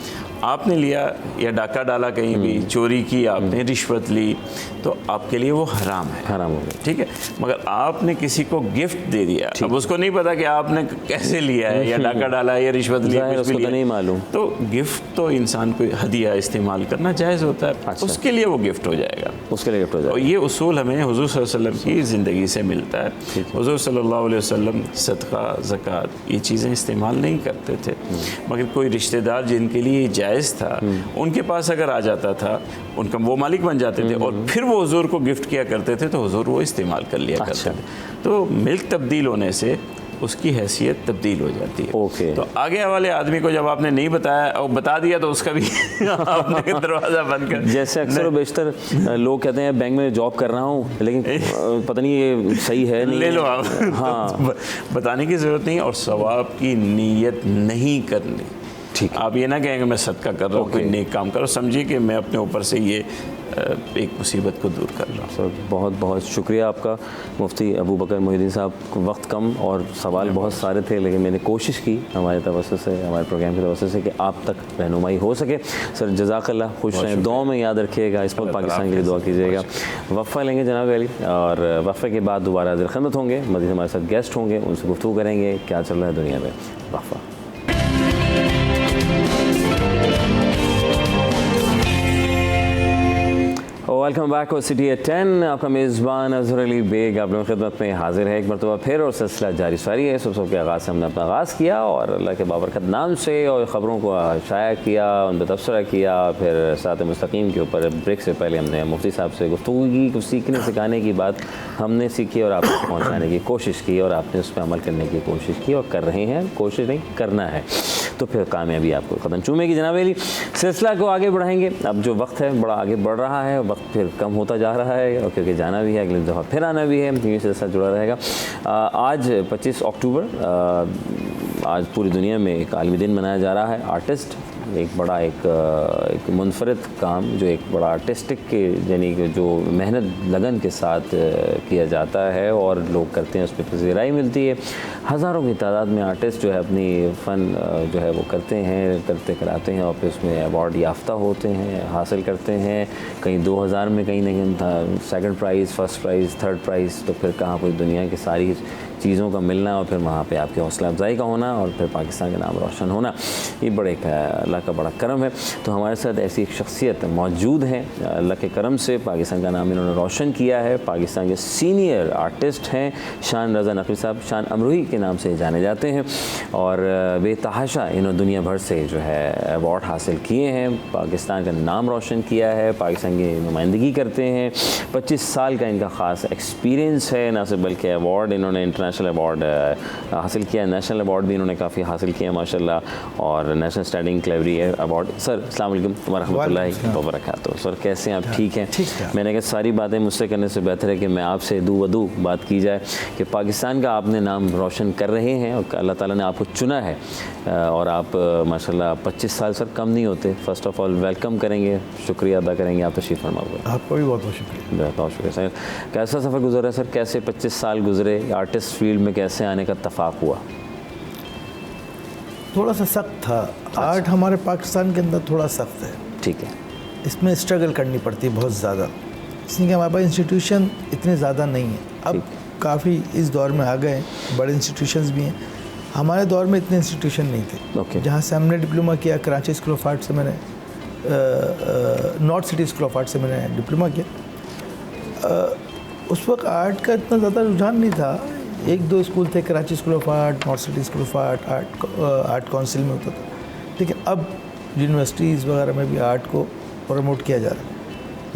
आपने लिया या डाका डाला कहीं भी, चोरी की आपने, रिश्वत ली, तो आपके लिए वो हराम है, हराम हो गया। ठीक है। मगर आपने किसी को गिफ्ट दे दिया, अब उसको नहीं पता कि आपने कैसे लिया है, या डाका डाला है या रिश्वत लिया, कुछ भी लिया, नहीं मालूम। तो गिफ्ट तो इंसान को हदिया इस्तेमाल करना जायज़ होता है। अच्छा। उसके लिए वो गिफ्ट हो जाएगा, उसके लिए गिफ्ट हो जाएगा। और ये उसूल हमें हुज़ूर सल्लल्लाहु अलैहि वसल्लम की ज़िंदगी से मिलता है। हुज़ूर सल्लल्लाहु अलैहि वसल्लम सदका, ज़कात, ये चीज़ें इस्तेमाल नहीं करते थे, मगर कोई रिश्तेदार जिनके लिए जायज़ था, उनके पास अगर आ जाता था, उनका वो मालिक बन जाते थे, और फिर वो हुजूर को गिफ्ट किया करते थे, तो हुजूर वो इस्तेमाल कर लिया करते थे। तो मिल्क तब्दील होने से उसकी हैसियत तब्दील हो जाती है। ओके। तो आगे वाले आदमी को जब आपने नहीं बताया और बता दिया, तो उसका भी आपने दरवाज़ा बंद कर। जैसे अक्सर व बेशतर लोग कहते हैं बैंक में जॉब कर रहा हूँ, लेकिन पता नहीं ये सही है नहीं, ले लो आप। हाँ। बताने की ज़रूरत नहीं, और सवाब की नीयत नहीं करनी। ठीक। आप ये ना कहेंगे मैं सदका कर रहा हूँ, कोई नेक काम करो, समझिए कि मैं अपने ऊपर से ये एक मुसीबत को दूर कर रहा हूँ। सर बहुत बहुत शुक्रिया आपका मुफ्ती अबू बकर मोहिउद्दीन साहब। वक्त कम और सवाल बहुत सारे थे, लेकिन मैंने कोशिश की हमारे तवज्जो से, हमारे प्रोग्राम की तवज्जो से कि आप तक रहनुमाई हो सके। सर जज़ाकल्लाह, खुश रहें, दुआ में याद रखिएगा, इस पर पाकिस्तान के लिए दुआ कीजिएगा। वफ़ा लेंगे जनाब अली, और वफ़े के बाद दोबारा हाज़िर खिदमत होंगे, मज़ीद हमारे साथ गेस्ट होंगे, उनसे गुफ्तगू करेंगे क्या चल रहा है दुनिया में। वफ़ा। वेलकम बैक और सिटी एट 10। आपका मेज़बान अज़हर अली बेग आप लोगों की खिदमत में हाजिर है एक मरतबा फिर, और सिलसिला जारी सारी है। सुबह के आगाज़ से हमने अपना आगाज़ किया और अल्लाह के बाबरकत नाम से, और ख़बरों को शाया किया, उन पर तबसरा किया, फिर साथ मुस्तकीम के ऊपर ब्रेक से पहले हमने मुफ्ती साहब से गुफ्तगू की, कुछ सीखने सिखाने की बात हमने सीखी और आप तक पहुँचाने की कोशिश की, और आपने उस पर अमल करने की कोशिश की और कर रहे हैं, कोशिश नहीं करना है, तो फिर कामयाबी आपको कदम चूमेगी जनाब अली। सिलसिला को आगे बढ़ाएंगे, अब जो वक्त है बड़ा आगे बढ़ रहा है, वक्त फिर कम होता जा रहा है, और क्योंकि जाना भी है, अगली दफ़ा फिर आना भी है, ये सिलसिला जुड़ा रहेगा। आज 25 अक्टूबर, आज पूरी दुनिया में एक आलमी दिन मनाया जा रहा है। आर्टिस्ट एक बड़ा एक मुनफरद काम जो एक बड़ा आर्टिस्टिक के यानी कि जो मेहनत लगन के साथ किया जाता है और लोग करते हैं, उस पर पजीराई मिलती है। हज़ारों की तादाद में आर्टिस्ट जो है अपनी फ़न जो है वो करते हैं, कराते हैं और फिर उसमें अवार्ड याफ्ता होते हैं, हासिल करते हैं। कहीं 2000 में कहीं ना कहीं था second prize, first prize, third prize, तो फिर कहाँ कोई दुनिया की सारी चीज़ों का मिलना और फिर वहाँ पे आपके हौसला अफजाई का होना और फिर पाकिस्तान का नाम रोशन होना, ये बड़े अल्लाह का बड़ा करम है। तो हमारे साथ ऐसी एक शख्सियत मौजूद है, अल्लाह के करम से पाकिस्तान का नाम इन्होंने रोशन किया है। पाकिस्तान के सीनियर आर्टिस्ट हैं शान रज़ा नकवी साहब, शान अमरूही के नाम से जाने जाते हैं और बेतहाशा इन्होंने दुनिया भर से जो है अवार्ड हासिल किए हैं, पाकिस्तान का नाम रोशन किया है, पाकिस्तान की नुमाइंदगी करते हैं। 25 साल का इनका ख़ास एक्सपीरियंस है, ना सिर्फ बल्कि अवार्ड इन्होंने इंटरनेशनल अवार्ड हासिल किया, नेशनल अवार्ड भी इन्होंने काफ़ी हासिल किया माशाल्लाह, और नेशनल स्टैंडिंग क्लेवरी अवार्ड। सर अस्सलाम वालेकुम वरहमतुल्लाहि वबरकातुहू। सर कैसे हैं आप? ठीक हैं? मैंने कहा सारी बातें मुझसे करने से बेहतर है कि मैं आपसे दू वदू बात की जाए कि पाकिस्तान का आपने नाम रोशन कर रहे हैं और अल्लाह ताला ने आपको चुना है और आप माशाल्लाह 25 साल सर कम नहीं होते। फ़र्स्ट ऑफ़ ऑल वेलकम करेंगे, शुक्रिया अदा करेंगे, आप तशरीफ़ फरमा हुए। आपका भी बहुत बहुत शुक्रिया। बहुत शुक्रिया सर। कैसा सफ़र गुजरा है सर? कैसे 25 साल गुजरे? आर्टिस्ट फील्ड में कैसे आने का इत्तफ़ाक़ हुआ? थोड़ा सा सख्त था। आर्ट हमारे पाकिस्तान के अंदर थोड़ा सख्त है, ठीक है। इसमें स्ट्रगल करनी पड़ती है बहुत ज़्यादा, इसलिए कि हमारे पास इंस्टीट्यूशन इतने ज़्यादा नहीं है। अब काफ़ी इस दौर में आ गए, बड़े इंस्टीट्यूशंस भी हैं। हमारे दौर में इतने इंस्टीट्यूशन नहीं थे। जहाँ से हमने डिप्लोमा किया, कराची स्कूल ऑफ आर्ट से मैंने, north city school of art से मैंने डिप्लोमा किया। उस वक्त आर्ट का इतना ज़्यादा रुझान नहीं था। एक दो स्कूल थे, Karachi school of art, north city school of art, art council में होता था। लेकिन अब यूनिवर्सिटीज़ वगैरह में भी आर्ट को प्रमोट किया जा रहा है,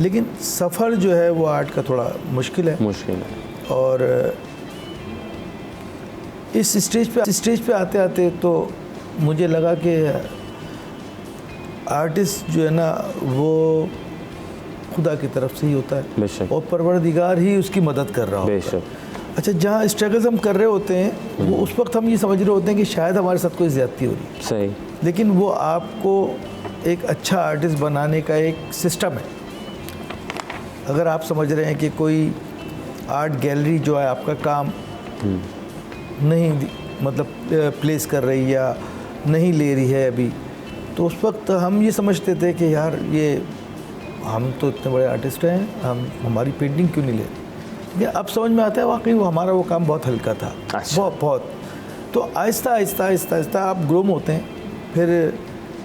लेकिन सफ़र जो है वो आर्ट का थोड़ा मुश्किल है। और इस स्टेज पे आते आते तो मुझे लगा कि आर्टिस्ट जो है ना वो खुदा की तरफ से ही होता है और परवरदिगार ही उसकी मदद कर रहा होता है। अच्छा, जहाँ स्ट्रगल्स हम कर रहे होते हैं वो उस वक्त हम ये समझ रहे होते हैं कि शायद हमारे साथ कोई ज़्यादती हो रही है, सही, लेकिन वो आपको एक अच्छा आर्टिस्ट बनाने का एक सिस्टम है। अगर आप समझ रहे हैं कि कोई आर्ट गैलरी जो है आपका काम नहीं मतलब प्लेस कर रही या नहीं ले रही है अभी, तो उस वक्त हम ये समझते थे कि यार ये हम तो इतने बड़े आर्टिस्ट हैं, हमारी पेंटिंग क्यों नहीं ले रही। लेकिन अब समझ में आता है वाकई वो हमारा वो काम बहुत हल्का था। अच्छा। बहुत। तो आहिस्ता आहिस्ता आप ग्रोम होते हैं। फिर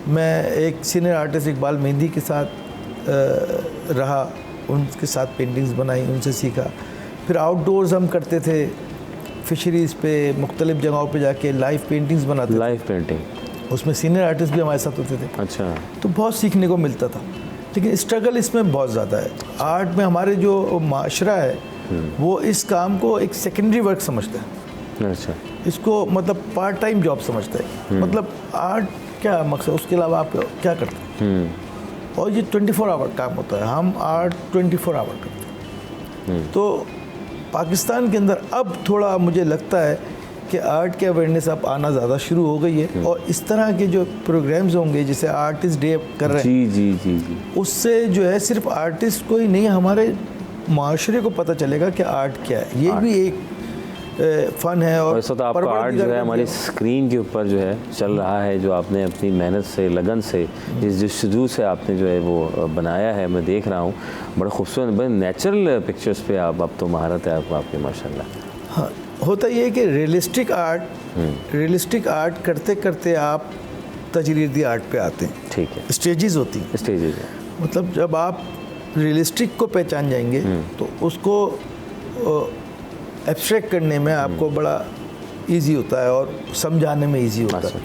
मैं एक सीनियर आर्टिस्ट इकबाल मेहंदी के साथ रहा, उनके साथ पेंटिंग्स बनाई, उनसे सीखा। फिर आउटडोर्स हम करते थे, फिशरीज़ पे मुख्तलिफ जगहों पे जाके लाइव पेंटिंग्स बनाते थे। लाइव पेंटिंग, उसमें सीनियर आर्टिस्ट भी हमारे साथ होते थे। अच्छा। तो बहुत सीखने को मिलता था, लेकिन स्ट्रगल इसमें बहुत ज़्यादा है। आर्ट में हमारे जो माशरा है वो इस काम को एक सेकेंडरी वर्क समझता है। अच्छा। इसको मतलब पार्ट टाइम जॉब समझता है। मतलब आर्ट क्या मकसद, उसके अलावा आप क्या करते हैं। और ये 24 आवर काम होता है, हम आर्ट 24 आवर करते हैं। तो पाकिस्तान के अंदर अब थोड़ा मुझे लगता है कि आर्ट के अवेयरनेस अब आना ज़्यादा शुरू हो गई है, और इस तरह के जो प्रोग्राम्स होंगे जैसे आर्टिस्ट डे कर रहे हैं, जी, उससे जो है सिर्फ आर्टिस्ट को ही नहीं, हमारे माशरे को पता चलेगा कि आर्ट क्या है। ये भी एक फ़न है। और वैसे तो आपका आर्ट जो है हमारी स्क्रीन के ऊपर जो है चल रहा है, जो आपने अपनी मेहनत से, लगन से, जिस जस्तजू से आपने जो है वो बनाया है, मैं देख रहा हूँ बड़ा खूबसूरत, बड़े नेचुरल पिक्चर्स पे आप अब तो महारत है आपकी माशाल्लाह। हाँ, होता ये है कि रियलिस्टिक आर्ट करते करते आप तजरीदी आर्ट पे आते हैं। ठीक है, स्टेजेस होती हैं। स्टेजेस मतलब जब आप रियलिस्टिक को पहचान जाएंगे तो उसको एब्स्ट्रैक्ट करने में आपको बड़ा इजी होता है और समझाने में इजी होता है।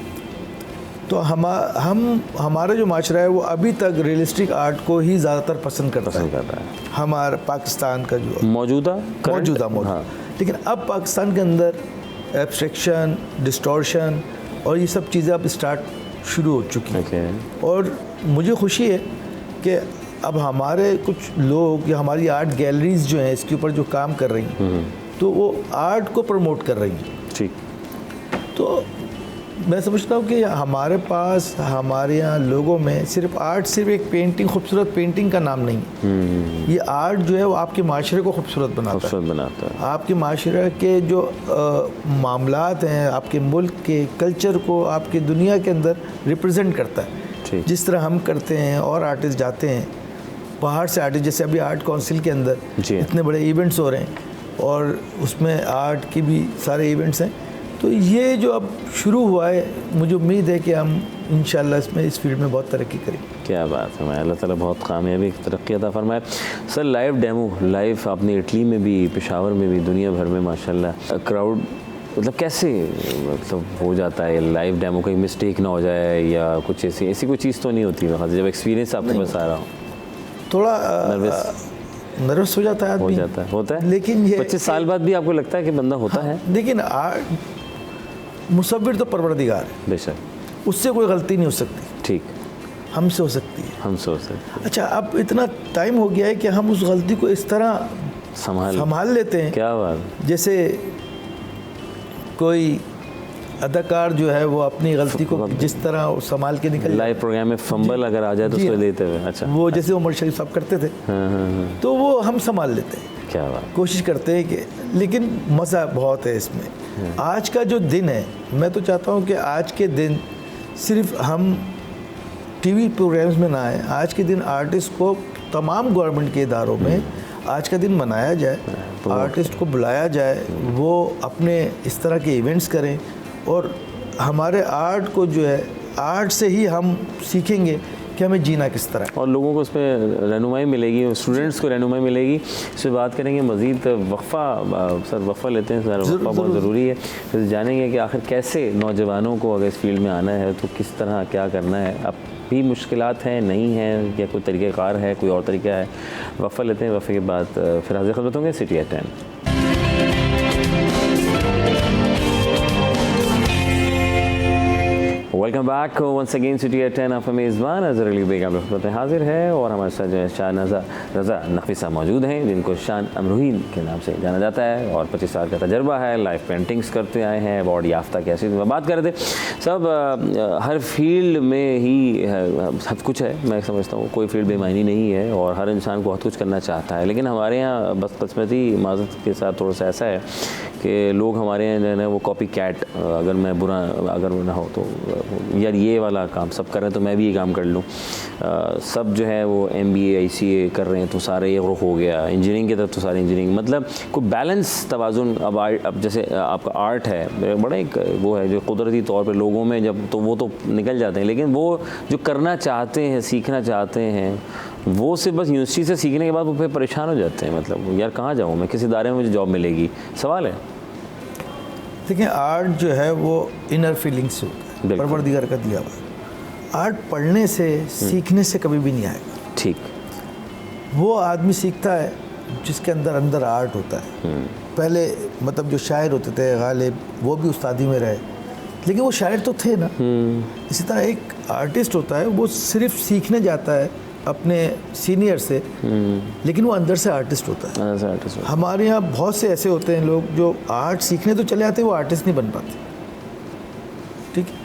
तो हमारा जो माशरा है वो अभी तक रियलिस्टिक आर्ट को ही ज़्यादातर पसंद करता है। हमारा पाकिस्तान का जो मौजूदा हाँ। लेकिन अब पाकिस्तान के अंदर एब्स्ट्रैक्शन, डिस्टॉर्शन और ये सब चीज़ें अब स्टार्ट शुरू हो चुकी हैं। और मुझे खुशी है कि अब हमारे कुछ लोग या हमारी आर्ट गैलरीज जो हैं इसके ऊपर जो काम कर रही हैं, तो वो आर्ट को प्रमोट कर रही हैं। ठीक। तो मैं समझता हूँ कि हमारे पास, हमारे यहाँ लोगों में सिर्फ आर्ट, सिर्फ एक पेंटिंग, खूबसूरत पेंटिंग का नाम नहीं है। ये आर्ट जो है वो आपके माशरे को खूबसूरत बनाता है। आपके माशरे के जो मामलात हैं, आपके मुल्क के कल्चर को आपकी दुनिया के अंदर रिप्रेजेंट करता है। जिस तरह हम करते हैं और आर्टिस्ट जाते हैं बाहर से, आर्टिस्ट जैसे अभी आर्ट काउंसिल के अंदर इतने बड़े इवेंट्स हो रहे हैं और उसमें आर्ट की भी सारे इवेंट्स हैं। तो ये जो अब शुरू हुआ है, मुझे उम्मीद है कि हम इंशाल्लाह इसमें इस फील्ड में बहुत तरक्की करेंगे। क्या बात है, अल्लाह ताला बहुत कामयाबी तरक्की अता फरमाए। सर लाइव डेमो, लाइव आपने इटली में भी, पेशावर में भी, दुनिया भर में माशाल्लाह क्राउड मतलब कैसे मतलब हो जाता है लाइव डेमो, कहीं मिस्टेक ना हो जाए या कुछ ऐसी कोई चीज़ तो नहीं होती है जब एक्सपीरियंस आपके पास आ रहा हो? थोड़ा नर्वस हो जाता है आदमी, होता है लेकिन ये 25 साल बाद भी आपको लगता है कि बंदा होता है? लेकिन मुसव्विर तो परवरदिगार है, बेशक, उससे कोई गलती नहीं हो सकती। ठीक, हमसे हो सकती है, हमसे हो सकती है। अच्छा, अब इतना टाइम हो गया है कि हम उस गलती को इस तरह संभाल लेते हैं। क्या बात, जैसे कोई अदाकार जो है वो अपनी गलती को जिस तरह संभाल के निकल, लाइव प्रोग्राम में फंबल अगर आ जाए तो उसको लेते हुए, अच्छा, वो जैसे उमर शरीफ साहब करते थे, तो वो हम संभाल लेते हैं। क्या बात, कोशिश करते हैं कि, लेकिन मज़ा बहुत है इसमें। आज का जो दिन है, मैं तो चाहता हूँ कि आज के दिन सिर्फ हम टीवी प्रोग्राम्स में ना आए, आज के दिन आर्टिस्ट को तमाम गवर्नमेंट के इदारों में आज का दिन मनाया जाए, आर्टिस्ट को बुलाया जाए, वो अपने इस तरह के इवेंट्स करें और हमारे आर्ट को जो है, आर्ट से ही हम सीखेंगे कि हमें जीना किस तरह, और लोगों को उसमें रहनुमाई मिलेगी, स्टूडेंट्स को रहनुमाई मिलेगी। इस पर बात करेंगे मज़ीद। वक्फ़ा सर, वक्फ़ा लेते हैं सर, वक्फ़ा बहुत ज़रूरी है। फिर जानेंगे कि आखिर कैसे नौजवानों को अगर इस फील्ड में आना है तो किस तरह क्या करना है। अब भी मुश्किलात हैं, नहीं हैं, या कोई तरीक़ाकार है, कोई और तरीका है। वक्फ़ा लेते हैं, वक्फ़े के बाद फिर हाज़िर ख़िदमत होंगे city at 10। Welcome back once again city at 10 of मेज़बान अज़हर अली बेग आप लोग हाजिर है और हमारे साथ जो है शान रज़ा नफ़ी साहब मौजूद हैं, जिनको शान अमरूहीन के नाम से जाना जाता है और 25 साल का तजर्बा है, लाइव पेंटिंग्स करते आए हैं, अवार्ड याफ्ता की ऐसी बात कर रहे थे। सब हर फील्ड में ही सब कुछ है, मैं समझता हूँ कोई फील्ड बेमानी नहीं है और हर इंसान बहुत कुछ करना चाहता है, लेकिन हमारे यहाँ बदकिस्मती माज़रत के साथ थोड़ा सा ऐसा है कि लोग हमारे यहाँ जो है वो कॉपी कैट, अगर मैं बुरा अगर ना हो तो यार ये वाला काम सब कर रहे हैं तो मैं भी ये काम कर लूँ, सब जो है वो MBA ICA कर रहे हैं तो सारे ये रुख हो गया, इंजीनियरिंग की तरफ तो सारे इंजीनियरिंग, मतलब कोई बैलेंस तवाज़ुन। अब जैसे आपका आर्ट है, बड़ा एक वो है जो कुदरती तौर पर लोगों में जब तो वो तो निकल जाते हैं, लेकिन वो जो करना चाहते हैं, सीखना चाहते हैं, वो सिर्फ बस यूनिवर्सिटी से सीखने के बाद वो फिर परेशान हो जाते हैं, मतलब यार कहाँ जाऊँ मैं, किस इदारे में मुझे जॉब मिलेगी। सवाल है, देखिए आर्ट जो है वो इनर फीलिंग से होता है, परवरदिगार का दिया हुआ। आर्ट पढ़ने से, सीखने से कभी भी नहीं आएगा। ठीक, वो आदमी सीखता है जिसके अंदर आर्ट होता है। पहले मतलब जो शायर होते थे गालिब, वो भी उस्तादी में रहे, लेकिन वो शायर तो थे ना। इसी तरह एक आर्टिस्ट होता है, वो सिर्फ सीखने जाता है अपने सीनियर से, लेकिन वो अंदर से आर्टिस्ट होता है। हमारे यहाँ बहुत से ऐसे होते हैं लोग जो आर्ट सीखने तो चले आते हैं, वो आर्टिस्ट नहीं बन पाते, ठीक है,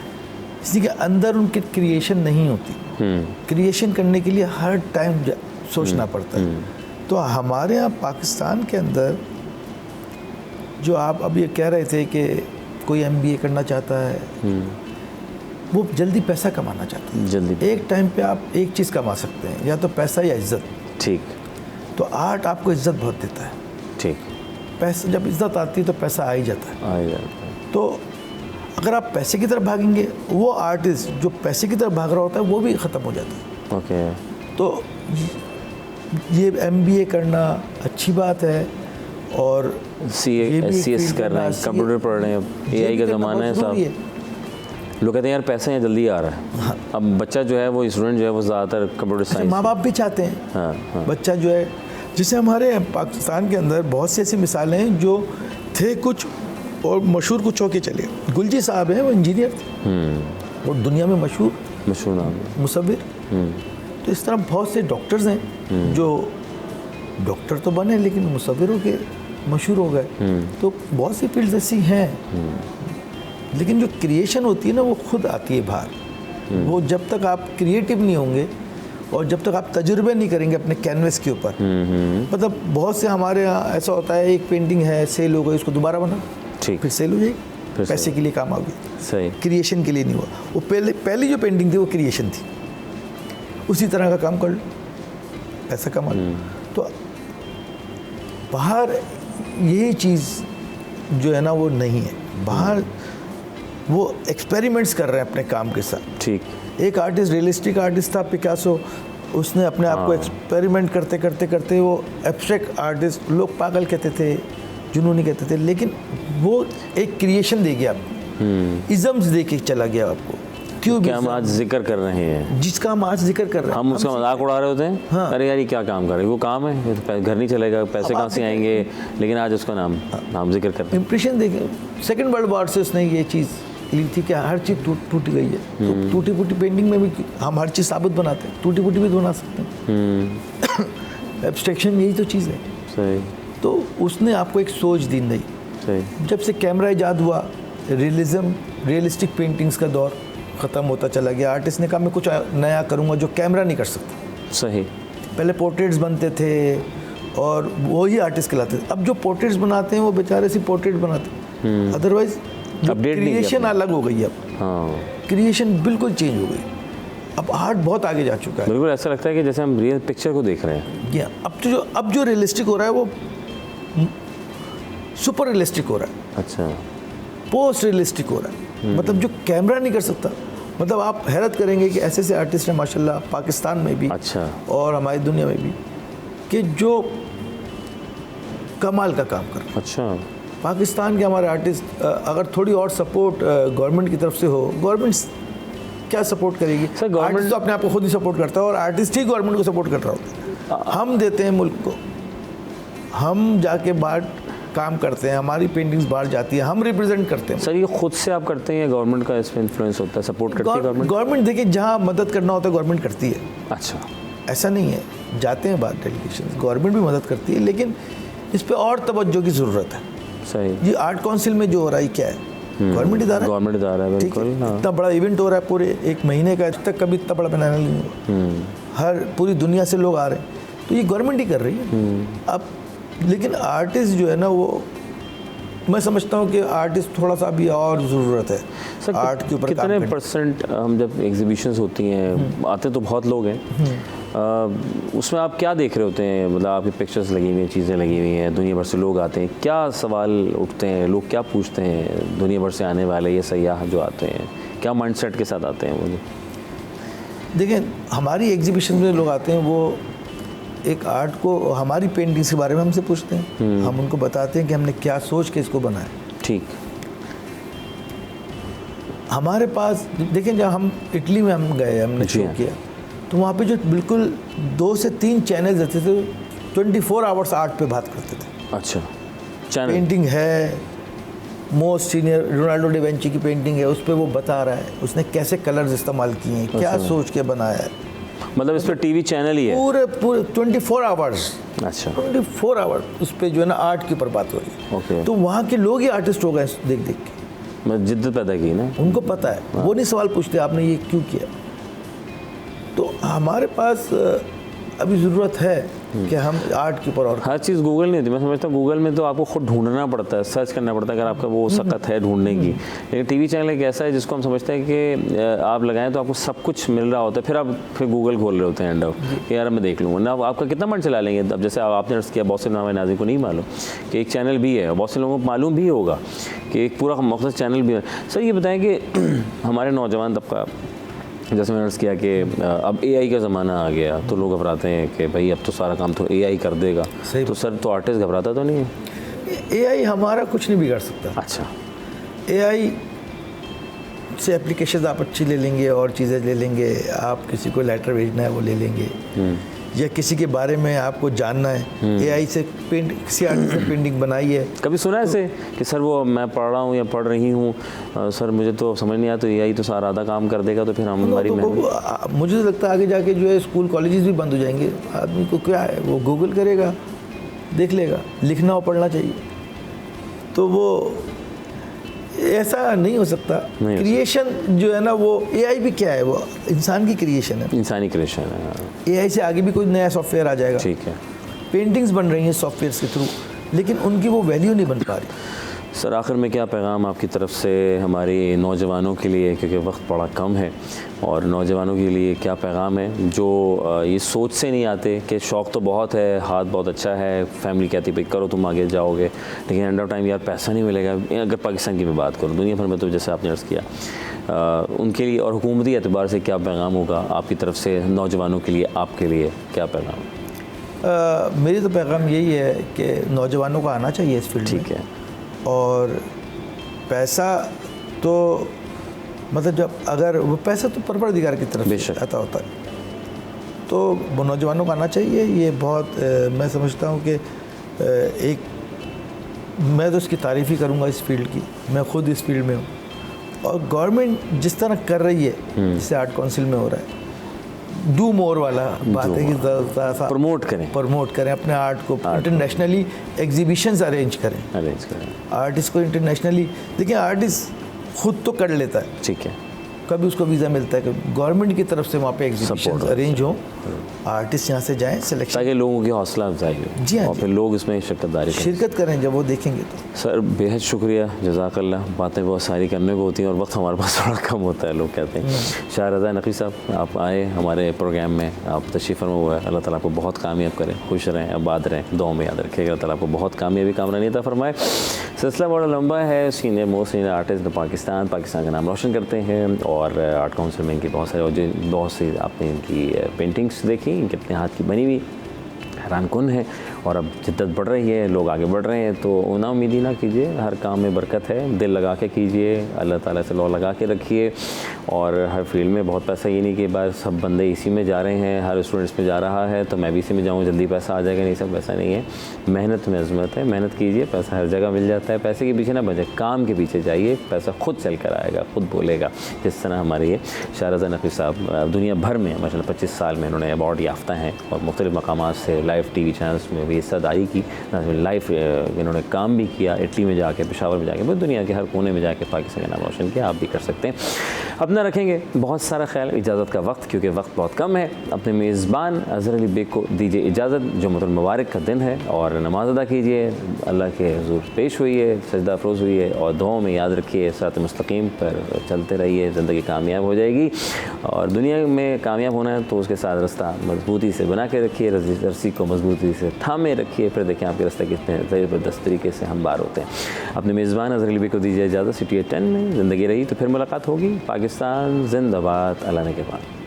इसलिए कि अंदर उनकी क्रिएशन नहीं होती। क्रिएशन करने के लिए हर टाइम सोचना पड़ता है। तो हमारे यहाँ पाकिस्तान के अंदर जो आप अब ये कह रहे थे कि कोई MBA करना चाहता है, वो जल्दी पैसा कमाना चाहते हैं, जल्दी एक टाइम पे आप एक चीज़ कमा सकते हैं, या तो पैसा या इज्जत। ठीक, तो आर्ट आपको इज्जत बहुत देता है। ठीक, पैसा जब इज्जत आती है तो पैसा आ ही जाता है। तो अगर आप पैसे की तरफ भागेंगे, वो आर्टिस्ट जो पैसे की तरफ भाग रहा होता है वो भी ख़त्म हो जाता है। ओके, तो ये MBA करना अच्छी बात है, और CS कर रहे हैं, कंप्यूटर पढ़ रहे हैं, AI का ज़माना है साहब। लोग कहते हैं यार पैसा यहाँ जल्दी आ रहा है। हाँ। अब बच्चा जो है वो स्टूडेंट जो है वो ज़्यादातर कंप्यूटर साइंस, माँ बाप भी चाहते हैं। हाँ। बच्चा जो है, जैसे हमारे पाकिस्तान के अंदर बहुत सी ऐसी मिसालें हैं जो थे कुछ और मशहूर कुछ होके चले। गुलजी साहब हैं, वो इंजीनियर थे और दुनिया में मशहूर नाम मुसव्विर। तो इस तरह बहुत से डॉक्टर्स हैं जो डॉक्टर तो बने लेकिन मुसव्विर के मशहूर हो गए। तो बहुत सी फील्ड्स ऐसी हैं। लेकिन जो क्रिएशन होती है ना वो खुद आती है बाहर। वो जब तक आप क्रिएटिव नहीं होंगे और जब तक आप तजुर्बे नहीं करेंगे अपने कैनवस के ऊपर, मतलब बहुत से हमारे यहाँ ऐसा होता है, एक पेंटिंग है सेल हो गई, उसको दोबारा बना, ठीक, फिर सेल हो जाएगी, पैसे के लिए काम आ गई, सही, क्रिएशन के लिए नहीं हुआ। वो पहली जो पेंटिंग थी वो क्रिएशन थी, उसी तरह का काम कर लो, पैसा कमा लो। तो बाहर यही चीज़ जो है ना वो नहीं है। बाहर वो एक्सपेरिमेंट्स कर रहे हैं अपने काम के साथ। ठीक, एक आर्टिस्ट, रियलिस्टिक आर्टिस्ट था पिकासो, उसने अपने आप को एक्सपेरिमेंट करते करते करते वो एब्स्ट्रैक्ट आर्टिस्ट, लोग पागल कहते थे, जुनूनी कहते थे, लेकिन वो एक क्रिएशन दे गया आपको, इज़म्स दे के चला गया आपको। क्यों? क्या हम आज जिक्र कर रहे हैं, जिसका हम आज जिक्र कर रहे हैं, हम उसका मजाक उड़ा रहे होते हैं। हाँ। अरे यार ये क्या काम कर रहे हैं, वो काम है, ये तो घर नहीं चलेगा, पैसे कहाँ से आएंगे, लेकिन आज उसका नाम जिक्र कर रहे हैं। इम्प्रेशन देखें, सेकेंड वर्ल्ड वॉर से उसने ये चीज़ ली थी कि हर चीज़ टूट गई है। तो टूटी फूटी पेंटिंग में भी हम हर चीज़ साबित बनाते हैं, टूटी फूटी भी तो बना सकते हैं। एब्स्ट्रैक्शन यही तो चीज़ है। सही, तो उसने आपको एक सोच दी नई। सही, जब से कैमरा ईजाद हुआ, रियलिस्टिक पेंटिंग्स का दौर ख़त्म होता चला गया। आर्टिस्ट ने कहा मैं कुछ नया करूँगा जो कैमरा नहीं कर सकता। सही, पहले पोर्ट्रेट्स बनते थे और वही आर्टिस्ट कहलाते थे। अब जो पोर्ट्रेट्स बनाते हैं वो बेचारे सी पोर्ट्रेट बनाते हैं, अदरवाइज अपडेट नहीं किया क्रिएशन अलग हो गई। अब हाँ, क्रिएशन बिल्कुल चेंज हो गई। अब आर्ट बहुत आगे जा चुका है। बिल्कुल ऐसा लगता है कि जैसे हम रियल पिक्चर को देख रहे हैं। या अब जो रियलिस्टिक हो रहा है वो सुपर रियलिस्टिक हो रहा है, अच्छा, पोस्ट रियलिस्टिक हो रहा है। मतलब जो कैमरा नहीं कर सकता, मतलब आप हैरत करेंगे कि ऐसे ऐसे आर्टिस्ट हैं माशाल्लाह पाकिस्तान में भी, अच्छा, और हमारी दुनिया में भी, कि जो कमाल का काम कर रहे हैं। अच्छा, पाकिस्तान के हमारे आर्टिस्ट, अगर थोड़ी और सपोर्ट गवर्नमेंट की तरफ से हो, गवर्नमेंट क्या सपोर्ट करेगी? सर, गवर्नमेंट आर्टिस्ट तो अपने आप को खुद ही सपोर्ट करता है और आर्टिस्ट ही गवर्नमेंट को सपोर्ट कर रहा होता है। हम देते हैं मुल्क को, हम जाके बाहर काम करते हैं, हमारी पेंटिंग्स बाहर जाती है, हम रिप्रेजेंट करते हैं। सर ये खुद से आप करते हैं या गवर्नमेंट का इसमें इन्फ्लुएंस होता है, सपोर्ट करती है गवर्नमेंट? गवर्नमेंट देखिए जहाँ मदद करना होता है गवर्नमेंट करती है। अच्छा, ऐसा नहीं है, जाते हैं बाहर डेलीगेशन, गवर्नमेंट भी मदद करती है, लेकिन इस पर और तवज्जो की ज़रूरत है। सही, ये आर्ट काउंसिल में जो हो रहा है क्या है? गवर्नमेंट इदारा है, गवर्नमेंट इदारा है, ठीक है। बिल्कुल। हाँ, इतना बड़ा इवेंट हो रहा है पूरे एक महीने का, आज तक कभी इतना बड़ा बनाना नहीं हुआ। हर पूरी दुनिया से लोग आ रहे हैं, तो ये गवर्नमेंट ही कर रही है। अब लेकिन आर्टिस्ट जो है ना, वो मैं समझता हूँ कि आर्टिस्ट थोड़ा सा अभी और ज़रूरत है सर, आर्ट के ऊपर काम कितने करने। परसेंट हम जब एग्जीबिशंस होती हैं, आते तो बहुत लोग हैं, उसमें आप क्या देख रहे होते हैं? मतलब आपकी पिक्चर्स लगी हुई हैं, चीज़ें लगी हुई हैं, दुनिया भर से लोग आते हैं, क्या सवाल उठते हैं, लोग क्या पूछते हैं दुनिया भर से आने वाले ये सयाह जो आते हैं, क्या माइंडसेट के साथ आते हैं? मुझे देखिए, हमारी एग्जीबिशन में लोग आते हैं, वो एक आर्ट को, हमारी पेंटिंग्स के बारे में हमसे पूछते हैं, हम उनको बताते हैं कि हमने क्या सोच के इसको बनाया। ठीक, हमारे पास देखें, जब हम इटली में हम गए, हमने शो किया, तो वहाँ पे जो बिल्कुल 2 से 3 चैनल रहते थे, 24 आवर्स आर्ट पे बात करते थे। अच्छा, चैनल पेंटिंग है, most senior Ronaldo da Vinci की पेंटिंग है, उस पर वो बता रहा है उसने कैसे कलर्स इस्तेमाल किए हैं, क्या सोच के बनाया है। मतलब इस पर टीवी चैनल ही है? पूरे 24 आवर्स, अच्छा, 24 आवर्स उस पर जो है ना आर्ट के ऊपर बात हो रही है। ओके, तो वहाँ के लोग ही आर्टिस्ट हो गए देख देख के, मैं जिद्दत पैदा की ना, उनको पता है, वो नहीं सवाल पूछते आपने ये क्यों किया। तो हमारे पास अभी ज़रूरत है कि हम आर्ट के ऊपर, और हर चीज़ गूगल नहीं होती। मैं समझता हूँ गूगल में तो आपको खुद ढूंढना पड़ता है, सर्च करना पड़ता है अगर आपका वो सकत है ढूंढने की। लेकिन टीवी चैनल एक ऐसा है जिसको हम समझते हैं कि आप लगाएं तो आपको सब कुछ मिल रहा होता है, फिर आप गूगल खोल रहे होते हैं एंड कि यार मैं देख लूँगा ना। आपका कितना मन चला लेंगे? अब जैसे आपने अर्ज़ किया, बहुत से नाम नाज़रीन को नहीं मालूम कि एक चैनल भी है, बहुत से लोगों को मालूम भी होगा कि एक पूरा मखसूस चैनल भी है। सर ये बताएं कि हमारे नौजवान तबका, जैसे मैंने अर्ज़ किया कि अब एआई का ज़माना आ गया, तो लोग घबराते हैं कि भाई अब तो सारा काम तो एआई कर देगा। तो सर, तो आर्टिस्ट घबराता तो नहीं है? एआई हमारा कुछ नहीं बिगाड़ सकता। अच्छा, एआई से एप्लीकेशन आप अच्छी ले लेंगे और चीज़ें ले लेंगे, आप किसी को लेटर भेजना है वो ले लेंगे, या किसी के बारे में आपको जानना है, एआई से किसी आर्टिस्ट ने पेंटिंग बनाई है। कभी सुना है ऐसे कि सर वो मैं पढ़ रहा हूँ या पढ़ रही हूँ, सर मुझे तो समझ नहीं आया, तो एआई तो सारा आधा काम कर देगा, तो फिर हमारी मुझे तो लगता है आगे जाके जो है स्कूल कॉलेजेस भी बंद हो जाएंगे। आदमी को क्या है, वो गूगल करेगा, देख लेगा, लिखना और पढ़ना चाहिए। तो वो ऐसा नहीं हो सकता। नहीं हो क्रिएशन जो है ना, वो एआई भी क्या है, वो इंसान की क्रिएशन है। इंसानी क्रिएशन है। एआई से आगे भी कोई नया सॉफ्टवेयर आ जाएगा। ठीक है। पेंटिंग्स बन रही हैं सॉफ्टवेयर के थ्रू, लेकिन उनकी वो वैल्यू नहीं बन पा रही। सर आखिर में क्या पैगाम आपकी तरफ से हमारी नौजवानों के लिए, क्योंकि वक्त बड़ा कम है, और नौजवानों के लिए क्या पैगाम है जो ये सोच से नहीं आते कि शौक़ तो बहुत है, हाथ बहुत अच्छा है, फैमिली कहती भाई करो तुम आगे जाओगे, लेकिन एंड ऑफ टाइम यार पैसा नहीं मिलेगा। अगर पाकिस्तान की मैं बात करूँ, दुनिया भर में तो जैसे आपने अर्ज़ किया, उनके लिए और हुकूमती एतबार से क्या पैगाम होगा आपकी तरफ से नौजवानों के लिए, आपके लिए क्या पैगाम है? मेरी तो पैगाम यही है कि नौजवानों को आना चाहिए इस फील्ड में। ठीक है। और पैसा तो मतलब जब अगर वो पैसा तो परवरदिगार की तरफ से आता होता है, तो वो नौजवानों को आना चाहिए। ये बहुत मैं समझता हूँ कि एक मैं तो इसकी तारीफ़ ही करूँगा इस फील्ड की। मैं ख़ुद इस फील्ड में हूँ, और गवर्नमेंट जिस तरह कर रही है, जैसे आर्ट काउंसिल में हो रहा है, डू मोर वाला बात है कि प्रमोट करें अपने आर्ट को, इंटरनेशनली एग्जीबिशंस अरेंज करें आर्टिस्ट को इंटरनेशनली। देखिए आर्टिस्ट खुद तो कर लेता है, ठीक है, कभी उसको वीज़ा मिलता है, कि गवर्नमेंट की तरफ से वहाँ पे एग्जीबिशन अरेंज हो, आर्टिस्ट यहाँ से जाएं, सिलेक्शन, ताकि लोगों की हौसला अफजाई हो। जी हाँ, और फिर लोग इसमें शिरकत करें जब वो देखेंगे तो। सर बेहद शुक्रिया, जज़ाकल्लाह। बातें बहुत सारी करने को होती हैं और वक्त हमारे पास थोड़ा कम होता है, लोग कहते हैं। शाह रज़ा नक़वी साहब आप आए हमारे प्रोग्राम में, आप तशरीफ़ फरमा हुआ है। अल्लाह ताला आपको बहुत कामयाब करें, खुश रहें, आबाद रहें, दुआ में याद रखिएगा। अल्लाह ताला आपको बहुत कामयाबी कामरानी अता फरमाए। सिलसिला बड़ा लंबा है। Senior most senior artist Pakistan का नाम रोशन करते हैं, और आर्ट काउंसिल में इनकी बहुत सी आपने इनकी पेंटिंग्स देखी, इनके अपने हाथ की बनी हुई, हैरान कुन है। और अब जिद्दत बढ़ रही है, लोग आगे बढ़ रहे हैं, तो ना उम्मीदी ना कीजिए, हर काम में बरकत है, दिल लगा के कीजिए, अल्लाह ताला से लौ लगा के रखिए। और हर फील्ड में बहुत पैसा, ये नहीं कि बस सब बंदे इसी में जा रहे हैं, हर स्टूडेंट्स में जा रहा है तो मैं भी इसी में जाऊँ जल्दी पैसा आ जाएगा, नहीं, सब वैसा नहीं है। मेहनत में अज़मत है, मेहनत कीजिए, पैसा हर जगह मिल जाता है। पैसे के पीछे ना भजे, काम के पीछे जाइए, पैसा खुद चल कर आएगा, खुद बोलेगा। जिस तरह हमारे ये शाह रज़ा नक़वी साहब दुनिया भर में माशाअल्लाह 25 साल में उन्होंने अवार्ड याफ्ता हैं, और मुख्तलिफ़ मकामात से लाइव TV चैनल्स में भी हिस्सेदारी की, लाइव इन्होंने काम भी किया, इटली में जाके, पेशावर में जाके, बहुत दुनिया के हर कोने में जाके पाकिस्तान का नाम रोशन किया। आप भी कर सकते हैं। अपना रखेंगे बहुत सारा ख्याल। इजाज़त का वक्त, क्योंकि वक्त बहुत कम है। अपने मेज़बान अज़हर अली बेग को दीजिए इजाज़त। जुम्मतुल मुबारक का दिन है, और नमाज अदा कीजिए, अल्लाह के हुज़ूर पेश हुइए, सजदा अफरोज़ हुइए, और दुआओं में याद रखिए, सिरात मुस्तकीम पर चलते रहिए, ज़िंदगी कामयाब हो जाएगी। और दुनिया में कामयाब होना है तो उसके साथ रास्ता मजबूती से बना के रखिए, रस्सी को मजबूती से थामे रखिए, फिर देखें आपके रास्ते कितने ज़बरदस्त तरीके से हमवार होते हैं। अपने मेज़बान अज़हर अली बेग को दीजिए इजाज़त। CTA 10 में ज़िंदगी रही तो फिर मुलाकात होगी। पाकिस्तान जिंदाबाद, अल्लाह ने के बाद।